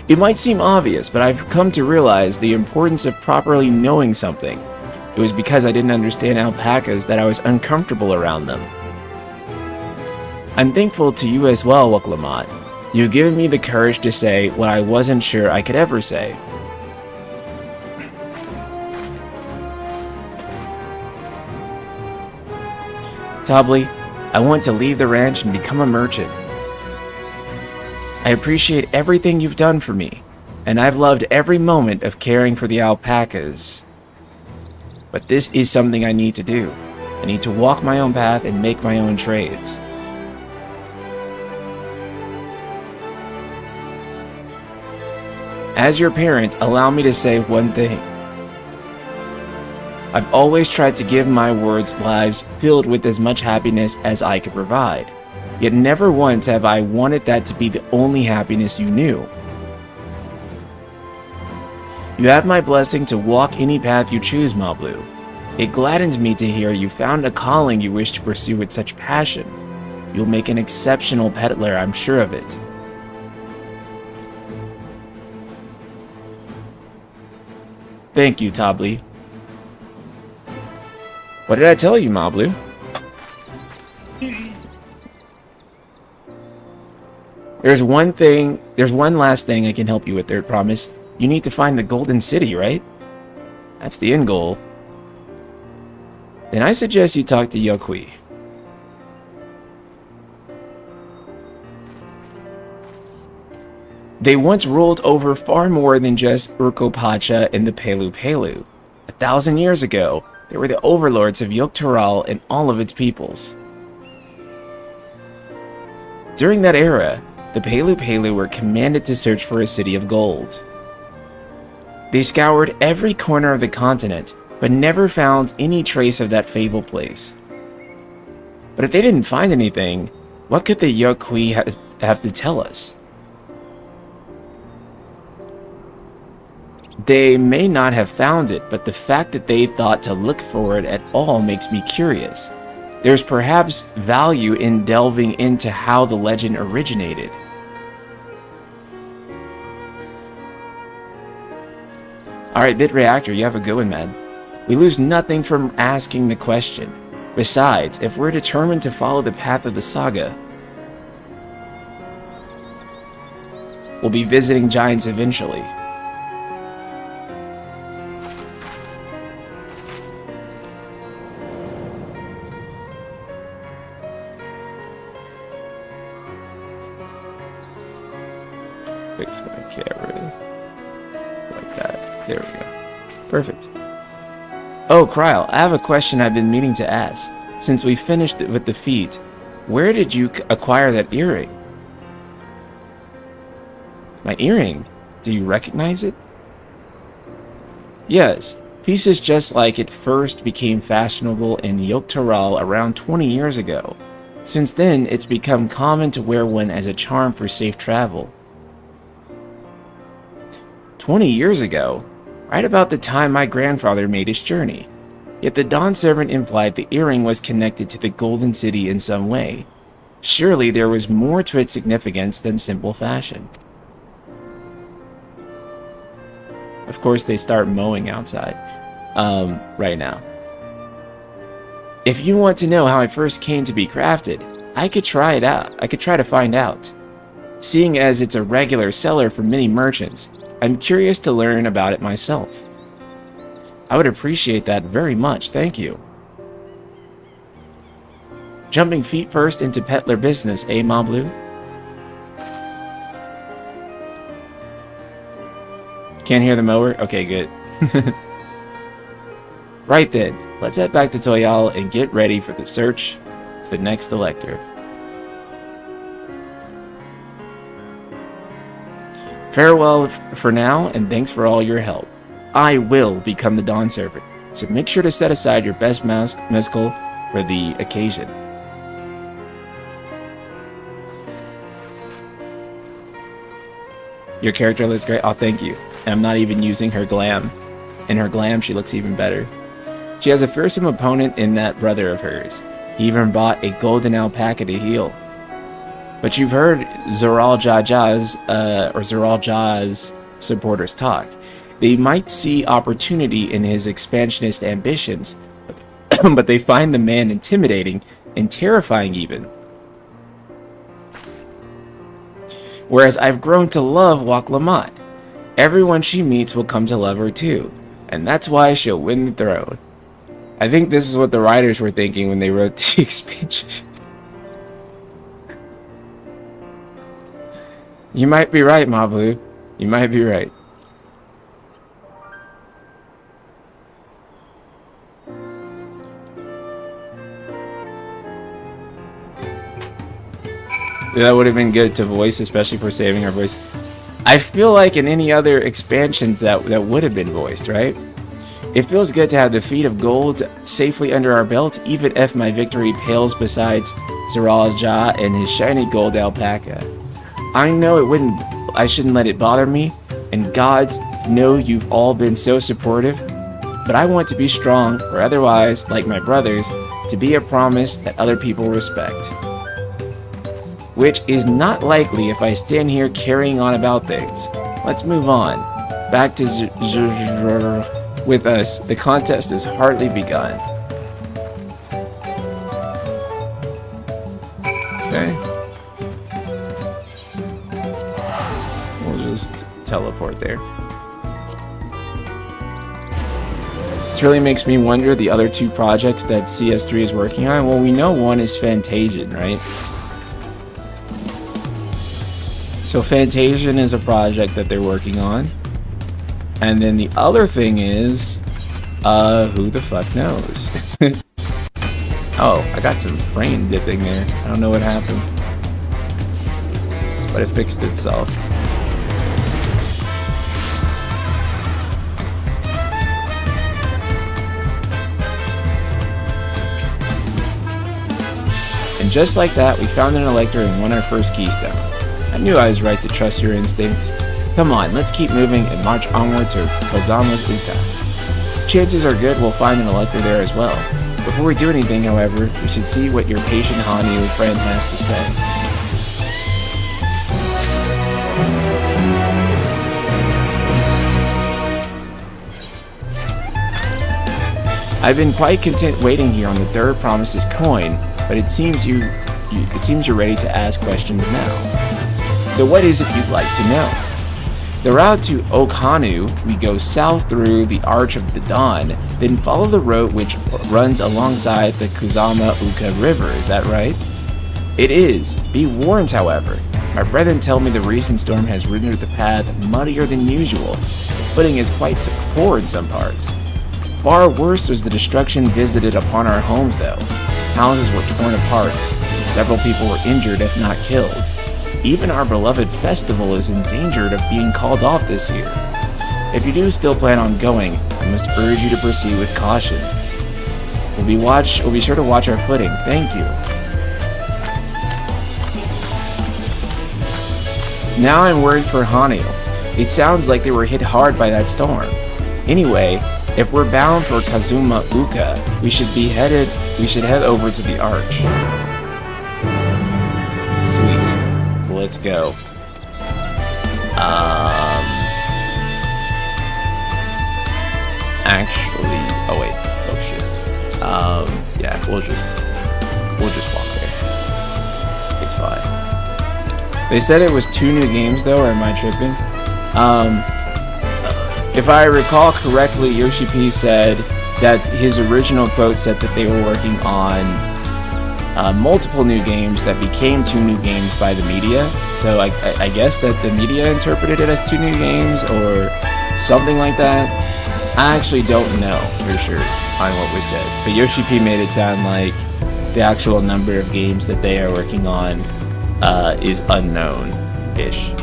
It might seem obvious, but I've come to realize the importance of properly knowing something. It was because I didn't understand alpacas that I was uncomfortable around them. I'm thankful to you as well, Wuklamat. You've given me the courage to say what I wasn't sure I could ever say. Tabli, I want to leave the ranch and become a merchant. I appreciate everything you've done for me, and I've loved every moment of caring for the alpacas. But this is something I need to do. I need to walk my own path and make my own trades. As your parent, allow me to say one thing. I've always tried to give my words lives filled with as much happiness as I could provide. Yet never once have I wanted that to be the only happiness you knew. You have my blessing to walk any path you choose, Mablu. It gladdens me to hear you found a calling you wish to pursue with such passion. You'll make an exceptional peddler, I'm sure of it. Thank you, Tabli. What did I tell you, Mablu? There's one last thing I can help you with, Third Promise. You need to find the Golden City, right? That's the end goal. Then I suggest you talk to Yokui. They once ruled over far more than just Urkopacha and the Pelu Pelu. 1,000 years ago, they were the overlords of Yogg-Toral and all of its peoples. During that era, the Pelu Pelu were commanded to search for a city of gold. They scoured every corner of the continent, but never found any trace of that fabled place. But if they didn't find anything, what could the Yokui have to tell us? They may not have found it, but the fact that they thought to look for it at all makes me curious. There's perhaps value in delving into how the legend originated. Alright, Bit Reactor, you have a good one, man. We lose nothing from asking the question. Besides, if we're determined to follow the path of the saga, we'll be visiting giants eventually. Fix my camera like that. There we go. Perfect. Oh, Kryl, I have a question I've been meaning to ask. Since we finished with the feat, where did you acquire that earring? My earring? Do you recognize it? Yes, pieces just like it first became fashionable in Yogg-Toral around 20 years ago. Since then, it's become common to wear one as a charm for safe travel. 20 years ago, right about the time my grandfather made his journey. Yet the Dawn Servant implied the earring was connected to the Golden City in some way. Surely there was more to its significance than simple fashion. Of course, they start mowing outside right now. If you want to know how I first came to be crafted, I could try it out. I could try to find out. Seeing as it's a regular seller for many merchants, I'm curious to learn about it myself. I would appreciate that very much, thank you. Jumping feet first into peddler business, eh, Mablu? Can't hear the mower? Okay, good. Right then, let's head back to Toyal and get ready for the search for the next elector. Farewell for now, and thanks for all your help. I will become the Dawn Servant, so make sure to set aside your best mezcal for the occasion. Your character looks great. Oh, thank you. And I'm not even using her glam. In her glam, she looks even better. She has a fearsome opponent in that brother of hers. He even bought a golden alpaca to heal. But you've heard Zoral Jah's supporters talk. They might see opportunity in his expansionist ambitions, but they find the man intimidating and terrifying even. Whereas I've grown to love Wak Lamat. Everyone she meets will come to love her too, and that's why she'll win the throne. I think this is what the writers were thinking when they wrote the expansion. You might be right, Mablu. You might be right. That would have been good to voice, especially for saving our voice. I feel like in any other expansions that would have been voiced, right? It feels good to have the feet of gold safely under our belt, even if my victory pales beside Zoral Jah and his shiny gold alpaca. I know I shouldn't let it bother me, and gods know you've all been so supportive, but I want to be strong, or otherwise, like my brothers, to be a promise that other people respect. Which is not likely if I stand here carrying on about things. Let's move on. Back to with us. The contest has hardly begun. Okay. We'll just teleport there. This really makes me wonder the other two projects that CS3 is working on. Well, we know one is Fantasian, right? So Fantasian is a project that they're working on. And then the other thing is, who the fuck knows? Oh, I got some frame dipping there. I don't know what happened. But it fixed itself. And just like that, we found an elector and won our first keystone. I knew I was right to trust your instincts. Come on, let's keep moving and march onward to Kozama's Uta. Chances are good we'll find an elector there as well. Before we do anything, however, we should see what your patient Hanu friend has to say. I've been quite content waiting here on the third promise's coin, but it seems you're ready to ask questions now. So what is it you'd like to know? The route to Okhanu, we go south through the Arch of the Dawn, then follow the road which runs alongside the Kozama Uka River, is that right? It is. Be warned, however. My brethren tell me the recent storm has rendered the path muddier than usual. The footing is quite poor in some parts. Far worse was the destruction visited upon our homes, though. Houses were torn apart, and several people were injured if not killed. Even our beloved festival is endangered of being called off this year. If you do still plan on going, I must urge you to proceed with caution. We'll be sure to watch our footing. Thank you. Now I'm worried for Hanu. It sounds like they were hit hard by that storm. Anyway, if we're bound for Kazuma Uka, we should head over to the Arch. let's go. Actually, oh wait, oh shit. Yeah, we'll just walk there. It's fine. They said it was 2 new games though, or am I tripping? If I recall correctly, Yoshi P said that his original quote said that they were working on multiple new games that became 2 new games by the media. So I guess that the media interpreted it as 2 new games or something like that. I actually don't know for sure on what was said, but Yoshi P made it sound like the actual number of games that they are working on is unknown-ish.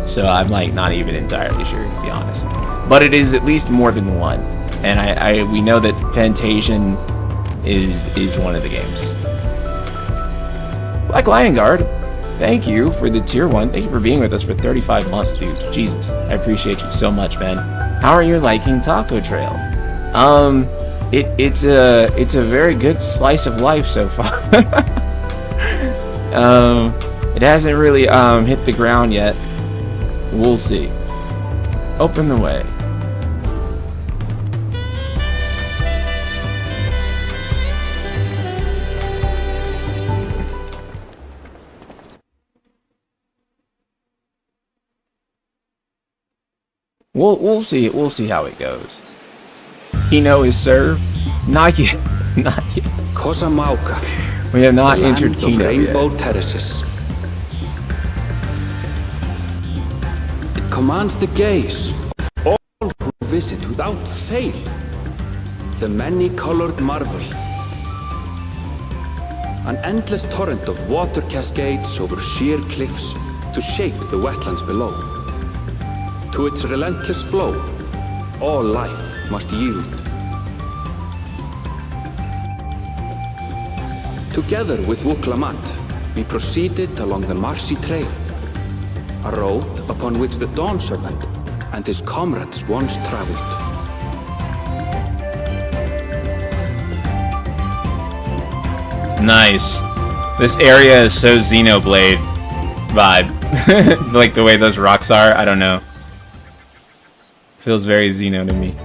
So I'm like not even entirely sure, to be honest. But it is at least more than one, and we know that Fantasian is one of the games. Black Lion Guard, thank you for the tier 1. Thank you for being with us for 35 months, dude. Jesus, I appreciate you so much, man. How are you liking Taco Trail? It's a very good slice of life so far. It hasn't really hit the ground yet. We'll see. Open the way. We'll see. We'll see how it goes. Kino is served. Not yet. Not yet. Kosamauka. We have not entered Land of Kino Rainbow yet. Terraces. It commands the gaze of all who visit without fail. The many-colored marvel. An endless torrent of water cascades over sheer cliffs to shape the wetlands below. To its relentless flow, all life must yield. Together with Wuklamat, we proceeded along the marshy trail, a road upon which the Dawn Serpent and his comrades once traveled. Nice. This area is so Xenoblade vibe. Like the way those rocks are, I don't know. Feels very Xeno to me.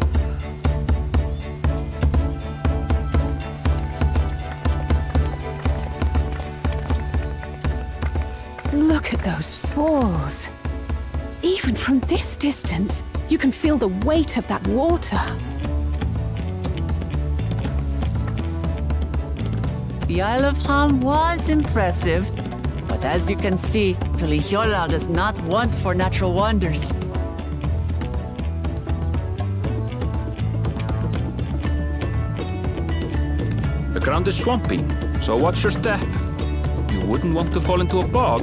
Look at those falls. Even from this distance, you can feel the weight of that water. The Isle of Ham was impressive, but as you can see, Tulihiola is not one for natural wonders. The ground is swampy, so watch your step. You wouldn't want to fall into a bog.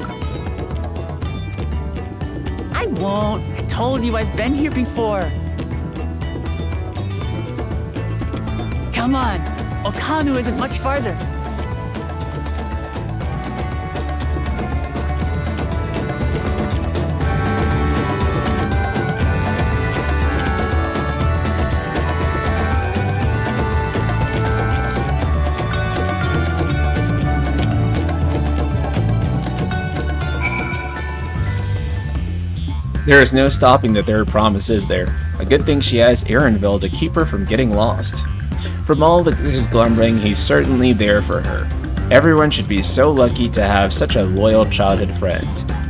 I won't. I told you I've been here before. Come on. Okanu isn't much farther. There is no stopping the third promise, is there? A good thing she has Aaronville to keep her from getting lost. From all his glumbering, he's certainly there for her. Everyone should be so lucky to have such a loyal childhood friend.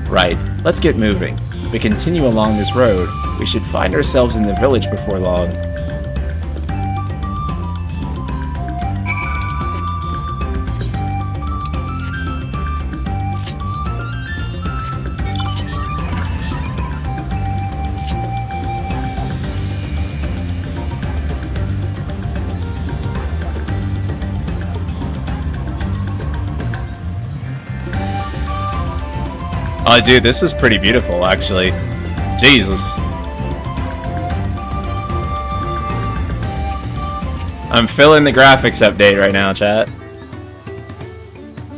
Right, let's get moving. If we continue along this road, we should find ourselves in the village before long. Oh, dude, this is pretty beautiful, actually. Jesus. I'm feeling the graphics update right now, chat.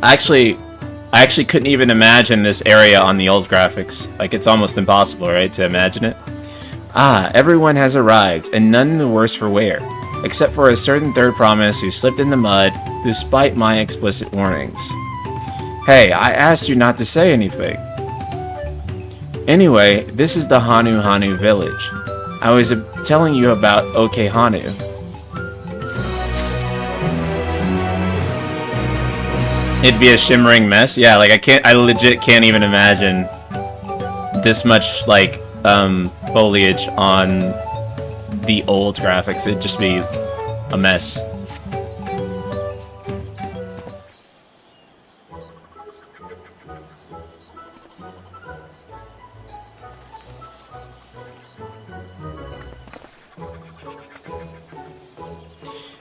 I actually couldn't even imagine this area on the old graphics. Like, it's almost impossible, right, to imagine it? Ah, everyone has arrived, and none the worse for wear. Except for a certain third promise who slipped in the mud, despite my explicit warnings. Hey, I asked you not to say anything. Anyway, this is the Hanu Hanu village. I was telling you about OK Hanu. It'd be a shimmering mess. Yeah, like I legit can't even imagine this much like foliage on the old graphics. It'd just be a mess.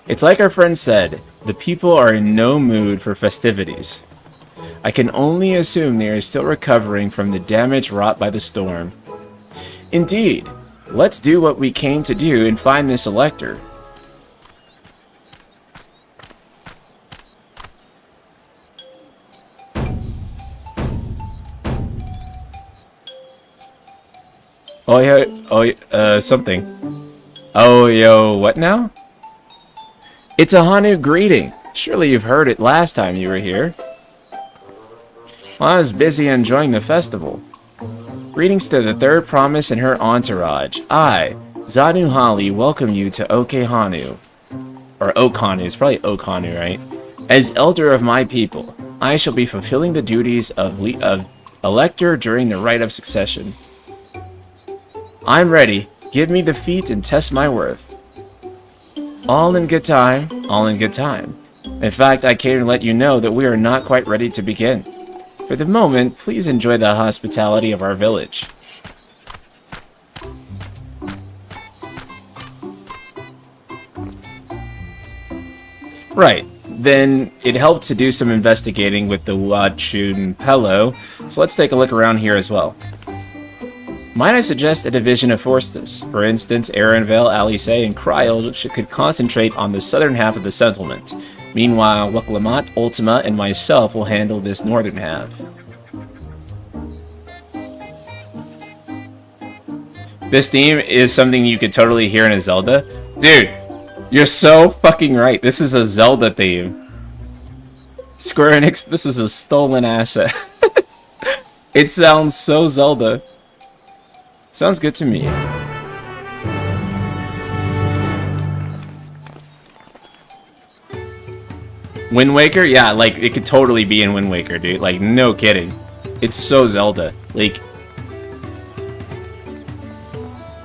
It's like our friend said, the people are in no mood for festivities. I can only assume they are still recovering from the damage wrought by the storm. Indeed, let's do what we came to do and find this elector. Oh yeah, something. Oh yo, what now? It's a Hanu greeting. Surely you've heard it last time you were here. Well, I was busy enjoying the festival. Greetings to the third promise and her entourage. I, Zanu Hali, welcome you to OK Hanu. Or Okhanu, it's probably Okhanu, right? As elder of my people, I shall be fulfilling the duties of elector during the rite of succession. I'm ready. Give me the feat and test my worth. All in good time, all in good time. In fact, I came to let you know that we are not quite ready to begin. For the moment, please enjoy the hospitality of our village. Right, then it helped to do some investigating with the Wachun Pello, so let's take a look around here as well. Might I suggest a division of forces? For instance, Arenvale, Alice, and Kryl could concentrate on the southern half of the settlement. Meanwhile, Waklamat, Ultima, and myself will handle this northern half. This theme is something you could totally hear in a Zelda. Dude, you're so fucking right. This is a Zelda theme. Square Enix, this is a stolen asset. It sounds so Zelda. Sounds good to me. Wind Waker? Yeah, like, it could totally be in Wind Waker, dude. Like, no kidding. It's so Zelda. Like,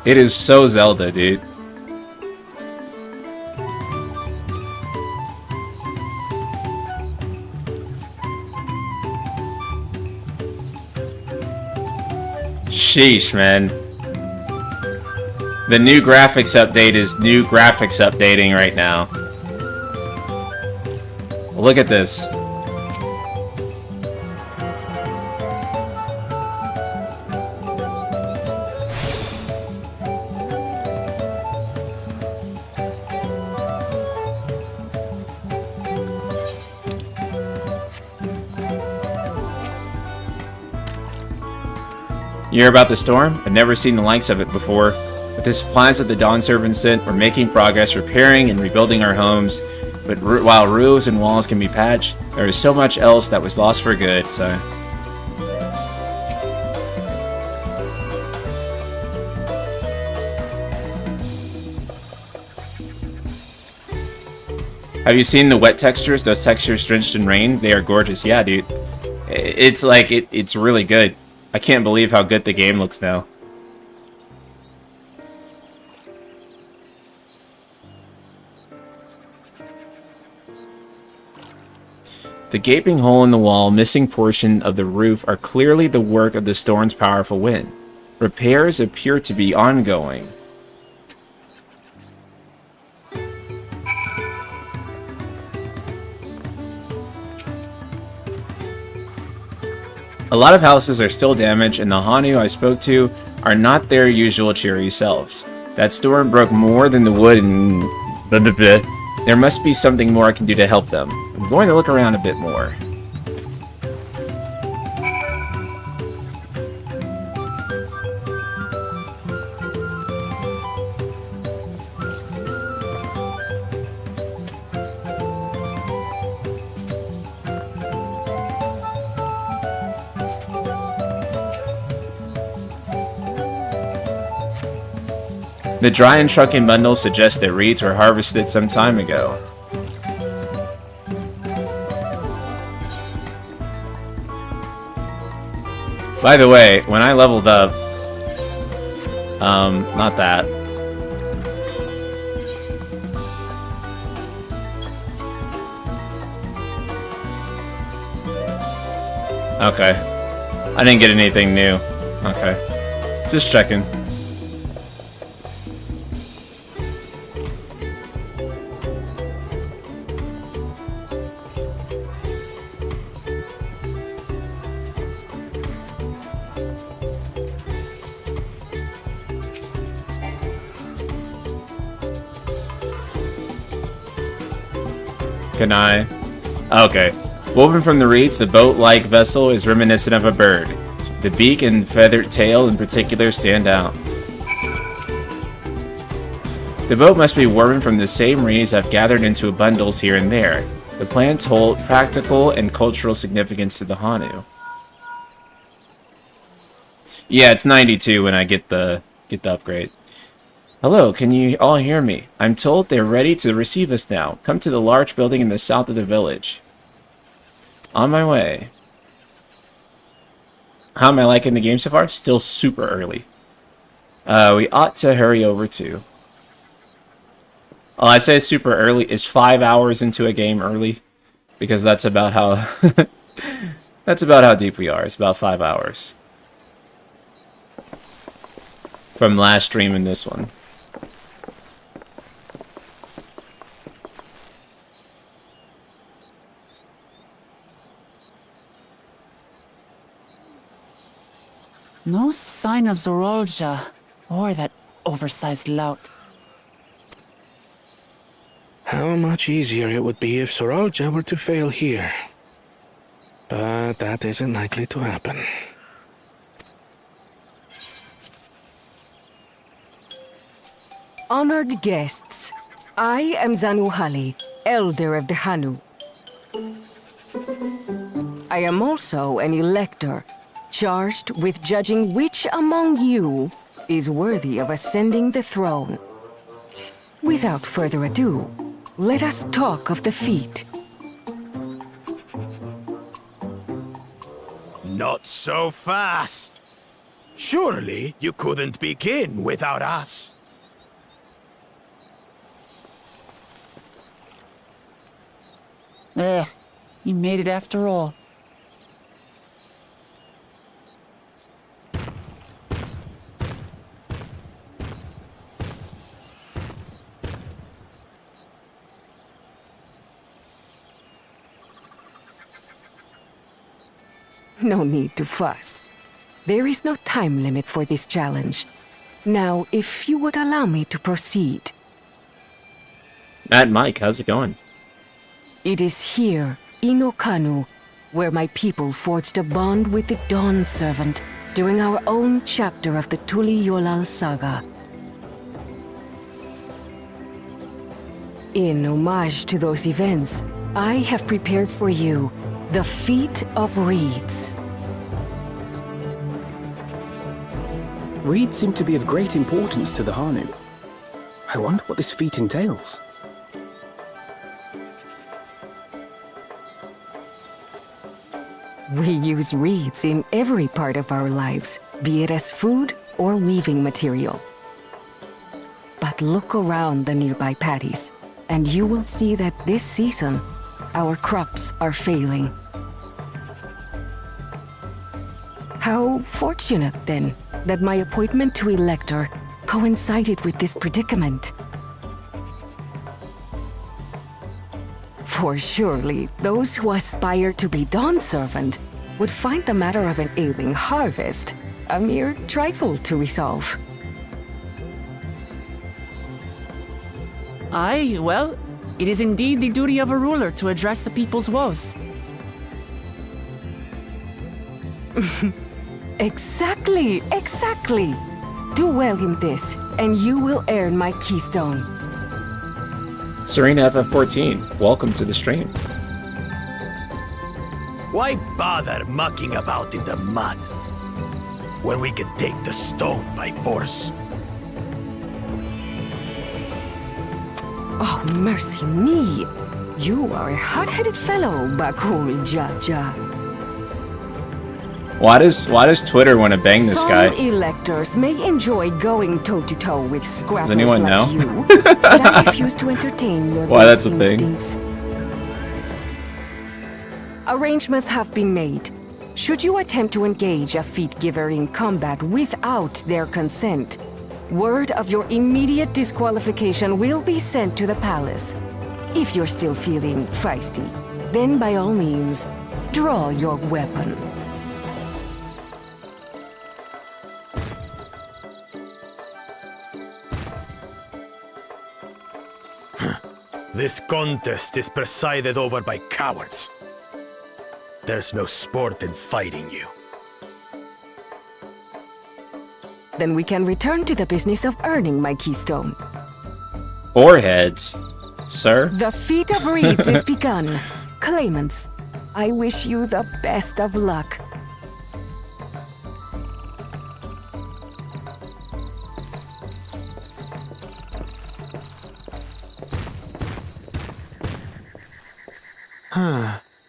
it is so Zelda, dude. Sheesh, man. The new graphics update is new graphics updating right now. Look at this. You hear about the storm? I've never seen the likes of it before. With the supplies that the Dawn Servant sent, we're making progress repairing and rebuilding our homes. But while roofs and walls can be patched, there is so much else that was lost for good, so... Have you seen the wet textures? Those textures drenched in rain? They are gorgeous. Yeah, dude. It's like, it's really good. I can't believe how good the game looks now. The gaping hole in the wall, missing portion of the roof are clearly the work of the storm's powerful wind. Repairs appear to be ongoing. A lot of houses are still damaged, and the Hanu I spoke to are not their usual cheery selves. That storm broke more than the wood and... There must be something more I can do to help them. I'm going to look around a bit more. The dry and trucking bundle suggests that reeds were harvested some time ago. By the way, when I leveled up... not that. Okay. I didn't get anything new. Okay. Just checking. Can I? Okay. Woven from the reeds, the boat-like vessel is reminiscent of a bird. The beak and feathered tail in particular stand out. The boat must be woven from the same reeds I've gathered into bundles here and there. The plants hold practical and cultural significance to the Hanu. Yeah, it's 92 when I get the upgrade. Hello, can you all hear me? I'm told they're ready to receive us now. Come to the large building in the south of the village. On my way. How am I liking the game so far? Still super early. We ought to hurry over too. Oh, I say super early. Is 5 hours into a game early? Because that's about how... that's about how deep we are. It's about 5 hours. From last stream and this one. No sign of Zorolja or that oversized lout. How much easier it would be if Sorolja were to fail here. But that isn't likely to happen. Honored guests, I am Zanuhali, Elder of the Hanu. I am also an elector, charged with judging which among you is worthy of ascending the throne. Without further ado, let us talk of the feat. Not so fast. Surely you couldn't begin without us. You made it after all. No need to fuss. There is no time limit for this challenge. Now, if you would allow me to proceed. Matt and Mike, how's it going? It is here, in Okanu, where my people forged a bond with the Dawn Servant during our own chapter of the Tuli Yolal saga. In homage to those events, I have prepared for you the Feat of Reeds. Reeds seem to be of great importance to the Hanu. I wonder what this feat entails. We use reeds in every part of our lives, be it as food or weaving material. But look around the nearby paddies, and you will see that this season, our crops are failing. How fortunate, then, that my appointment to Elector coincided with this predicament. For surely, those who aspire to be Dawn Servant would find the matter of an ailing harvest a mere trifle to resolve. Aye, well, it is indeed the duty of a ruler to address the people's woes. Exactly, exactly. Do well in this, and you will earn my keystone. Serena FF14, welcome to the stream. Why bother mucking about in the mud when we can take the stone by force? Oh, mercy me! You are a hot-headed fellow, Bakul Jaja. Why does Twitter want to bang this guy? Some electors may enjoy going toe-to-toe with scrappers anyone like know? you, but I refuse to entertain your Why, base that's a thing. instincts. Arrangements have been made. Should you attempt to engage a feat giver in combat without their consent, word of your immediate disqualification will be sent to the palace. If you're still feeling feisty, then by all means, draw your weapon. This contest is presided over by cowards. There's no sport in fighting you. Then we can return to the business of earning my keystone. Or heads, sir. The feat of reeds is begun. Claimants, I wish you the best of luck.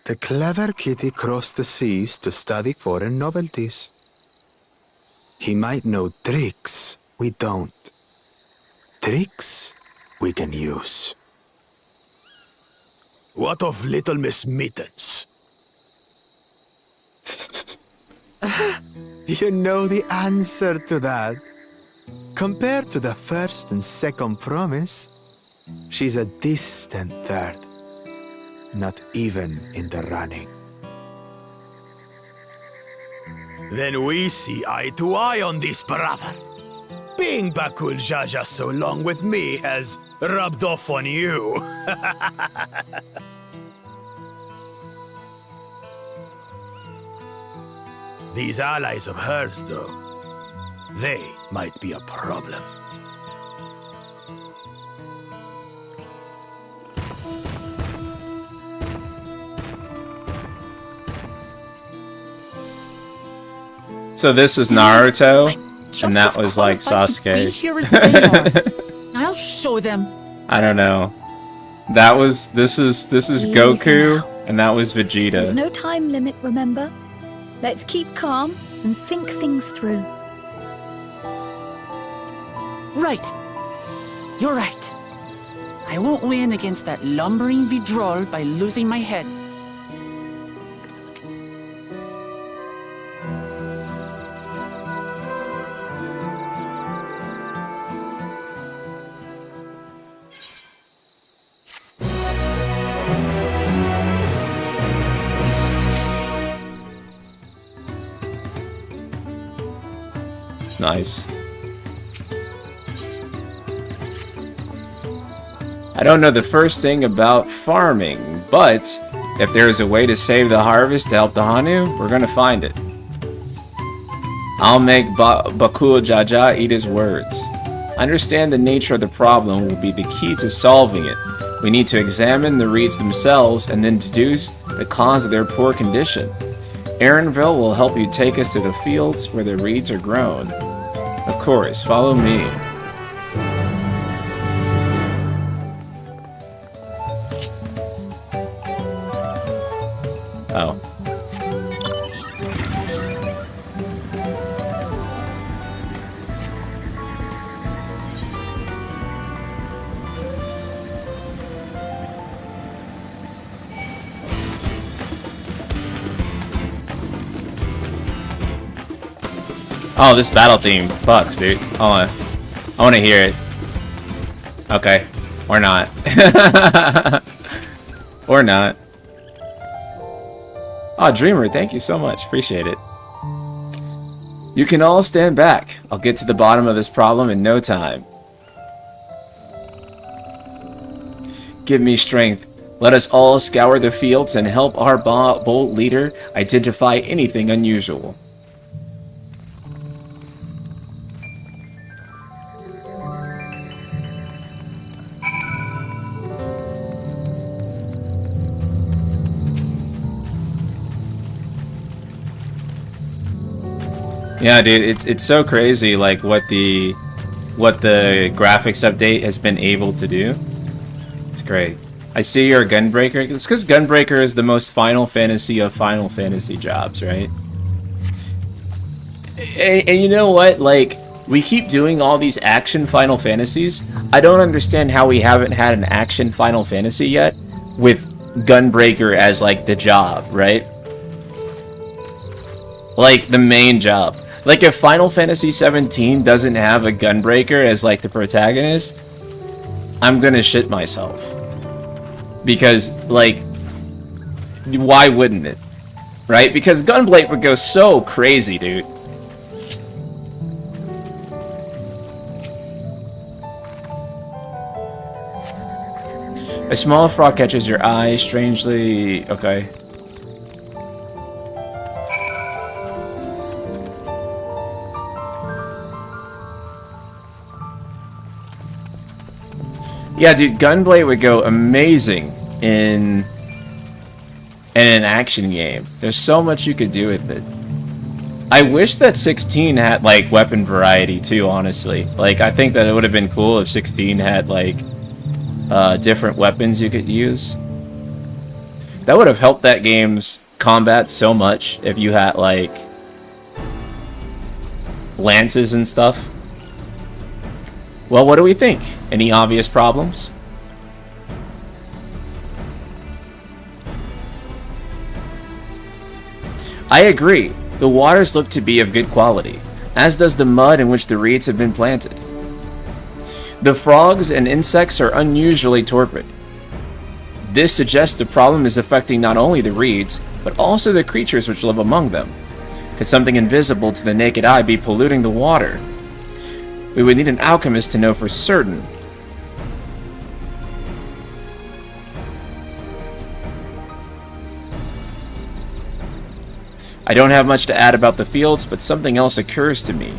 The clever kitty crossed the seas to study foreign novelties. He might know tricks we don't. Tricks we can use. What of Little Miss Mittens? You know the answer to that. Compared to the first and second promise, she's a distant third. Not even in the running. Then we see eye to eye on this, brother. Being Bakul Jaja so long with me has rubbed off on you. These allies of hers, though, they might be a problem. So this is Naruto, and that was like Sasuke. Here as they are. I'll show them. I don't know. This is Easy Goku, now. and that was Vegeta. There's no time limit, remember? Let's keep calm and think things through. Right. You're right. I won't win against that lumbering Vidrol by losing my head. Nice. I don't know the first thing about farming, but if there is a way to save the harvest to help the Hanu, we're gonna find it. I'll make Bakul Jaja eat his words. Understand the nature of the problem will be the key to solving it. We need to examine the reeds themselves and then deduce the cause of their poor condition. Aaronville will help you take us to the fields where the reeds are grown. Of course, follow me. Oh. Oh, this battle theme fucks, dude. Hold on. I want to hear it. Okay. Or not. Or not. Oh, Dreamer, thank you so much. Appreciate it. You can all stand back. I'll get to the bottom of this problem in no time. Give me strength. Let us all scour the fields and help our bold leader identify anything unusual. Yeah, dude, it's so crazy, like what the graphics update has been able to do. It's great. I see you're a Gunbreaker. It's because Gunbreaker is the most Final Fantasy of Final Fantasy jobs, right? And you know what? Like, we keep doing all these action Final Fantasies. I don't understand how we haven't had an action Final Fantasy yet with Gunbreaker as, like, the job, right? Like, the main job. Like, if Final Fantasy XVII doesn't have a Gunbreaker as, like, the protagonist, I'm gonna shit myself. Because, like, why wouldn't it? Right? Because Gunblade would go so crazy, dude. A small frog catches your eye, strangely... Okay. Yeah, dude, Gunblade would go amazing in an action game. There's so much you could do with it. I wish that 16 had, like, weapon variety, too, honestly. Like, I think that it would have been cool if 16 had, like, different weapons you could use. That would have helped that game's combat so much if you had, like, lances and stuff. Well, what do we think? Any obvious problems? I agree. The waters look to be of good quality, as does the mud in which the reeds have been planted. The frogs and insects are unusually torpid. This suggests the problem is affecting not only the reeds, but also the creatures which live among them. Could something invisible to the naked eye be polluting the water? We would need an alchemist to know for certain. I don't have much to add about the fields, but something else occurs to me.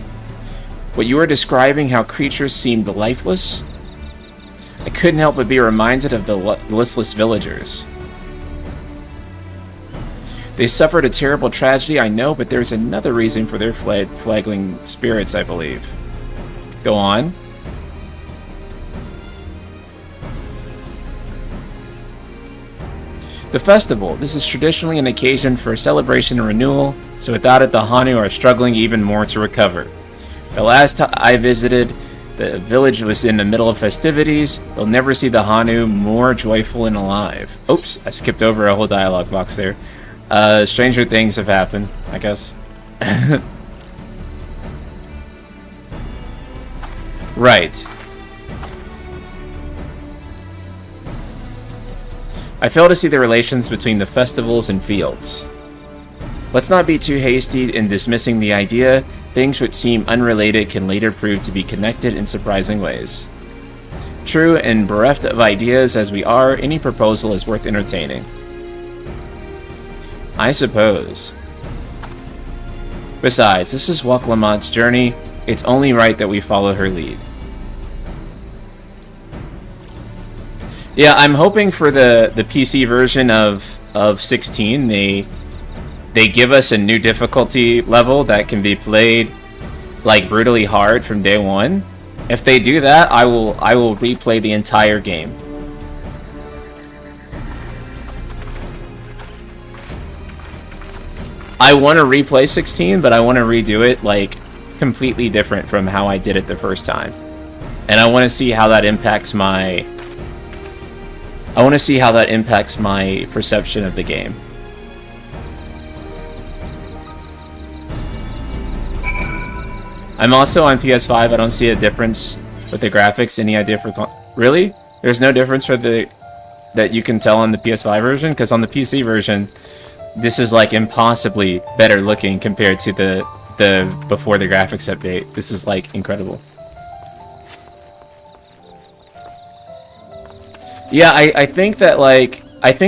What you were describing, how creatures seemed lifeless? I couldn't help but be reminded of the listless villagers. They suffered a terrible tragedy, I know, but there's another reason for their flagging spirits, I believe. Go on. The festival. This is traditionally an occasion for celebration and renewal, so without it the Hanu are struggling even more to recover. The last time I visited, the village was in the middle of festivities. You'll never see the Hanu more joyful and alive. Oops, I skipped over a whole dialogue box there. Stranger things have happened, I guess. Right. I fail to see the relations between the festivals and fields. Let's not be too hasty in dismissing the idea. Things which seem unrelated can later prove to be connected in surprising ways. True, and bereft of ideas as we are, any proposal is worth entertaining. I suppose. Besides, this is Waklamant's journey. It's only right that we follow her lead. Yeah, I'm hoping for the PC version of 16, they give us a new difficulty level that can be played like brutally hard from day one. If they do that, I will replay the entire game. I want to replay 16, but I want to redo it like completely different from how I did it the first time. And I want to see how that impacts my perception of the game. I'm also on PS5. I don't see a difference with the graphics. Any idea for... Really? There's no difference for that you can tell on the PS5 version? Because on the PC version, this is like impossibly better looking compared to the before the graphics update. This is like incredible. Yeah, I think that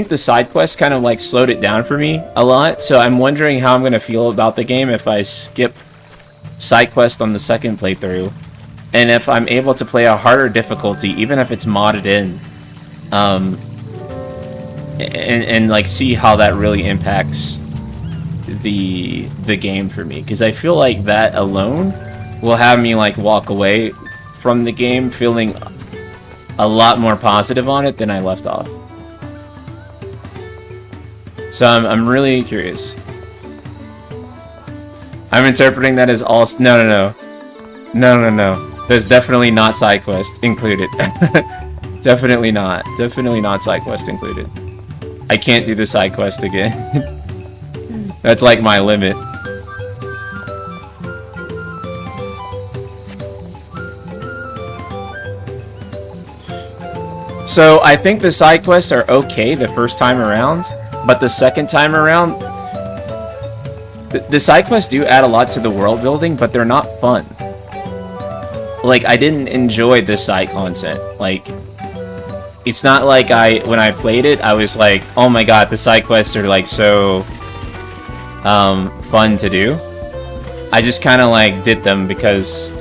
the side quests kind of like slowed it down for me a lot, so I'm wondering how I'm gonna feel about the game if I skip side quest on the second playthrough, and if I'm able to play a harder difficulty, even if it's modded in, and like see how that really impacts the game for me, because I feel like that alone will have me like walk away from the game feeling a lot more positive on it than I left off. So I'm really curious. I'm interpreting that as all... No. There's definitely not side quest included. Definitely not. Definitely not side quest included. I can't do the side quest again. That's like my limit. So I think the side quests are okay the first time around, but the second time around, the side quests do add a lot to the world building, but they're not fun. Like, I didn't enjoy the side content. Like, it's not like when I played it, I was like, oh my god, the side quests are like so fun to do. I just kind of like did them because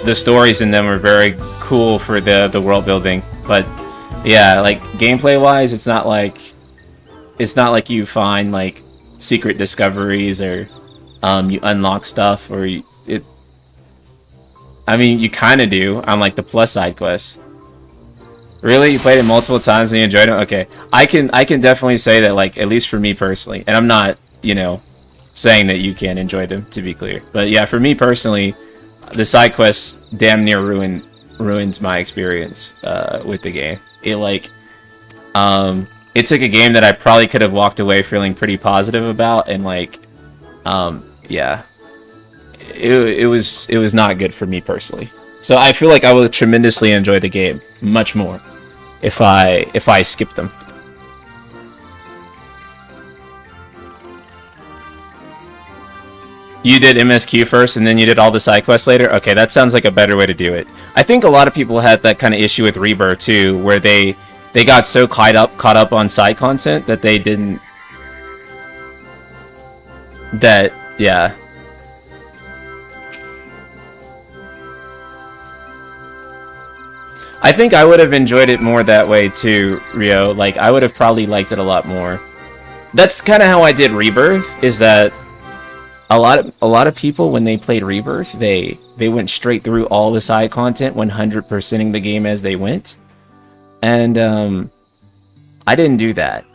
the stories in them were very cool for the world building. But yeah, like gameplay wise, it's not like you find like secret discoveries or you unlock stuff or I mean, you kind of do on like the plus side quests. Really? You played it multiple times and you enjoyed it? Okay. I can definitely say that, like, at least for me personally, and I'm not, you know, saying that you can't enjoy them, to be clear. But yeah, for me personally, the side quests damn near ruined my experience with the game. It like it took a game that I probably could have walked away feeling pretty positive about, and like yeah. It was not good for me personally. So I feel like I would tremendously enjoy the game much more if I skip them. You did MSQ first and then you did all the side quests later? Okay, that sounds like a better way to do it. I think a lot of people had that kind of issue with Rebirth too, where they got so caught up on side content that they didn't... yeah. I think I would have enjoyed it more that way too, Rio. Like, I would have probably liked it a lot more. That's kind of how I did Rebirth, is that a lot of people, when they played Rebirth, they went straight through all the side content, 100%ing the game as they went. And I didn't do that.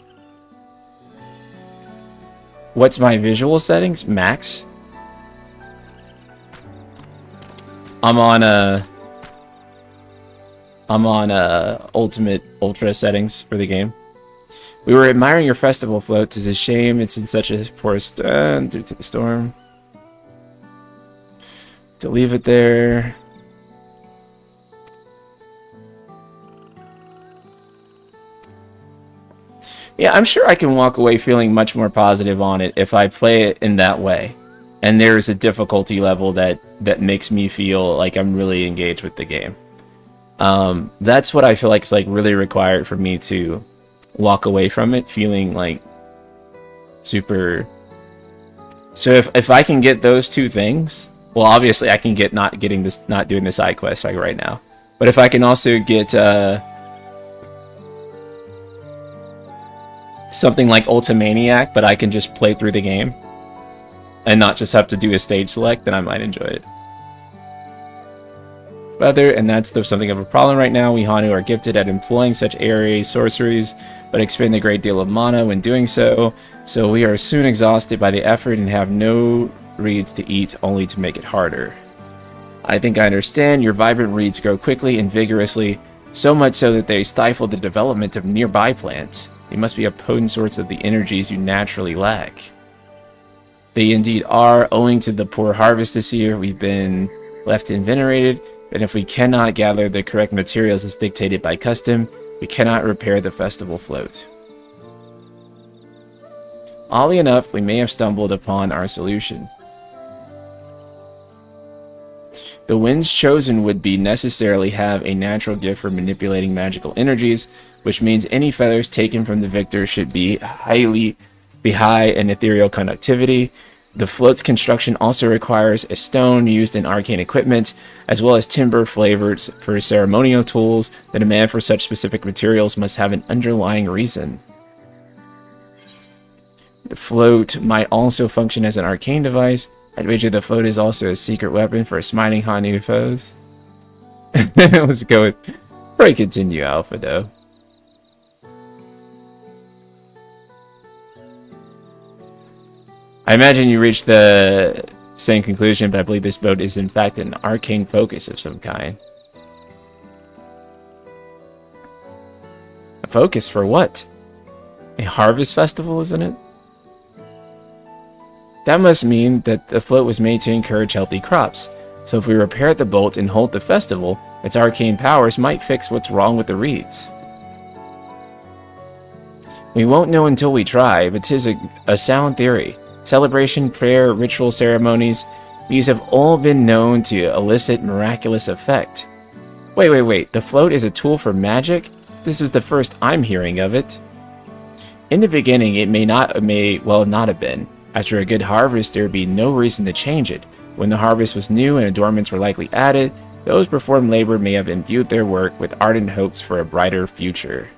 What's my visual settings? Max? I'm on ultimate ultra settings for the game. We were admiring your festival floats. It's a shame it's in such a poor state due to the storm. To leave it there. Yeah, I'm sure I can walk away feeling much more positive on it if I play it in that way. And there's a difficulty level that makes me feel like I'm really engaged with the game. That's what I feel like is like really required for me to walk away from it feeling like super... So if I can get those two things, well, obviously I can get not doing the side quest like right now. But if I can also get something like Ultimaniac, but I can just play through the game and not just have to do a stage select, then I might enjoy it. Further, and that's something of a problem right now. We Hanu are gifted at employing such area sorceries, but expend a great deal of mana when doing so. So we are soon exhausted by the effort and have no reeds to eat, only to make it harder. I think I understand. Your vibrant reeds grow quickly and vigorously, so much so that they stifle the development of nearby plants. They must be a potent source of the energies you naturally lack. They indeed are. Owing to the poor harvest this year, we've been left invenerated. And if we cannot gather the correct materials as dictated by custom, we cannot repair the festival float. Oddly enough, we may have stumbled upon our solution. The winds chosen would be necessarily have a natural gift for manipulating magical energies, which means any feathers taken from the victor should be high in ethereal conductivity. The float's construction also requires a stone used in arcane equipment, as well as timber flavored for ceremonial tools. The demand for such specific materials must have an underlying reason. The float might also function as an arcane device. I'd wager the float is also a secret weapon for smiting Hanu foes. Let's go probably continue Alpha, though. I imagine you reached the same conclusion, but I believe this boat is in fact an arcane focus of some kind. A focus for what? A harvest festival, isn't it? That must mean that the float was made to encourage healthy crops. So if we repair the bolt and hold the festival, its arcane powers might fix what's wrong with the reeds. We won't know until we try, but 'tis a sound theory. Celebration, prayer, ritual ceremonies, these have all been known to elicit miraculous effect. Wait, the float is a tool for magic? This is the first I'm hearing of it. In the beginning, it may not have been. After a good harvest, there would be no reason to change it. When the harvest was new and adornments were likely added, those performed labor may have imbued their work with ardent hopes for a brighter future.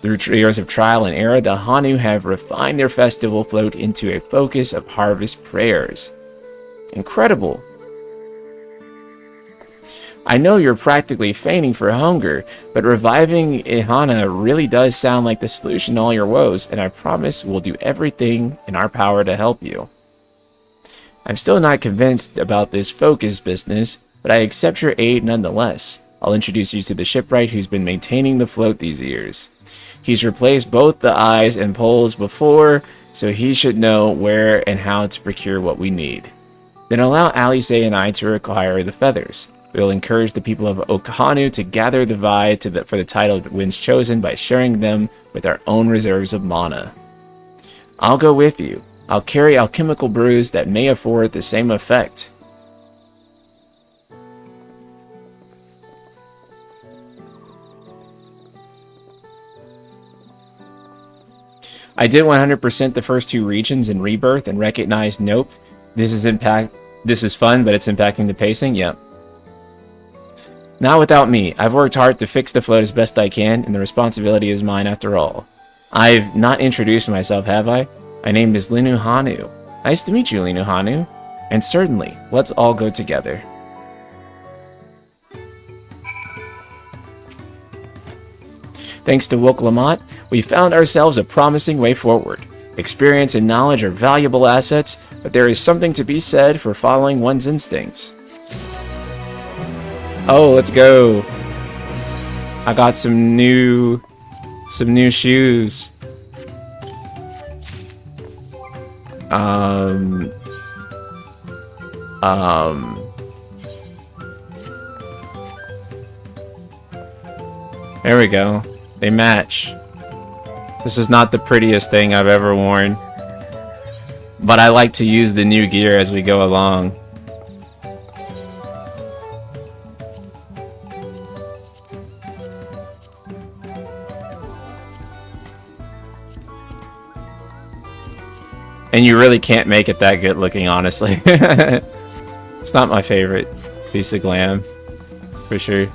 Through years of trial and error, the Hanu have refined their festival float into a focus of harvest prayers. Incredible! I know you're practically fainting for hunger, but reviving Ihana really does sound like the solution to all your woes, and I promise we'll do everything in our power to help you. I'm still not convinced about this focus business, but I accept your aid nonetheless. I'll introduce you to the shipwright who's been maintaining the float these years. He's replaced both the eyes and poles before, so he should know where and how to procure what we need. Then allow Alice and I to acquire the feathers. We will encourage the people of Okahanu to gather the Vi for the title of winds chosen by sharing them with our own reserves of mana. I'll go with you. I'll carry alchemical brews that may afford the same effect. I did 100% the first two regions in Rebirth and recognized, nope, this is fun, but it's impacting the pacing, yep. Not without me. I've worked hard to fix the float as best I can, and the responsibility is mine after all. I've not introduced myself, have I? My name is Linu Hanu. Nice to meet you, Linu Hanu. And certainly, let's all go together. Thanks to Woke Lamont, we found ourselves a promising way forward. Experience and knowledge are valuable assets, but there is something to be said for following one's instincts. Oh, let's go. I got some new shoes. There we go. They match. This is not the prettiest thing I've ever worn, but I like to use the new gear as we go along. And you really can't make it that good looking, honestly. It's not my favorite piece of glam, for sure.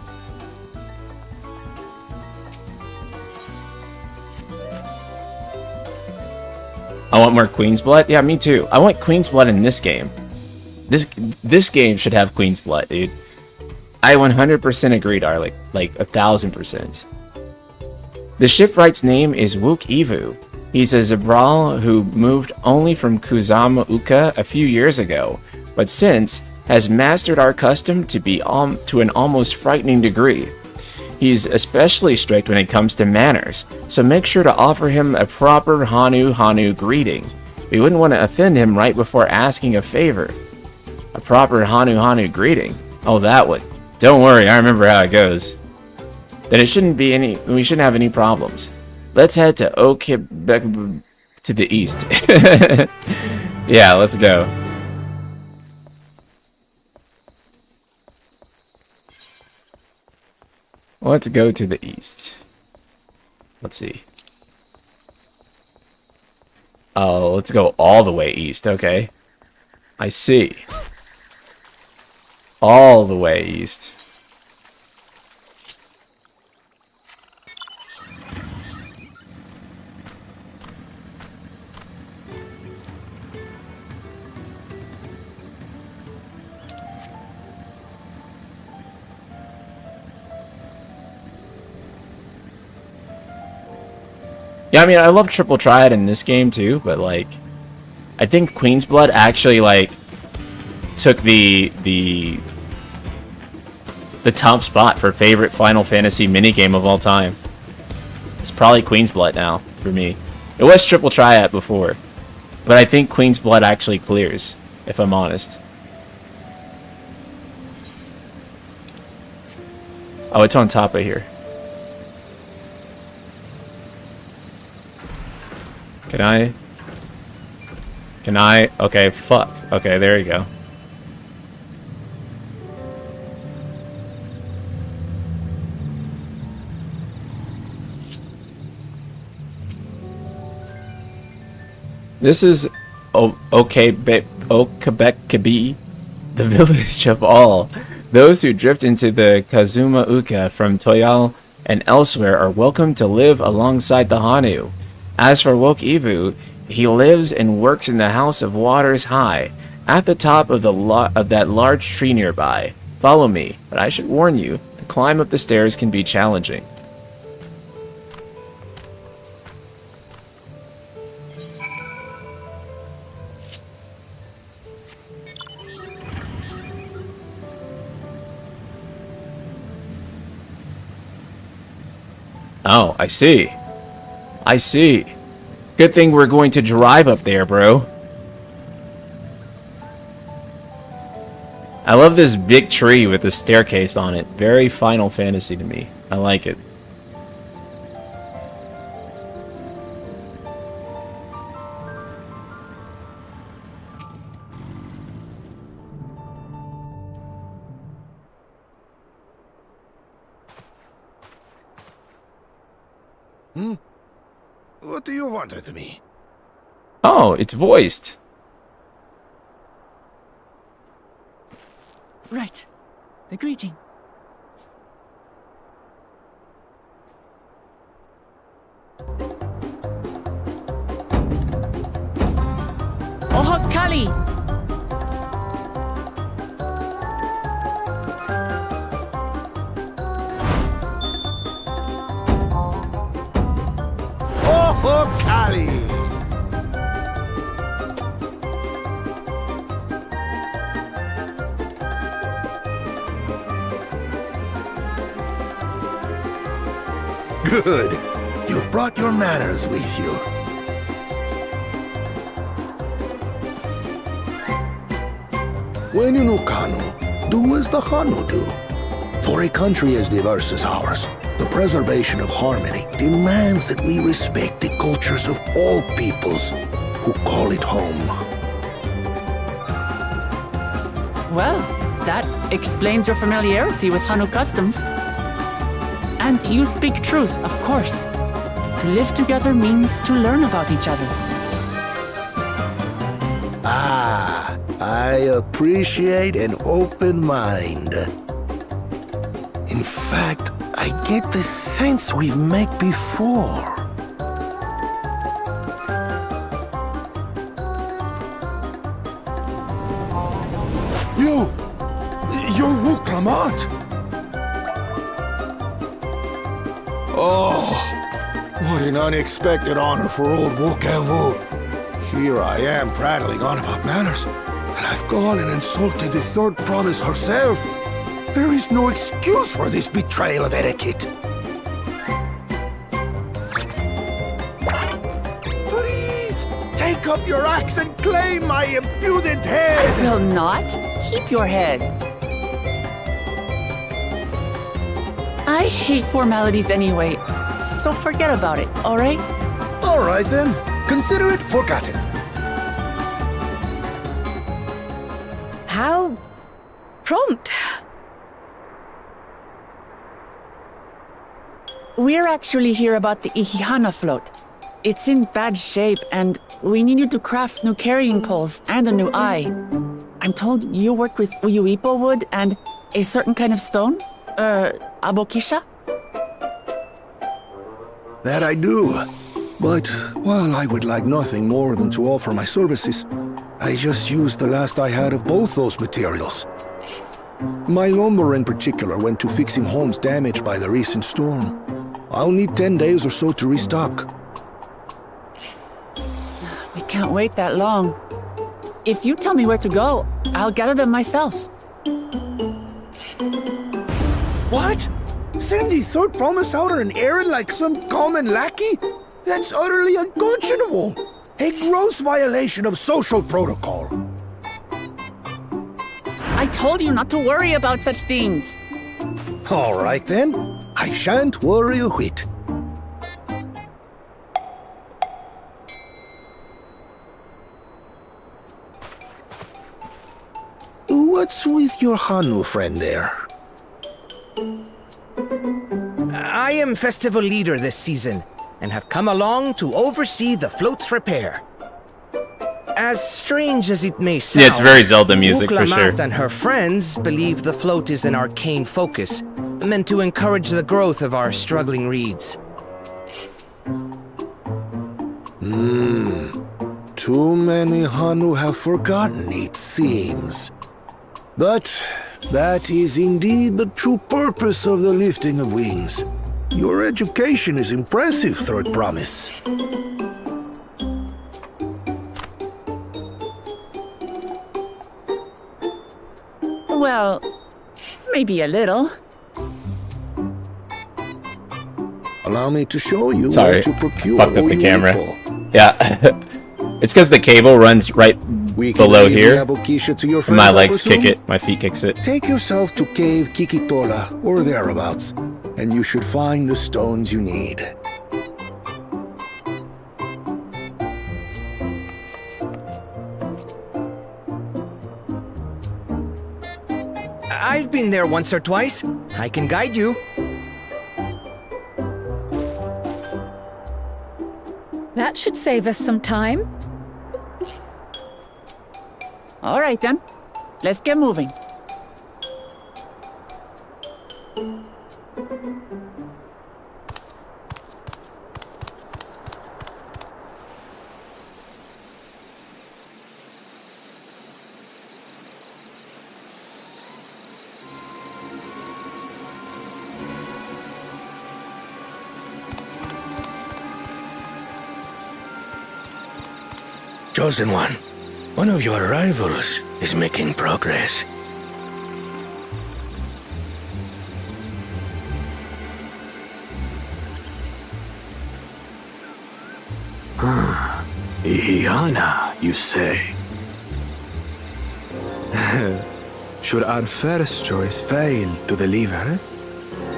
I want more Queen's Blood? Yeah, me too. I want Queen's Blood in this game. This game should have Queen's Blood, dude. I 100% agree, Darlik. Like 1000%. The shipwright's name is Wook Ivu. He's a Zabral who moved only from Kuzama Uka a few years ago, but since has mastered our custom to an almost frightening degree. He's especially strict when it comes to manners, so make sure to offer him a proper Hanu greeting. We wouldn't want to offend him right before asking a favor. A proper Hanu greeting? Oh, that one. Don't worry, I remember how it goes. Then we shouldn't have any problems. Let's head to to the east. Yeah, let's go. Let's go to the east. Let's see. Oh, let's go all the way east. Okay. I see. All the way east. Yeah, I mean, I love Triple Triad in this game too, but like, I think Queen's Blood actually like took the top spot for favorite Final Fantasy minigame of all time. It's probably Queen's Blood now for me. It was Triple Triad before, but I think Queen's Blood actually clears, if I'm honest. Oh, it's on top of here. Can I? Okay, fuck. Okay, there you go. This is Okebekabi, the village of all. Those who drift into the Kazuma Uka from Toyal and elsewhere are welcome to live alongside the Hanu. As for Woke Ivu, he lives and works in the House of Waters High, at the top of that large tree nearby. Follow me, but I should warn you, the climb up the stairs can be challenging. Oh, I see. I see. Good thing we're going to drive up there, bro. I love this big tree with the staircase on it. Very Final Fantasy to me. I like it. What do you want with me? Oh, it's voiced. Right. The greeting. Oh, Kali! Oh, Kali! Good. You brought your manners with you. When you know Kanu, do as the Hanu do. For a country as diverse as ours, the preservation of harmony demands that we respect the cultures of all peoples who call it home. Well, that explains your familiarity with Hanu customs. And you speak truth, of course. To live together means to learn about each other. Ah, I appreciate an open mind. In fact, I get the sense we've met before. You're Wu Clement. Oh, what an unexpected honor for old Wokevu. Here I am prattling on about manners, and I've gone and insulted the third promise herself. There is no excuse for this betrayal of etiquette. Please, take up your axe and claim my impudent head! I will not. Keep your head. I hate formalities anyway, so forget about it, alright? Alright then, consider it forgotten. How prompt. We're actually here about the Ihihana float. It's in bad shape, and we need you to craft new carrying poles and a new eye. I'm told you work with Uyuipo wood and a certain kind of stone? Abokisha? That I do. But while I would like nothing more than to offer my services, I just used the last I had of both those materials. My lumber in particular went to fixing homes damaged by the recent storm. I'll need 10 days or so to restock. can't wait that long. If you tell me where to go, I'll gather them myself. What? Send the third promise out on an errand like some common lackey? That's utterly unconscionable. A gross violation of social protocol. I told you not to worry about such things. All right then. I shan't worry a whit. What's with your Hanu friend there? I am festival leader this season, and have come along to oversee the float's repair. As strange as it may sound, Yeah, it's very Zelda music for Muklamat sure. and her friends believe the float is an arcane focus, meant to encourage the growth of our struggling reeds. Too many Hanu have forgotten, it seems. But that is indeed the true purpose of the lifting of wings. Your education is impressive, Third Promise. Well, maybe a little. Allow me to show you Sorry, where to procure fucked up the Oyu camera. Ippo. Yeah. It's because the cable runs right We can below leave here. the Abukisha to your And my friends, I legs kick presume? it, my feet kicks it. Take yourself to Cave Kikitola or thereabouts, and you should find the stones you need. I've been there once or twice. I can guide you. That should save us some time. All right then. Let's get moving. Chosen one of your rivals is making progress. Ihiana, you say? Should our first choice fail to deliver,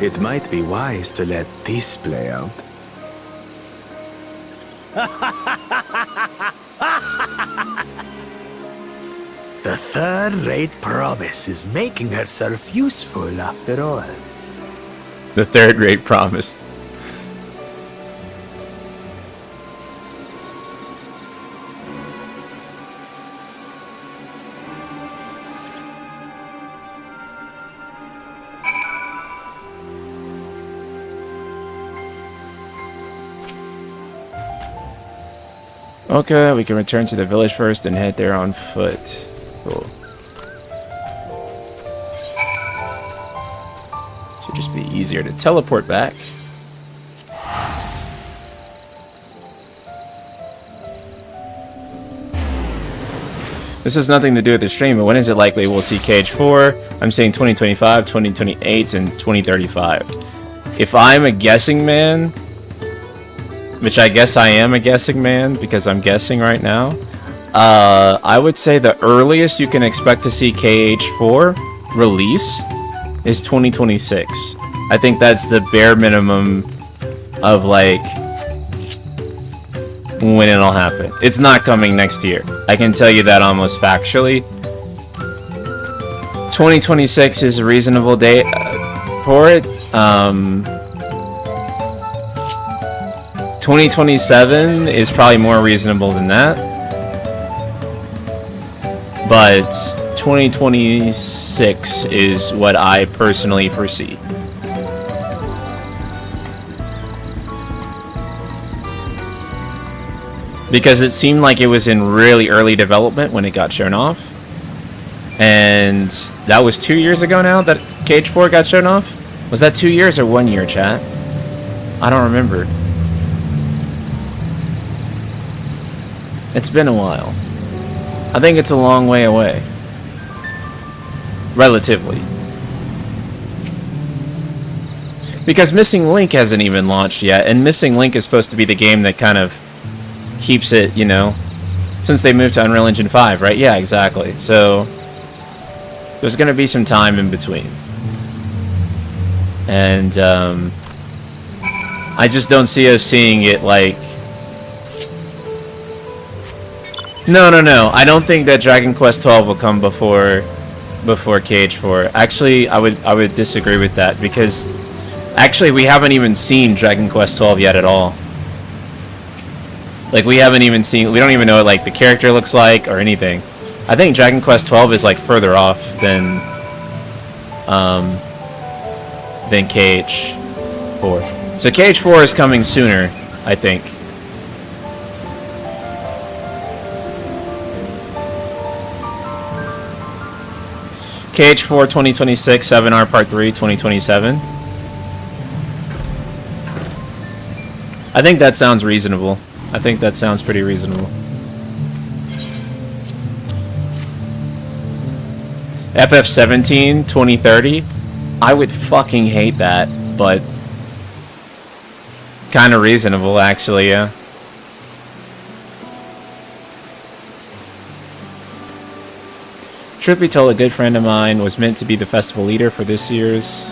it might be wise to let this play out. The third-rate promise is making herself useful after all. The third-rate promise. Okay, we can return to the village first and head there on foot. Cool. Should just be easier to teleport back. This has nothing to do with the stream, but when is it likely we'll see KH4? I'm saying 2025, 2028, and 2035. If I'm a guessing man, which I guess I am a guessing man because I'm guessing right now, I would say the earliest you can expect to see KH4 release is 2026. I think that's the bare minimum of like when it'll happen. It's not coming next year. I can tell you that almost factually. 2026 is a reasonable date for it. 2027 is probably more reasonable than that. But 2026 is what I personally foresee. Because it seemed like it was in really early development when it got shown off. And that was 2 years ago now that KH4 got shown off? Was that 2 years or 1 year, chat? I don't remember. It's been a while. I think it's a long way away. Relatively. Because Missing Link hasn't even launched yet, and Missing Link is supposed to be the game that kind of keeps it, you know, since they moved to Unreal Engine 5, right? Yeah, exactly. So there's going to be some time in between. And I just don't see us seeing it like... No. I don't think that Dragon Quest XII will come before Cage 4. Actually, I would disagree with that, because actually we haven't even seen Dragon Quest XII yet at all. Like, we don't even know what, like, the character looks like or anything. I think Dragon Quest XII is, like, further off than Cage 4. So Cage 4 is coming sooner, I think. Cage 4 2026, 7R Part 3 2027. I think that sounds reasonable. I think that sounds pretty reasonable. FF17 2030. I would fucking hate that, but kind of reasonable, actually, yeah. Truth be told, a good friend of mine was meant to be the festival leader for this year's,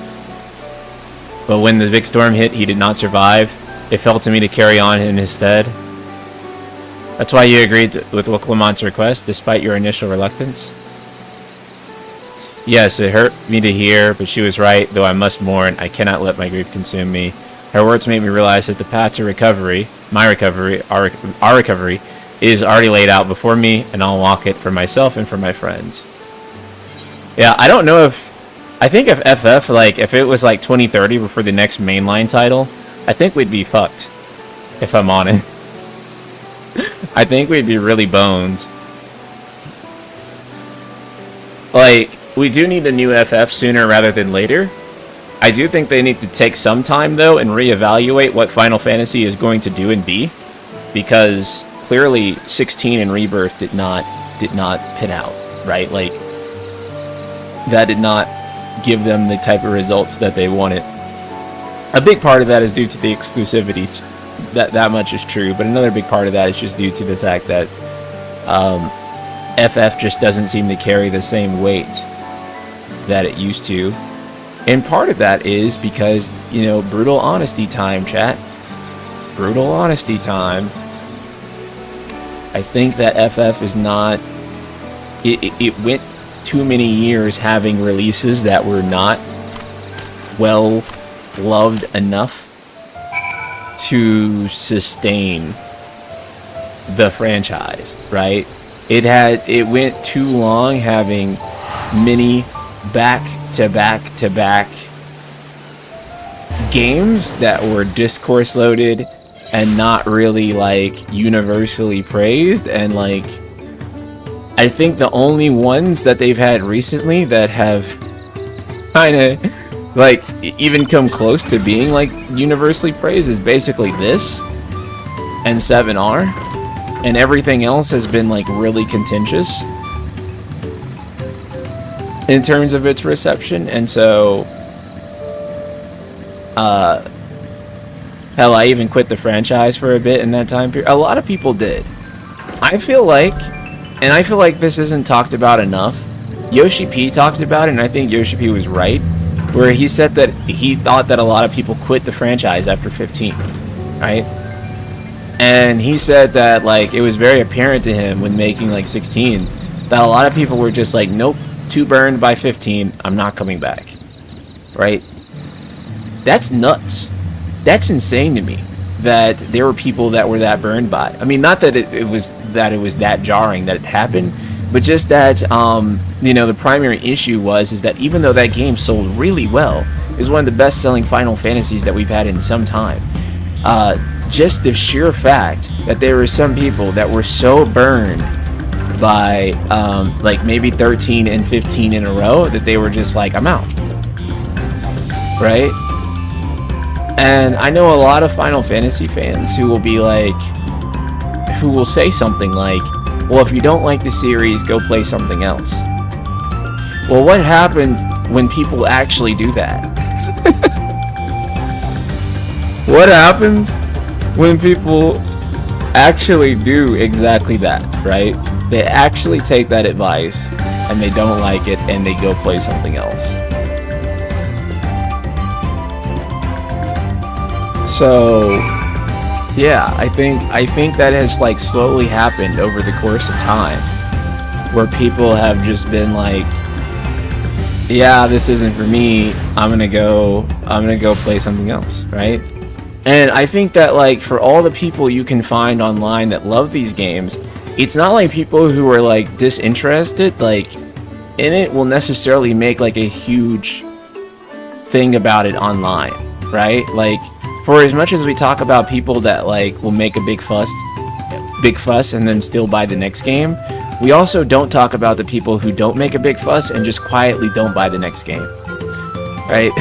but when the big storm hit, he did not survive. It fell to me to carry on in his stead. That's why you agreed with Lamont's request, despite your initial reluctance. Yes, it hurt me to hear, but she was right, though I must mourn. I cannot let my grief consume me. Her words made me realize that the path to recovery, our recovery, is already laid out before me, and I'll walk it for myself and for my friends. Yeah, I don't know if... I think if FF, like, if it was like 2030 before the next mainline title, I think we'd be fucked, if I'm honest. I think we'd be really boned. Like, we do need a new FF sooner rather than later. I do think they need to take some time, though, and reevaluate what Final Fantasy is going to do and be. Because clearly 16 and Rebirth did not pin out, right? Like, that did not give them the type of results that they wanted. A big part of that is due to the exclusivity. That much is true, but another big part of that is just due to the fact that FF just doesn't seem to carry the same weight that it used to. And part of that is because, you know, brutal honesty time, chat. Brutal honesty time. I think that FF is not... It went too many years having releases that were not well loved enough to sustain the franchise, right? It went too long having many back-to-back games that were discourse loaded and not really like universally praised, and like I think the only ones that they've had recently that have kind of like even come close to being like universally praised is basically this and 7R, and everything else has been like really contentious in terms of its reception. And so hell, I even quit the franchise for a bit in that time period. A lot of people did. I feel like this isn't talked about enough. Yoshi P talked about it, and I think Yoshi P was right, where he said that he thought that a lot of people quit the franchise after 15, right? And he said that like it was very apparent to him when making like 16 that a lot of people were just like, nope, too burned by 15, I'm not coming back, right? That's nuts. That's insane to me that there were people that were that burned by. I mean, not that it was that jarring that it happened, but just that you know, the primary issue is that even though that game sold really well, is one of the best-selling Final Fantasies that we've had in some time, just the sheer fact that there were some people that were so burned by like maybe 13 and 15 in a row that they were just like, I'm out, right? And I know a lot of Final Fantasy fans who will be like, who will say something like, well, if you don't like the series, go play something else. Well, what happens when people actually do that? What happens when people actually do exactly that, right? They actually take that advice and they don't like it and they go play something else. So yeah, I think that has like slowly happened over the course of time, where people have just been like, yeah, this isn't for me, I'm gonna go play something else, right? And I think that like for all the people you can find online that love these games, it's not like people who are like disinterested like in it will necessarily make like a huge thing about it online, right? Like, for as much as we talk about people that like will make a big fuss and then still buy the next game, we also don't talk about the people who don't make a big fuss and just quietly don't buy the next game, right?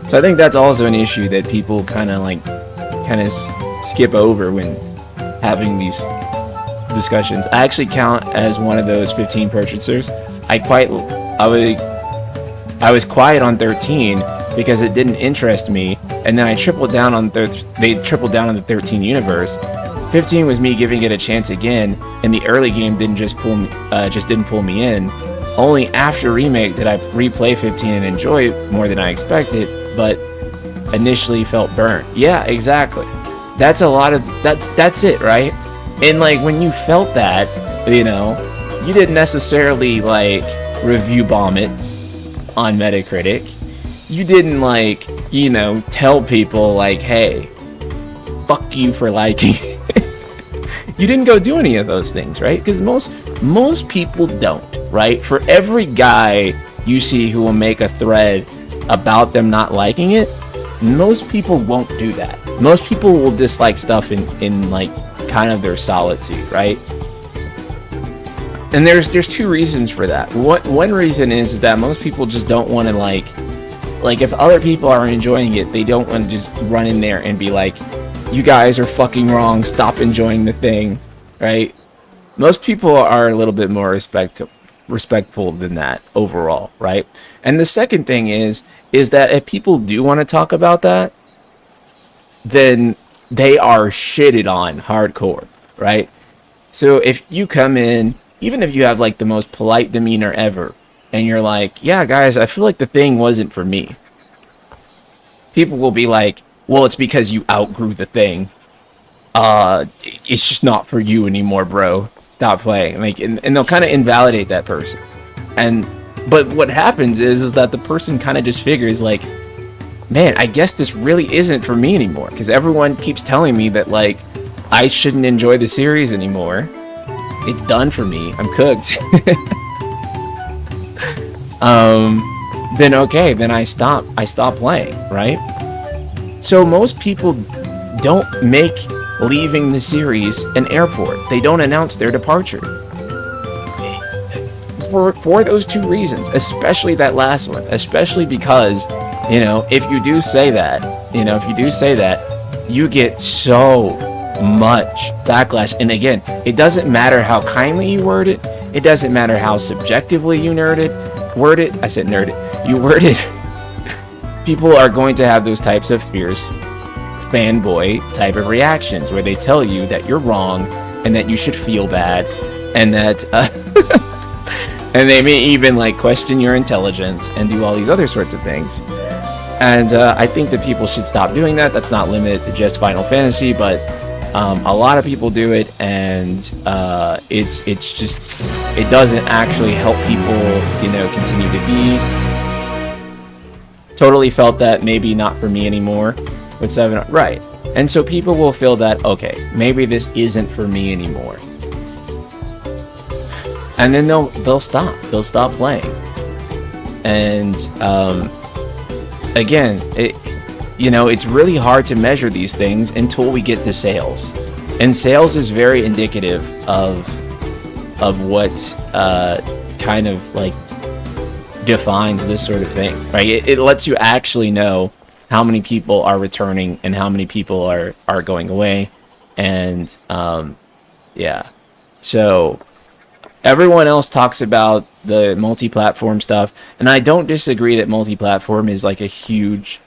So I think that's also an issue that people kind of skip over when having these discussions. I actually count as one of those 15 purchasers. I was quiet on 13 because it didn't interest me, and then I tripled down on they tripled down on the 13 universe. 15 was me giving it a chance again, and the early game didn't pull me in. Only after remake did I replay 15 and enjoy it more than I expected, but initially felt burnt. Yeah, exactly. That's it, right? And like when you felt that, you know, you didn't necessarily like review bomb it on Metacritic. You didn't like, you know, tell people like, hey, fuck you for liking it. You didn't go do any of those things, right? Because most people don't, right? For every guy you see who will make a thread about them not liking it, most people won't do that. Most people will dislike stuff in like kind of their solitude, right? And there's two reasons for that. One reason is that most people just don't want to like if other people are enjoying it, they don't want to just run in there and be like, you guys are fucking wrong, stop enjoying the thing, right? Most people are a little bit more respectful than that overall, right? And the second thing is that if people do want to talk about that, then they are shitted on hardcore, right? So if you come in, even if you have like the most polite demeanor ever, and you're like, yeah, guys, I feel like the thing wasn't for me, people will be like, well, it's because you outgrew the thing. It's just not for you anymore, bro. Stop playing. Like, and they'll kind of invalidate that person. But what happens is that the person kind of just figures like, man, I guess this really isn't for me anymore, because everyone keeps telling me that like I shouldn't enjoy the series anymore. It's done for me. I'm cooked. Then okay, then I stop playing, right? So most people don't make leaving the series an airport. They don't announce their departure. For those two reasons, especially that last one, especially because, you know, if you do say that, you get so much backlash. And again, it doesn't matter how kindly you word it. It doesn't matter how subjectively you word it. You word it. People are going to have those types of fierce fanboy type of reactions where they tell you that you're wrong and that you should feel bad, and that and they may even like question your intelligence and do all these other sorts of things. And I think that people should stop doing that. That's not limited to just Final Fantasy, but a lot of people do it, and it's just, it doesn't actually help people, you know, continue to be. Totally felt that maybe not for me anymore with 7, right? And so people will feel that, okay, maybe this isn't for me anymore, and then they'll stop playing. And again, it's really hard to measure these things until we get to sales, and sales is very indicative of what kind of like defines this sort of thing, right? It lets you actually know how many people are returning and how many people are going away. And yeah, so everyone else talks about the multi-platform stuff, and I don't disagree that multi-platform is like a huge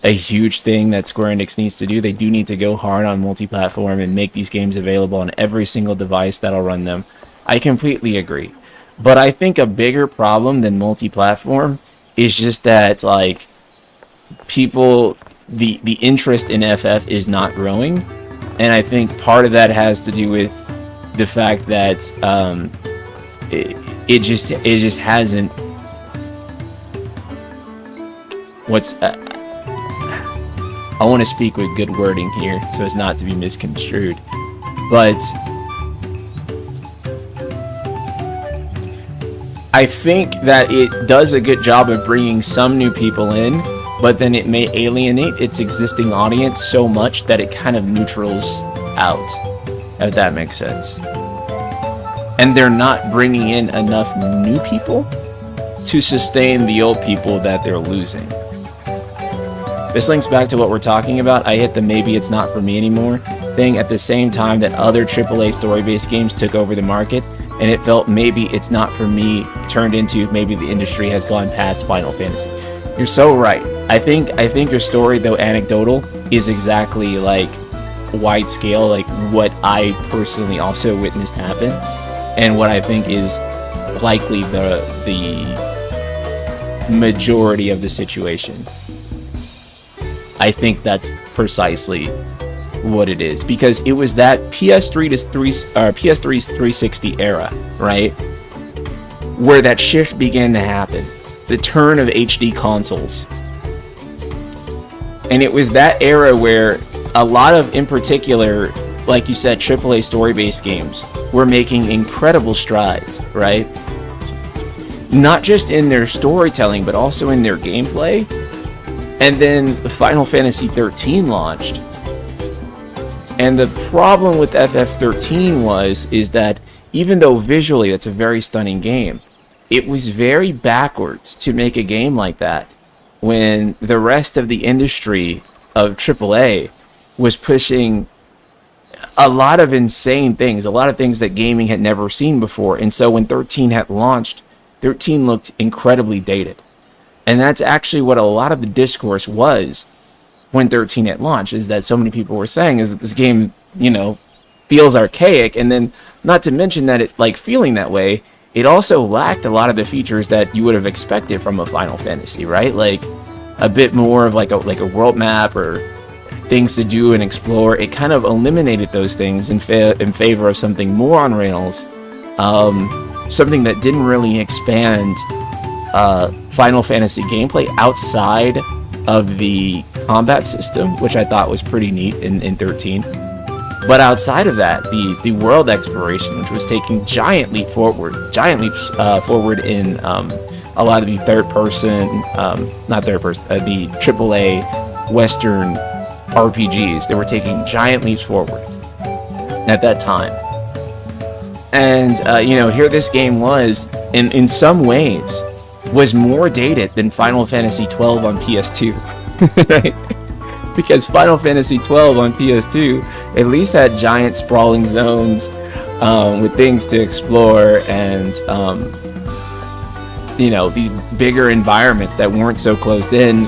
thing that Square Enix needs to do. They do need to go hard on multi-platform and make these games available on every single device that'll run them. I completely agree. But I think a bigger problem than multi-platform is just that, like, people, the interest in FF is not growing. And I think part of that has to do with the fact that it just hasn't, I want to speak with good wording here so as not to be misconstrued, but I think that it does a good job of bringing some new people in, but then it may alienate its existing audience so much that it kind of neutrals out, if that makes sense. And they're not bringing in enough new people to sustain the old people that they're losing. This links back to what we're talking about. I hit the maybe it's not for me anymore thing at the same time that other AAA story-based games took over the market, and it felt maybe it's not for me turned into maybe the industry has gone past Final Fantasy. You're so right. I think your story, though anecdotal, is exactly like wide scale, like what I personally also witnessed happen, and what I think is likely the majority of the situation. I think that's precisely what it is, because it was that PS3's 360 era, right, where that shift began to happen, the turn of HD consoles. And it was that era where a lot of, in particular, like you said, AAA story-based games were making incredible strides, right? Not just in their storytelling, but also in their gameplay. And then Final Fantasy XIII launched. And the problem with FF13 is that even though visually that's a very stunning game, it was very backwards to make a game like that when the rest of the industry of AAA was pushing a lot of insane things, a lot of things that gaming had never seen before. And so when 13 had launched, 13 looked incredibly dated. And that's actually what a lot of the discourse was when 13 had launched, is that so many people were saying is that this game, feels archaic. And then, not to mention that it, like, feeling that way, it also lacked a lot of the features that you would have expected from a Final Fantasy, right? Like a bit more of like a world map or things to do and explore. It kind of eliminated those things in favor of something more on rails, something that didn't really expand Final Fantasy gameplay outside of the combat system, which I thought was pretty neat in 13. But outside of that, the world exploration, which was taking giant leaps forward in a lot of the the AAA Western RPGs. They were taking giant leaps forward at that time. And, here this game was, in some ways, was more dated than Final Fantasy XII on PS2, right? Because Final Fantasy XII on PS2 at least had giant sprawling zones with things to explore and, these bigger environments that weren't so closed in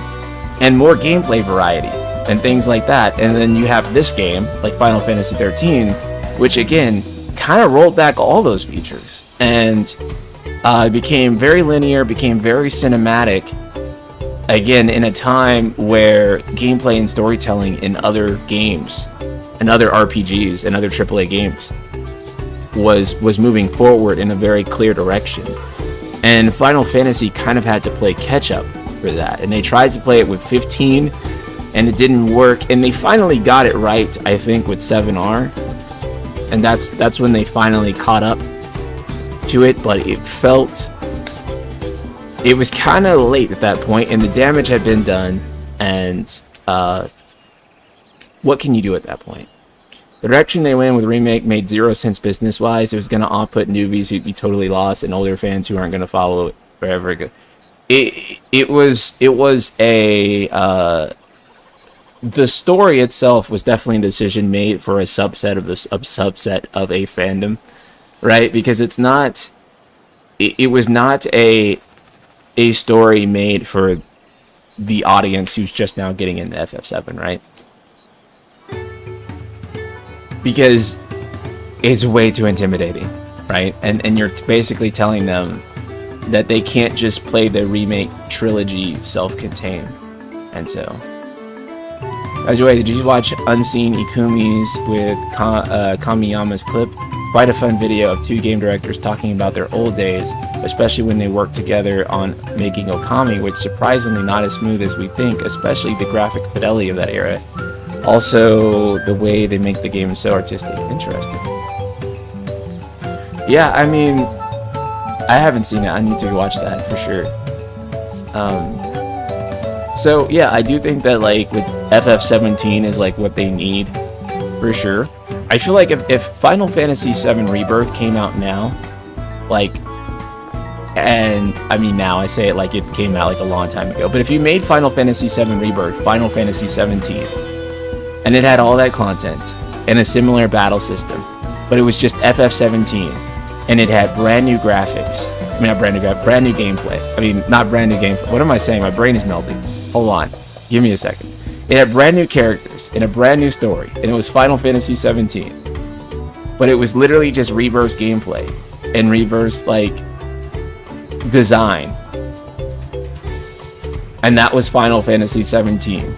and more gameplay variety and things like that. And then you have this game, like Final Fantasy XIII, which again, kind of rolled back all those features and became very linear, became very cinematic, again, in a time where gameplay and storytelling in other games and other RPGs and other AAA games was moving forward in a very clear direction. And Final Fantasy kind of had to play catch up for that. And they tried to play it with 15 and it didn't work. And they finally got it right, I think, with 7R. And that's when they finally caught up to it, but it was kind of late at that point, and the damage had been done, and what can you do at that point? The direction they went with Remake made zero sense business-wise. It was going to off-put newbies who'd be totally lost, and older fans who aren't going to follow it wherever it goes. It was a the story itself was definitely a decision made for a subset of a fandom, right? Because it's not, it was not a story made for the audience who's just now getting into FF7, right? Because it's way too intimidating, right? And you're basically telling them that they can't just play the remake trilogy self-contained. And so, by the way, did you watch Unseen Ikumi's with Kamiyama's clip? Quite a fun video of two game directors talking about their old days, especially when they worked together on making Okami, which surprisingly not as smooth as we think, especially the graphic fidelity of that era. Also, the way they make the game so artistic and interesting. Yeah, I mean, I haven't seen it. I need to watch that for sure. So yeah, I do think that like with FF17 is like what they need for sure. I feel like if Final Fantasy VII Rebirth came out now, like, and I mean now I say it like it came out like a long time ago, but if you made Final Fantasy VII Rebirth, Final Fantasy 17, and it had all that content and a similar battle system, but it was just FF17, and it had brand new graphics. I mean, not brand new gameplay. I mean, not brand new gameplay. What am I saying? My brain is melting. Hold on. Give me a second. It had brand new characters and a brand new story, and it was Final Fantasy 17. But it was literally just Rebirth's gameplay and Rebirth's, like, design. And that was Final Fantasy 17.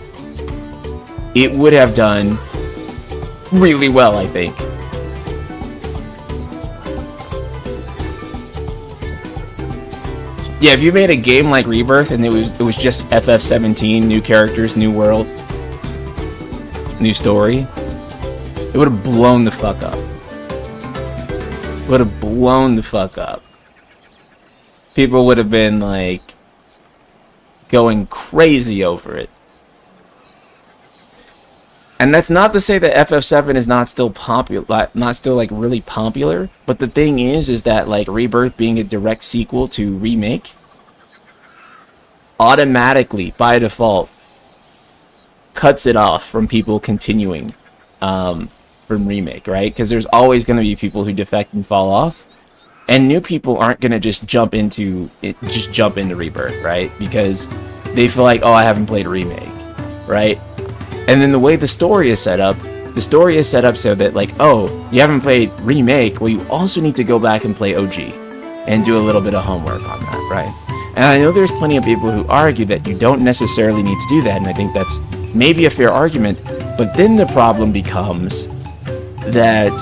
It would have done really well, I think. Yeah, if you made a game like Rebirth and it was just FF17, new characters, new world, new story, it would have blown the fuck up. It would have blown the fuck up. People would have been like going crazy over it. And that's not to say that FF7 is not still popular, not still like really popular, but the thing is that like Rebirth being a direct sequel to Remake, automatically by default cuts it off from people continuing from Remake, right? Because there's always going to be people who defect and fall off, and new people aren't going to just jump into Rebirth, right? Because they feel like, oh, I haven't played Remake, right? And then the way the story is set up so that like, oh, you haven't played Remake, well, you also need to go back and play OG and do a little bit of homework on that, right? And I know there's plenty of people who argue that you don't necessarily need to do that, and I think that's maybe a fair argument, but then the problem becomes that,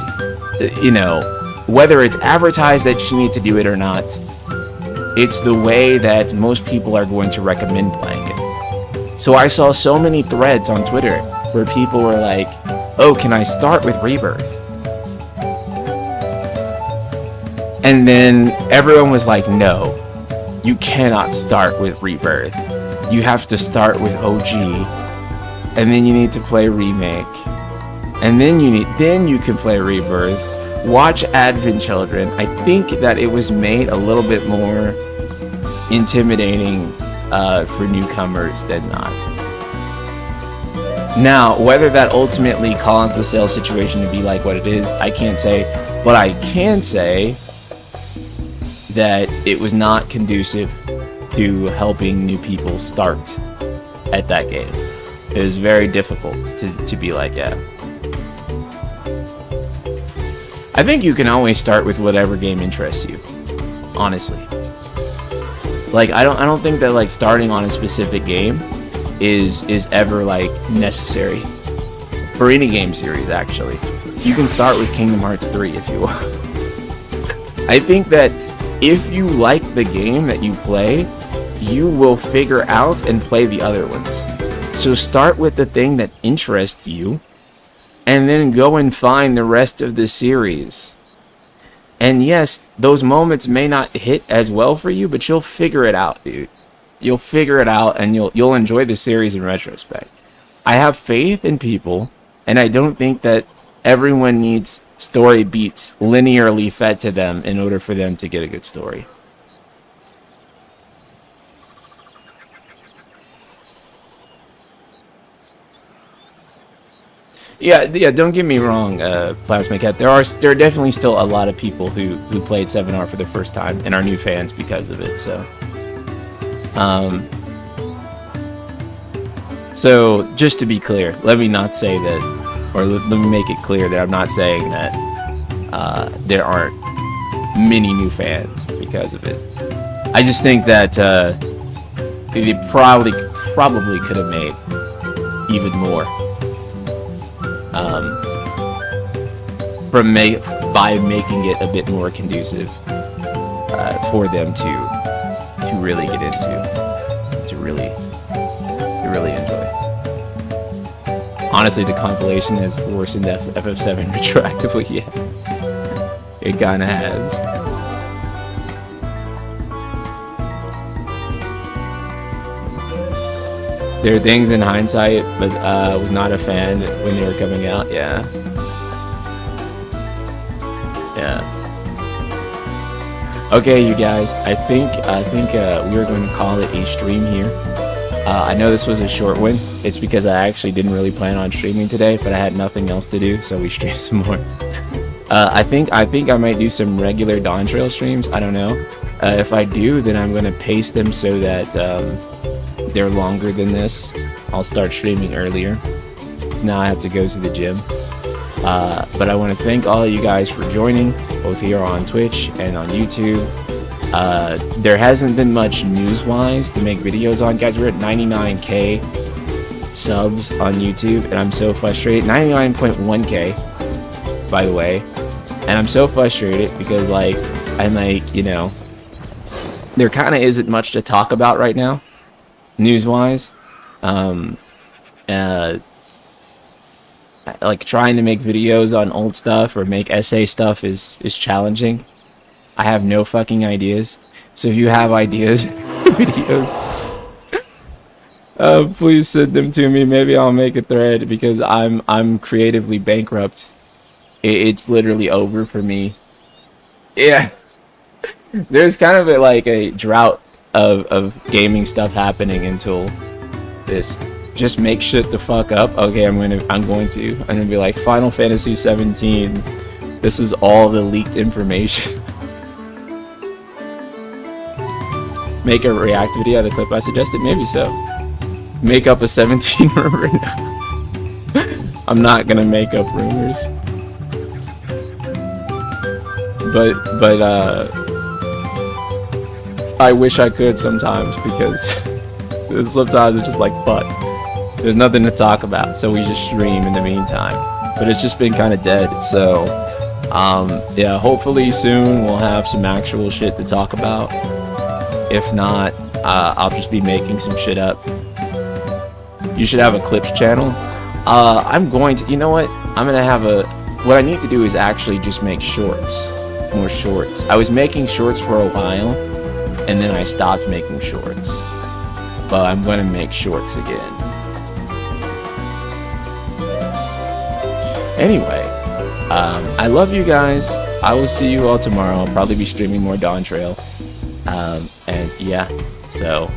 you know, whether it's advertised that you need to do it or not, it's the way that most people are going to recommend playing it. So I saw so many threads on Twitter where people were like, oh, can I start with Rebirth? And then everyone was like, no, you cannot start with Rebirth. You have to start with OG, and then you need to play Remake, and then you can play Rebirth. Watch Advent Children. I think that it was made a little bit more intimidating for newcomers than not. Now, whether that ultimately caused the sales situation to be like what it is, I can't say, but I can say that it was not conducive to helping new people start at that game. It was very difficult to be like, yeah. I think you can always start with whatever game interests you, honestly. Like, I don't think that like starting on a specific game is ever like necessary for any game series. Actually, you can start with Kingdom Hearts 3 if you want. I think that if you like the game that you play, you will figure out and play the other ones. So start with the thing that interests you, and then go and find the rest of the series. And yes, those moments may not hit as well for you, but you'll figure it out, dude. You'll figure it out, and you'll enjoy the series in retrospect. I have faith in people, and I don't think that everyone needs story beats linearly fed to them in order for them to get a good story. Yeah, don't get me wrong, Plasma Cat. There are definitely still a lot of people who played 7R for the first time and are new fans because of it. So just to be clear, let me not say that, or let me make it clear that I'm not saying that there aren't many new fans because of it. I just think that it probably could have made even more. By making it a bit more conducive for them to really get into, to really enjoy. Honestly, the compilation is worse than FF7 retroactively. Yeah, it kinda has. There are things in hindsight, but was not a fan when they were coming out. Yeah. Okay, you guys. I think we are going to call it a stream here. I know this was a short one. It's because I actually didn't really plan on streaming today, but I had nothing else to do, so we streamed some more. I think I might do some regular Dawntrail streams. I don't know. If I do, then I'm going to pace them so that they're longer than this. I'll start streaming earlier. So now I have to go to the gym. But I want to thank all of you guys for joining, both here on Twitch and on YouTube. There hasn't been much news-wise to make videos on. Guys, we're at 99k subs on YouTube, and I'm so frustrated. 99.1k, by the way. And I'm so frustrated because, like, you know, there kind of isn't much to talk about right now, news-wise. Like, trying to make videos on old stuff or make essay stuff is challenging. I have no fucking ideas. So if you have ideas, videos, please send them to me. Maybe I'll make a thread because I'm creatively bankrupt. It's literally over for me. Yeah. There's kind of a drought of gaming stuff happening until this. Just make shit the fuck up. Okay, I'm gonna be like, Final Fantasy XIV. This is all the leaked information. Make a react video of the clip I suggested? Maybe so. Make up a 17 rumor? I'm not gonna make up rumors. But I wish I could sometimes, because sometimes it's just like, fuck. There's nothing to talk about, so we just stream in the meantime. But it's just been kind of dead, so yeah, hopefully soon we'll have some actual shit to talk about. If not, I'll just be making some shit up. You should have a clips channel. I'm going to, you know what? What I need to do is actually just make shorts. More shorts. I was making shorts for a while, and then I stopped making shorts. But I'm going to make shorts again. Anyway, I love you guys. I will see you all tomorrow. I'll probably be streaming more Dawntrail. And yeah, so